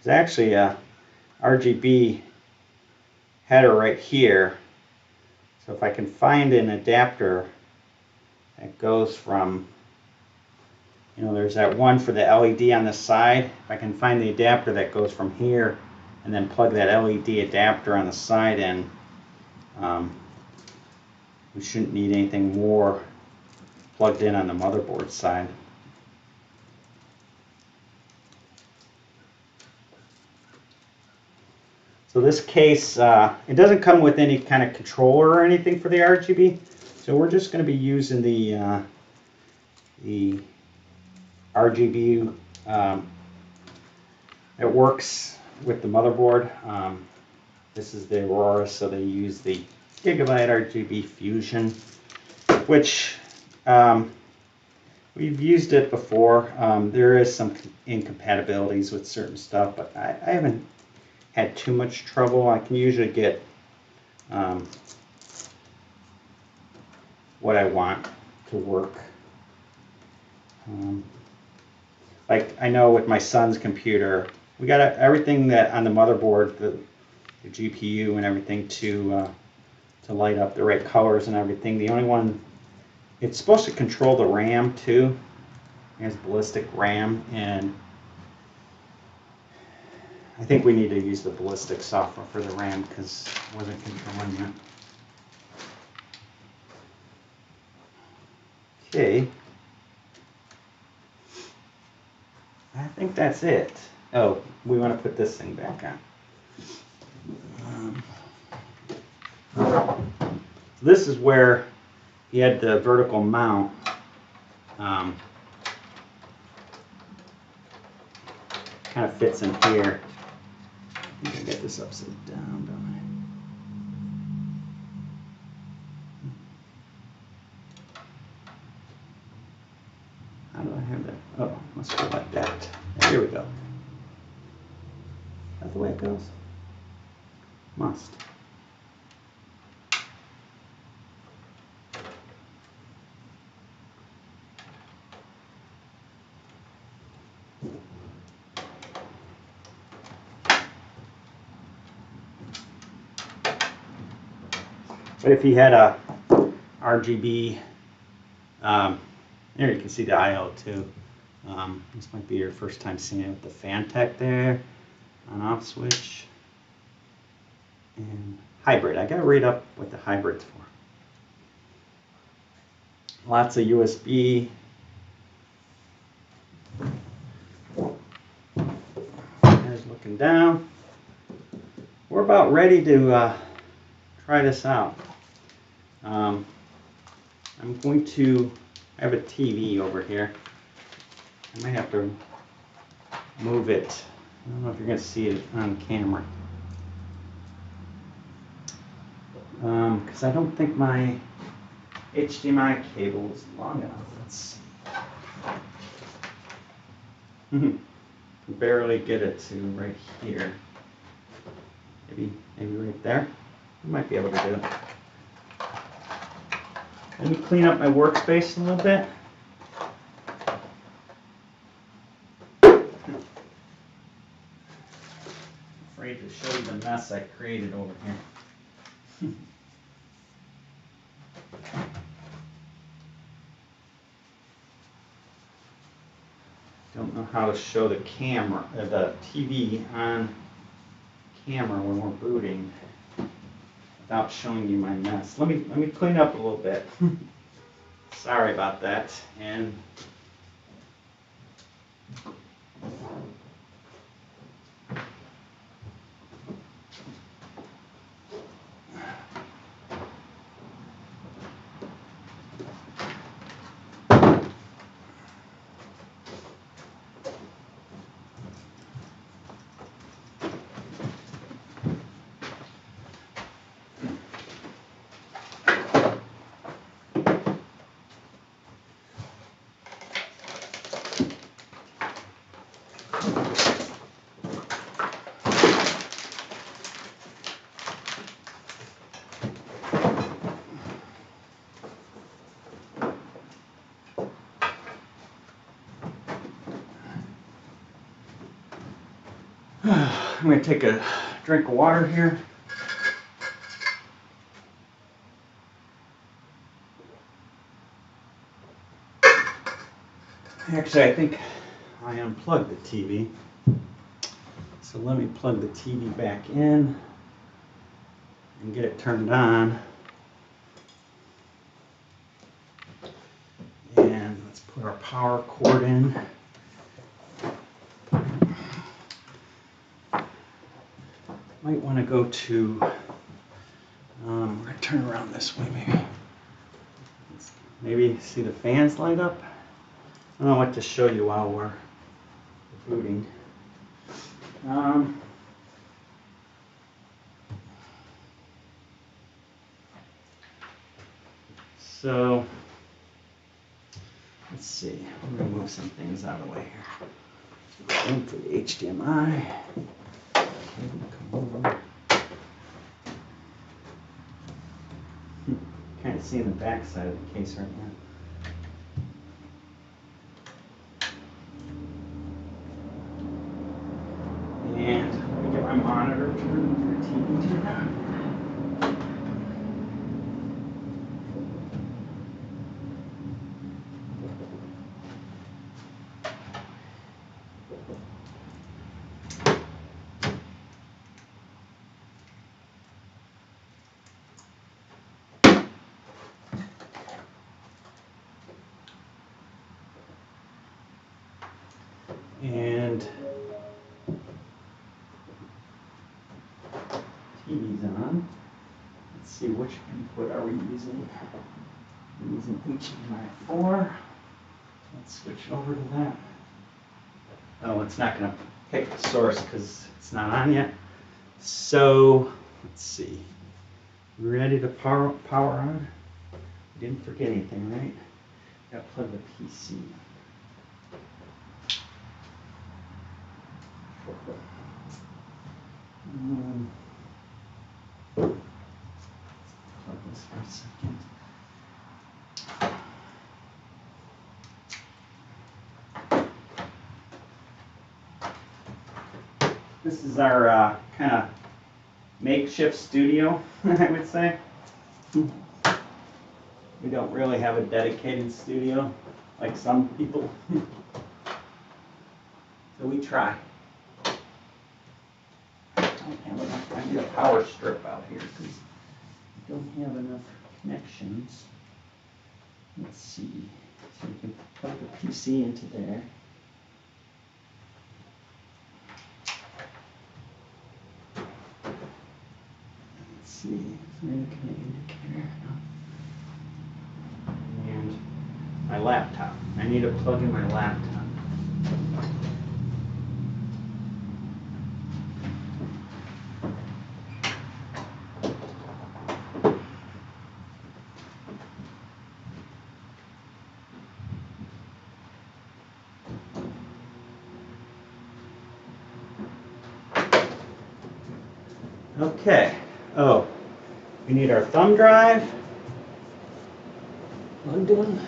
There's actually a RGB header right here. So if I can find an adapter that goes from, you know, there's that one for the LED on the side. If I can find the adapter that goes from here and then plug that LED adapter on the side in, we shouldn't need anything more plugged in on the motherboard side. So this case, it doesn't come with any kind of controller or anything for the RGB. So we're just going to be using the RGB that works with the motherboard. This is the AORUS, so they use the Gigabyte RGB Fusion, which we've used it before. There is some incompatibilities with certain stuff, but I haven't had too much trouble. I can usually get what I want to work. Like I know with my son's computer, we got everything that on the motherboard, the GPU and everything to light up the right colors and everything. The only one, it's supposed to control the RAM too. It has ballistic RAM, and I think we need to use the ballistic software for the RAM because it wasn't controlling it. Okay. I think that's it. Oh, we want to put this thing back on. This is where he had the vertical mount. Kind of fits in here. I think I get this upside down, don't I? How do I have that? Oh, must go like that. Here we go. Is that the way it goes? Must. But if he had a RGB, there you can see the I/O too. This might be your first time seeing it with the Phanteks there, on-off switch, and hybrid. I gotta read up what the hybrid's for. Lots of USB. There's looking down. We're about ready to try this out. I'm going to have a TV over here. I might have to move it. I don't know if you're going to see it on camera. Because I don't think my HDMI cable is long enough. Let's see. Can barely get it to right here. Maybe right there. I might be able to do it. Let me clean up my workspace a little bit. Afraid to show you the mess I created over here. Don't know how to show the camera, the TV on camera when we're booting without showing you my mess. Let me clean up a little bit. Sorry about that. And I'm going to take a drink of water here. Actually, I think I unplugged the TV. So let me plug the TV back in and get it turned on. And let's put our power cord in. Might want to go to, we're going to turn around this way maybe. Maybe see the fans light up. I don't know what to show you while we're booting. So let's see. I'm going to move some things out of the way here. Room for the HDMI. Come over. Kind of seeing the back side of the case right now. And let me get my monitor turned, the TV turned on. And on. Let's see, which input are we using? We're using HDMI 4. Let's switch over to that. Oh, it's not going to pick the source because it's not on yet. So, let's see. We ready to power on? We didn't forget anything, right? Got to plug the PC. Plug this for a second. This is our kind of makeshift studio, I would say. We don't really have a dedicated studio like some people. So we try. I don't have enough. I need a power strip out here because I don't have enough connections. Let's see. So we can plug the PC into there. Let's see. Is there any kind of indicator? No. And my laptop. I need to plug in my laptop. Okay. Oh, we need our thumb drive plugged in.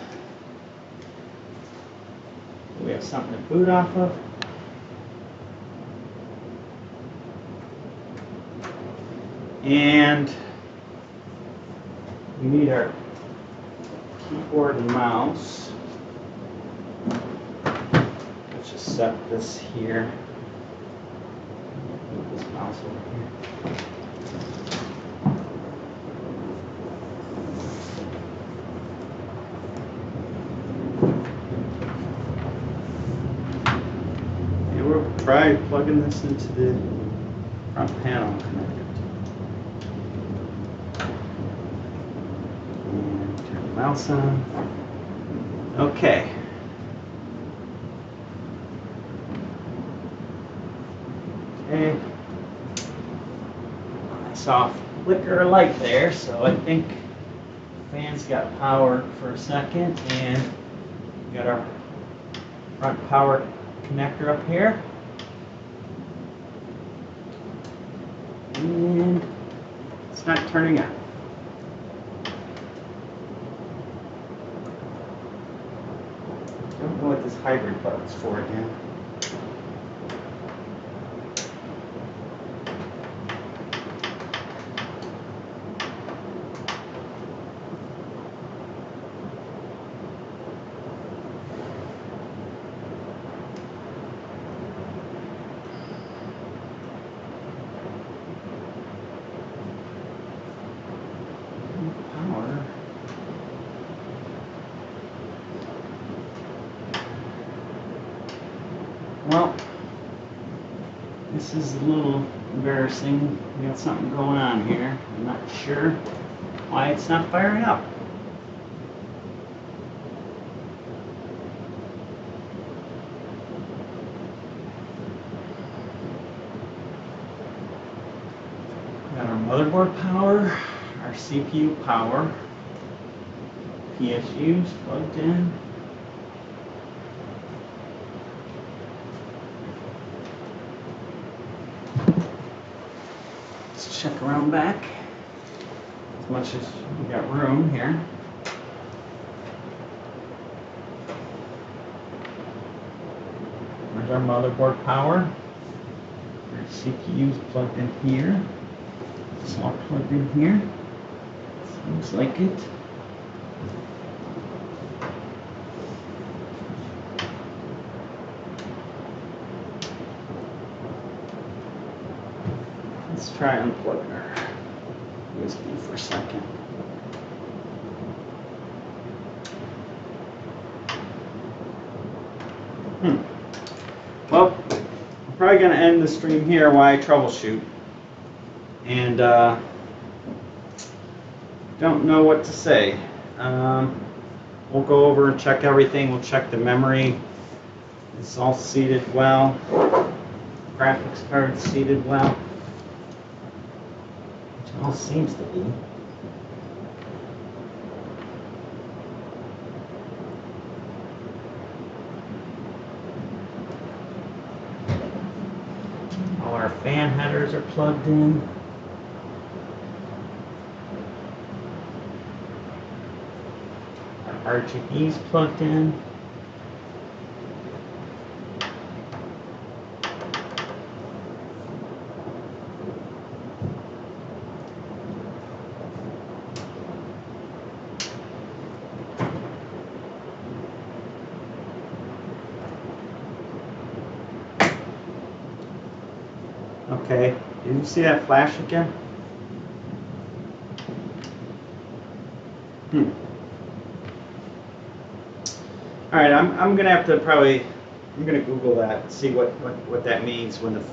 We have something to boot off of. And we need our keyboard and mouse. Let's just set this here. Move this mouse over here. Try plugging this into the front panel connector. And turn the mouse on. Okay. Okay. I saw a flicker of light there, so I think the fan's got power for a second, and we got our front power connector up here. And it's not turning on. I don't know what this hybrid button's for again. Well, this is a little embarrassing. We got something going on here. I'm not sure why it's not firing up. Got our motherboard power, our CPU power, PSUs plugged in. Check around back as much as we got room here. There's our motherboard power. Our CPU's plugged in here. It's all plugged in here. Seems like it. Let's try unplugging our USB for a second. Well, I'm probably going to end the stream here while I troubleshoot. And don't know what to say. We'll go over and check everything. We'll check the memory. It's all seated well. Graphics card seated well. Which it all seems to be. All our fan headers are plugged in. Our RGB's plugged in. Okay, did you see that flash again? All right, I'm gonna have to I'm gonna Google that, see what that means when the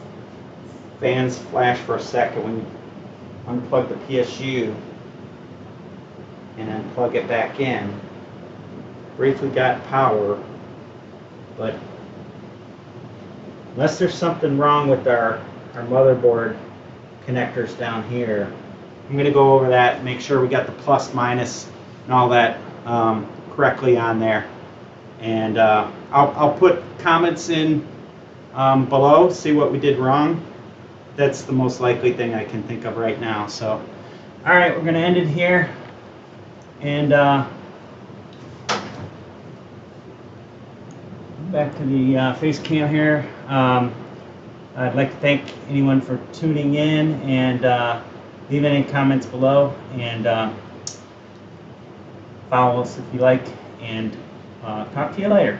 fans flash for a second when you unplug the PSU and then plug it back in. Briefly got power, but unless there's something wrong with our motherboard connectors down here, I'm going to go over that, make sure we got the plus, minus, and all that correctly on there. And I'll put comments in below, see what we did wrong. That's the most likely thing I can think of right now. So, all right, we're going to end it here. And back to the face cam here. I'd like to thank anyone for tuning in and leave any comments below, and follow us if you like, and talk to you later.